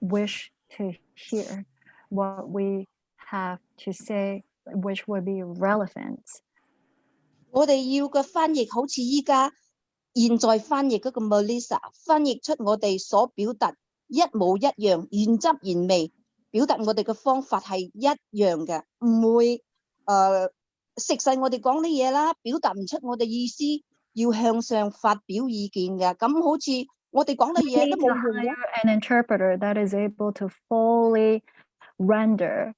wish to hear what we have to say, which would be relevant? 我哋要嘅翻譯好似依家現在翻譯嗰個 Melissa 翻譯出我哋所表達一模一樣，原汁原味，表達我哋嘅方法係一樣嘅，唔會食晒我哋講啲嘢啦，表達唔出我哋意思，要向上發表意見嘅。咁好似我哋講嘅嘢都冇用嘅。 An interpreter that is able to fully render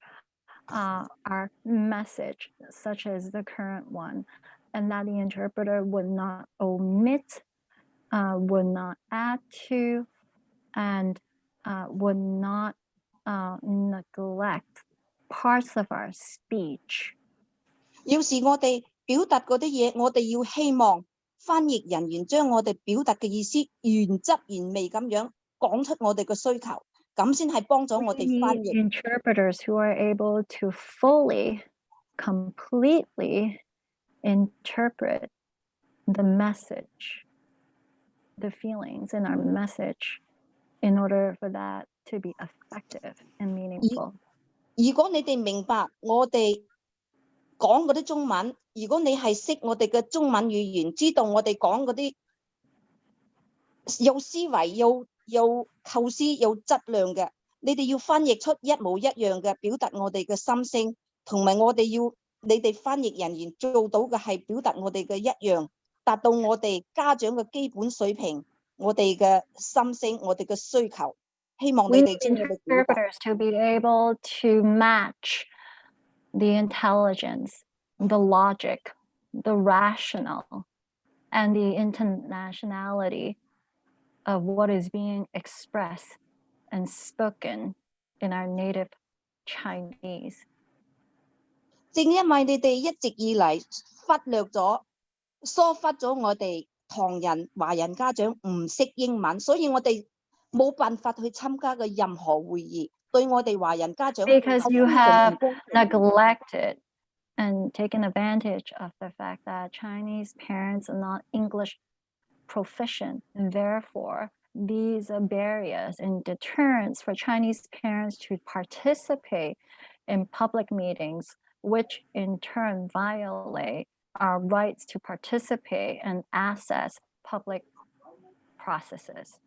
our message, such as the current one, and that the interpreter would not omit, would not add to, and would not neglect parts of our speech. 有時我哋表達嗰啲嘢，我哋要希望翻譯人員將我哋表達嘅意思原汁原味咁樣講出我哋嘅需求，咁先係幫咗我哋翻譯。 Interpreters who are able to fully, completely interpret the message, the feelings in our message, in order for that to be effective and meaningful. 如果你哋明白我哋講嗰啲中文，如果你係識我哋嘅中文語言，知道我哋講嗰啲有思維、有構思、有質量嘅，你哋要翻譯出一模一樣嘅，表達我哋嘅心聲，同埋我哋要你哋翻譯人員做到嘅係表達我哋嘅一樣，達到我哋家長嘅基本水平，我哋嘅心聲，我哋嘅需求。希望你哋將我哋表達。 Interpreters to be able to match the intelligence, the logic, the rational, and the internationality of what is being expressed and spoken in our native Chinese. 正因為你哋一直以嚟忽略咗、疏忽咗我哋唐人華人家長唔識英文，所以我哋冇辦法去參加嘅任何會議，對我哋華人家長 Because you have neglected and taken advantage of the fact that Chinese parents are not English proficient, and therefore these are barriers and deterrents for Chinese parents to participate in public meetings, which in turn violate our rights to participate and access public processes.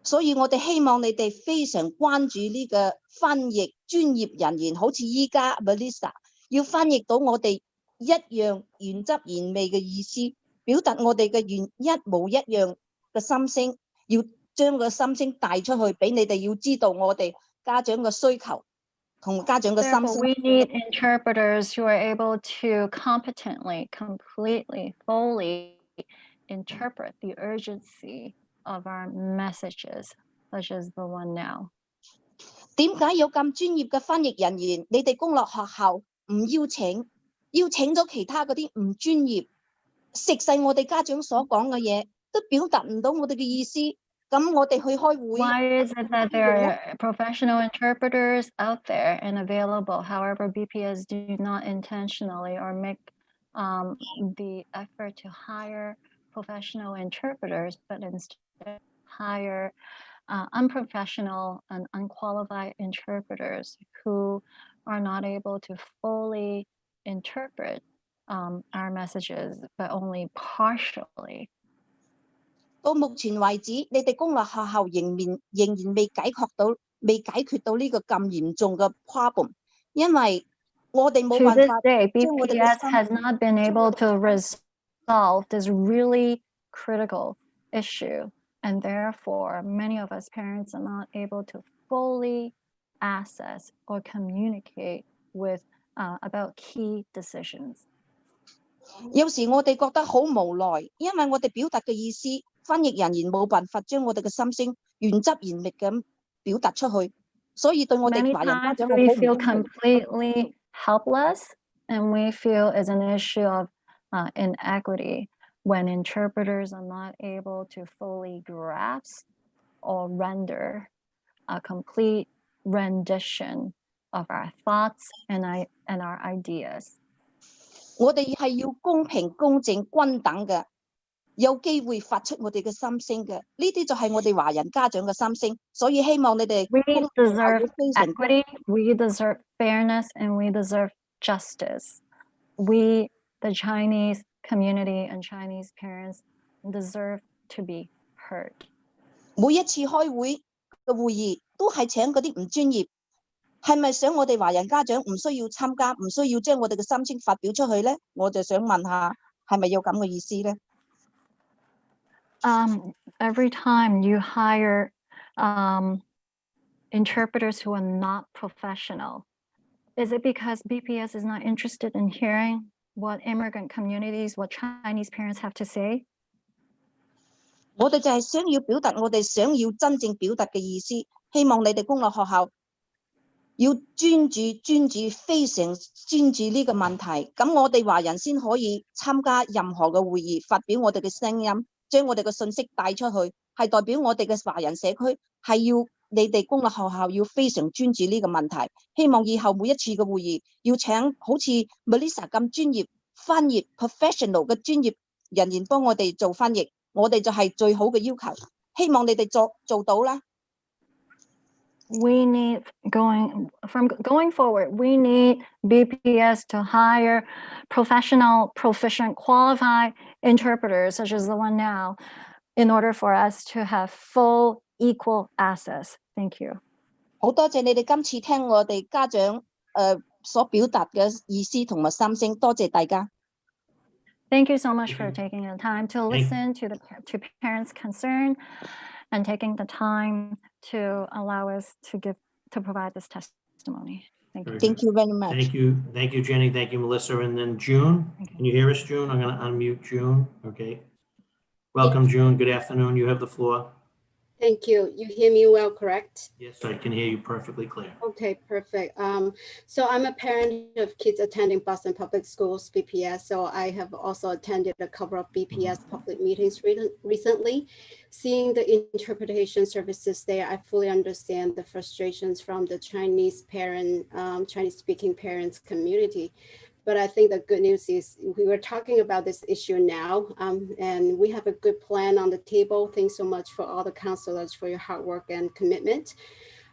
所以我哋希望你哋非常關注呢個翻譯專業人員，好似依家 Melissa 要翻譯到我哋一樣原汁原味嘅意思，表達我哋嘅一模一樣嘅心聲，要將個心聲帶出去，俾你哋要知道我哋家長嘅需求同家長嘅心聲。 We need interpreters who are able to competently, completely, fully interpret the urgency of our messages, such as the one now. 點解有咁專業嘅翻譯人員，你哋公立學校唔邀請，邀請咗其他嗰啲唔專業，食晒我哋家長所講嘅嘢，都表達唔到我哋嘅意思，咁我哋去開會。Why is it that there are professional interpreters out there and available? However, BPS do not intentionally or make the effort to hire professional interpreters, but instead hire unprofessional and unqualified interpreters who are not able to fully interpret our messages, but only partially. 到目前為止，你哋公立學校仍然未解決到呢個咁嚴重嘅 problem， 因為我哋冇辦法。To this day, BPS has not been able to resolve this really critical issue, and therefore, many of us parents are not able to fully access or communicate with about key decisions. 有時我哋覺得好無奈，因為我哋表達嘅意思，翻譯人員冇辦法將我哋嘅心聲原汁原味咁表達出去，所以對我哋華人家長 we feel completely helpless, and we feel it's an issue of inequity when interpreters are not able to fully grasp or render a complete rendition of our thoughts and our ideas. 我哋係要公平、公正、均等嘅，有機會發出我哋嘅心聲嘅，呢啲就係我哋華人家長嘅心聲，所以希望你哋 We deserve equity, we deserve fairness, and we deserve justice. We, the Chinese community and Chinese parents, deserve to be heard. 每一次開會嘅會議都係請嗰啲唔專業，係咪想我哋華人家長唔需要參加，唔需要將我哋嘅心聲發表出去呢？我就想問下，係咪有咁嘅意思呢？ Every time you hire interpreters who are not professional, is it because BPS is not interested in hearing what immigrant communities, what Chinese parents have to say? 我哋就係想要表達我哋想要真正表達嘅意思，希望你哋公立學校要專注非常專注呢個問題，咁我哋華人先可以參加任何嘅會議，發表我哋嘅聲音，將我哋嘅信息帶出去，係代表我哋嘅華人社區係要你哋公立學校要非常專注呢個問題。希望以後每一次嘅會議要請好似 Melissa 咁專業翻譯 professional 嘅專業人員幫我哋做翻譯，我哋就係最好嘅要求。希望你哋做到啦。We need going forward, we need BPS to hire professional, proficient, qualified interpreters, such as the one now, in order for us to have full equal access. Thank you. 好多謝你哋今次聽我哋家長所表達嘅意思同埋心聲，多謝大家。Thank you so much for taking the time to listen to parents' concern and taking the time to allow us to provide this testimony. Thank you. Thank you very much. Thank you, Jenny. Thank you, Melissa. And then June, can you hear us, June? I'm going to unmute June. Okay. Welcome, June. Good afternoon. You have the floor. Thank you. You hear me well, correct? Yes, I can hear you perfectly clear. Okay, perfect. So I'm a parent of kids attending Boston Public Schools, BPS. So I have also attended a couple of BPS public meetings recently. Seeing the interpretation services there, I fully understand the frustrations from the Chinese speaking parents community. But I think the good news is we were talking about this issue now, and we have a good plan on the table. Thanks so much for all the counselors for your hard work and commitment.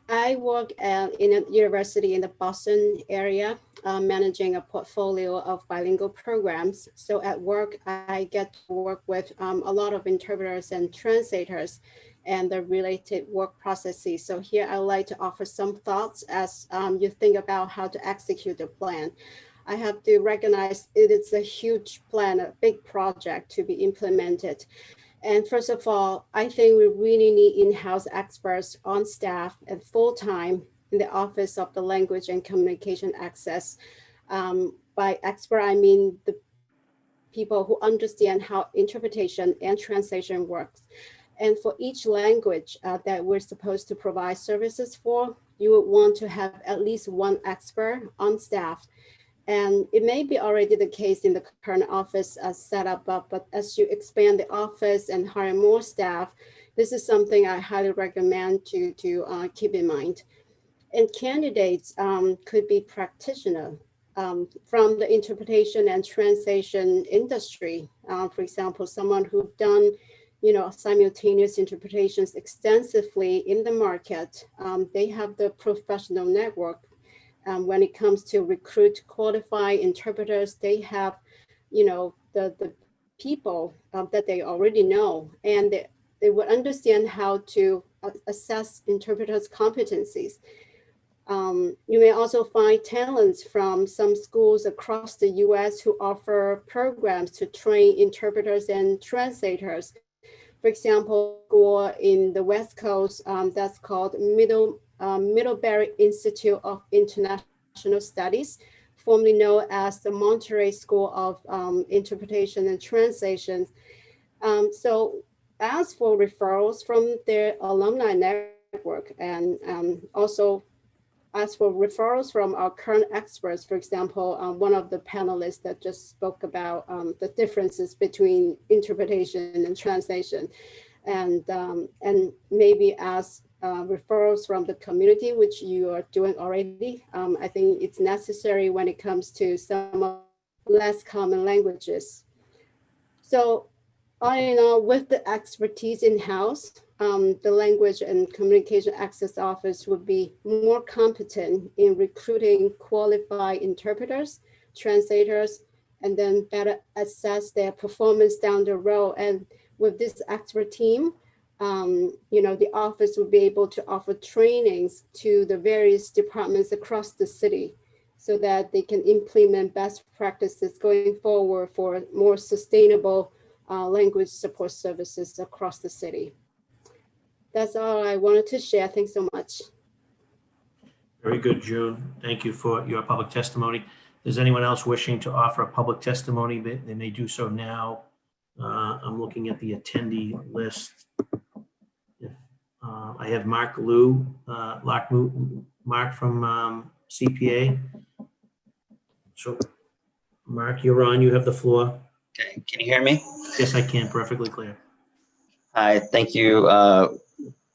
I work in a university in the Boston area, managing a portfolio of bilingual programs. So at work, I get to work with a lot of interpreters and translators and the related work processes. So here I would like to offer some thoughts as you think about how to execute the plan. I have to recognize it is a huge plan, a big project to be implemented. And first of all, I think we really need in-house experts on staff and full-time in the Office of the Language and Communication Access. By expert, I mean the people who understand how interpretation and translation works. And for each language that we're supposed to provide services for, you would want to have at least one expert on staff. And it may be already the case in the current office setup, but as you expand the office and hire more staff, this is something I highly recommend to keep in mind. And candidates could be practitioners from the interpretation and translation industry. For example, someone who've done simultaneous interpretations extensively in the market. They have the professional network. When it comes to recruit qualified interpreters, they have, the people that they already know, and they would understand how to assess interpreters' competencies. You may also find talents from some schools across the US who offer programs to train interpreters and translators. For example, school in the West Coast that's called Middlebury Institute of International Studies, formerly known as the Monterey School of Interpretation and Translation. So ask for referrals from their alumni network, and also ask for referrals from our current experts. For example, one of the panelists that just spoke about the differences between interpretation and translation, and maybe ask referrals from the community, which you are doing already. I think it's necessary when it comes to some less common languages. So all in all, with the expertise in-house, the Language and Communication Access Office would be more competent in recruiting qualified interpreters, translators, and then better assess their performance down the road. And with this expert team, the office would be able to offer trainings to the various departments across the city so that they can implement best practices going forward for more sustainable language support services across the city. That's all I wanted to share. Thanks so much. Very good, June. Thank you for your public testimony. Is anyone else wishing to offer a public testimony? They may do so now. I'm looking at the attendee list. I have Mark Liu, Mark from CPA. So Mark, you're on, you have the floor. Okay, can you hear me? Yes, I can, perfectly clear. Hi, thank you,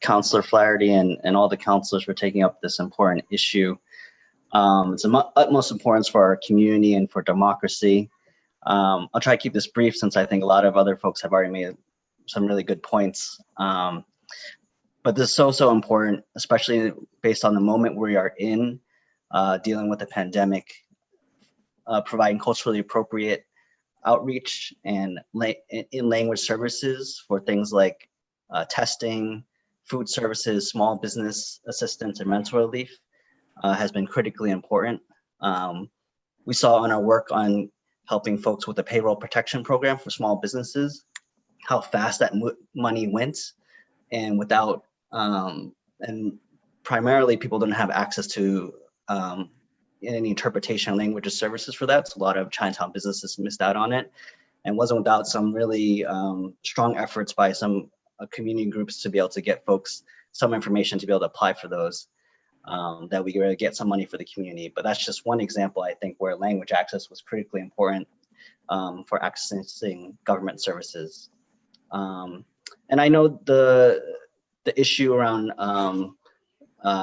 Councillor Flaherty and all the councillors for taking up this important issue. It's of utmost importance for our community and for democracy. I'll try to keep this brief since I think a lot of other folks have already made some really good points. But this is so important, especially based on the moment we are in, dealing with the pandemic, providing culturally appropriate outreach and in language services for things like testing, food services, small business assistance, and rental relief has been critically important. We saw in our work on helping folks with the payroll protection program for small businesses, how fast that money went, and without, and primarily people didn't have access to any interpretation languages services for that. So a lot of Chinatown businesses missed out on it, and wasn't without some really strong efforts by some community groups to be able to get folks some information to be able to apply for those, that we were to get some money for the community. But that's just one example, I think, where language access was critically important for accessing government services. And I know the issue around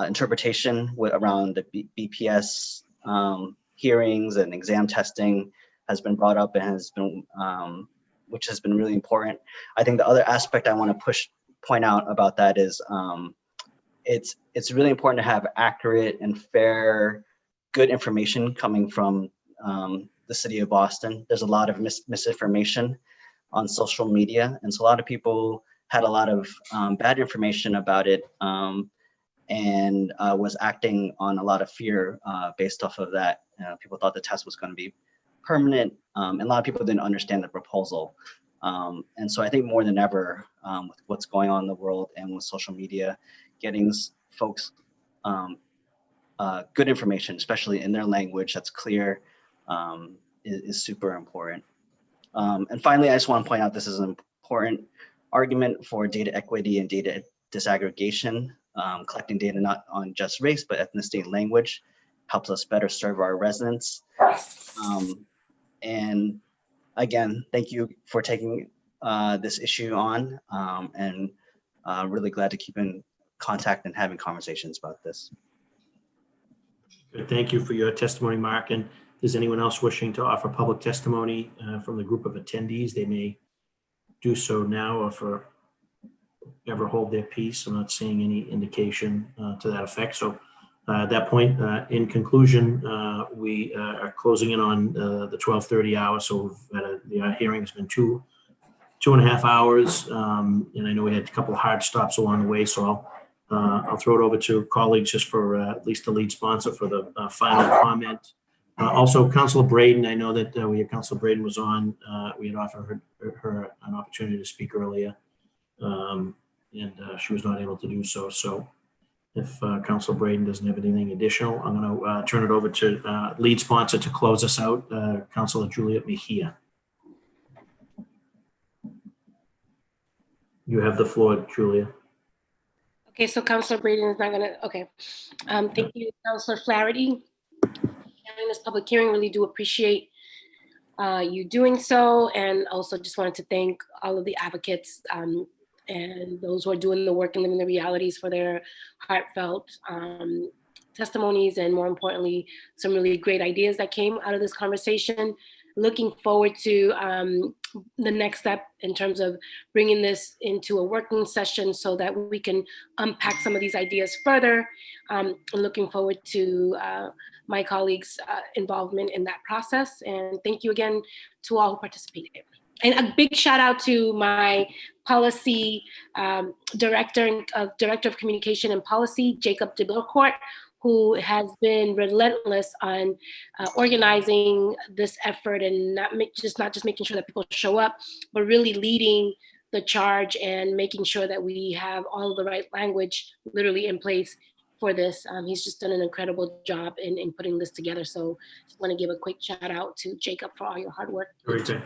interpretation around the BPS hearings and exam testing has been brought up and has been, which has been really important. I think the other aspect I want to point out about that is it's really important to have accurate and fair, good information coming from the city of Boston. There's a lot of misinformation on social media, and so a lot of people had a lot of bad information about it, and was acting on a lot of fear based off of that. People thought the test was going to be permanent, and a lot of people didn't understand the proposal. And so I think more than ever, with what's going on in the world and with social media, getting folks good information, especially in their language that's clear, is super important. And finally, I just want to point out this is an important argument for data equity and data disaggregation. Collecting data not on just race, but ethnicity and language helps us better serve our residents. And again, thank you for taking this issue on, and really glad to keep in contact and having conversations about this. Good. Thank you for your testimony, Mark. And is anyone else wishing to offer public testimony from the group of attendees? They may do so now or forever hold their peace. I'm not seeing any indication to that effect. So at that point, in conclusion, we are closing in on the 12:30 hour. So the hearing has been two and a half hours. And I know we had a couple of hard stops along the way. So I'll throw it over to colleagues just for at least the lead sponsor for the final comment. Also, Councilor Braden, I know that Councilor Braden was on. We had offered her an opportunity to speak earlier, and she was not able to do so. So if Councilor Braden doesn't have anything additional, I'm going to turn it over to lead sponsor to close us out, Councilor Juliet Mejia. You have the floor, Julia. Okay, so Councilor Braden is not gonna, okay. Thank you, Councilor Flaherty. Having this public hearing, really do appreciate you doing so. And also just wanted to thank all of the advocates and those who are doing the work and living the realities for their heartfelt testimonies, and more importantly, some really great ideas that came out of this conversation. Looking forward to the next step in terms of bringing this into a working session so that we can unpack some of these ideas further. Looking forward to my colleagues' involvement in that process. And thank you again to all who participated. And a big shout out to my policy director of communication and policy, Jacob DeBilcourt, who has been relentless on organizing this effort and not just making sure that people show up, but really leading the charge and making sure that we have all of the right language literally in place for this. He's just done an incredible job in putting this together. So just want to give a quick shout out to Jacob for all your hard work. Very good.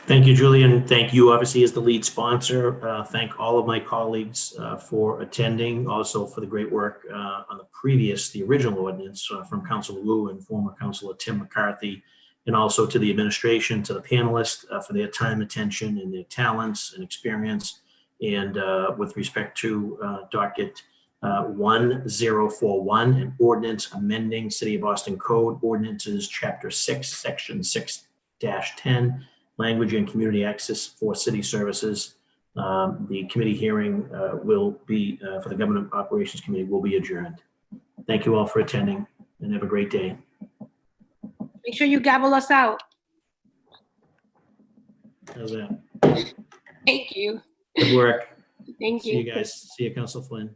Thank you, Julian. Thank you, obviously, as the lead sponsor. Thank all of my colleagues for attending, also for the great work on the original ordinance from Councilor Wu and former Councilor Tim McCarthy, and also to the administration, to the panelists for their time, attention, and their talents and experience. And with respect to Docket 1041, an ordinance amending City of Boston Code Ordinances, Chapter 6, Section 6-10, language and community access for city services. The committee hearing will be, for the Government Operations Committee, will be adjourned. Thank you all for attending and have a great day. Make sure you gavel us out. How's that? Thank you. Good work. Thank you. See you guys. See you, Councilor Flynn.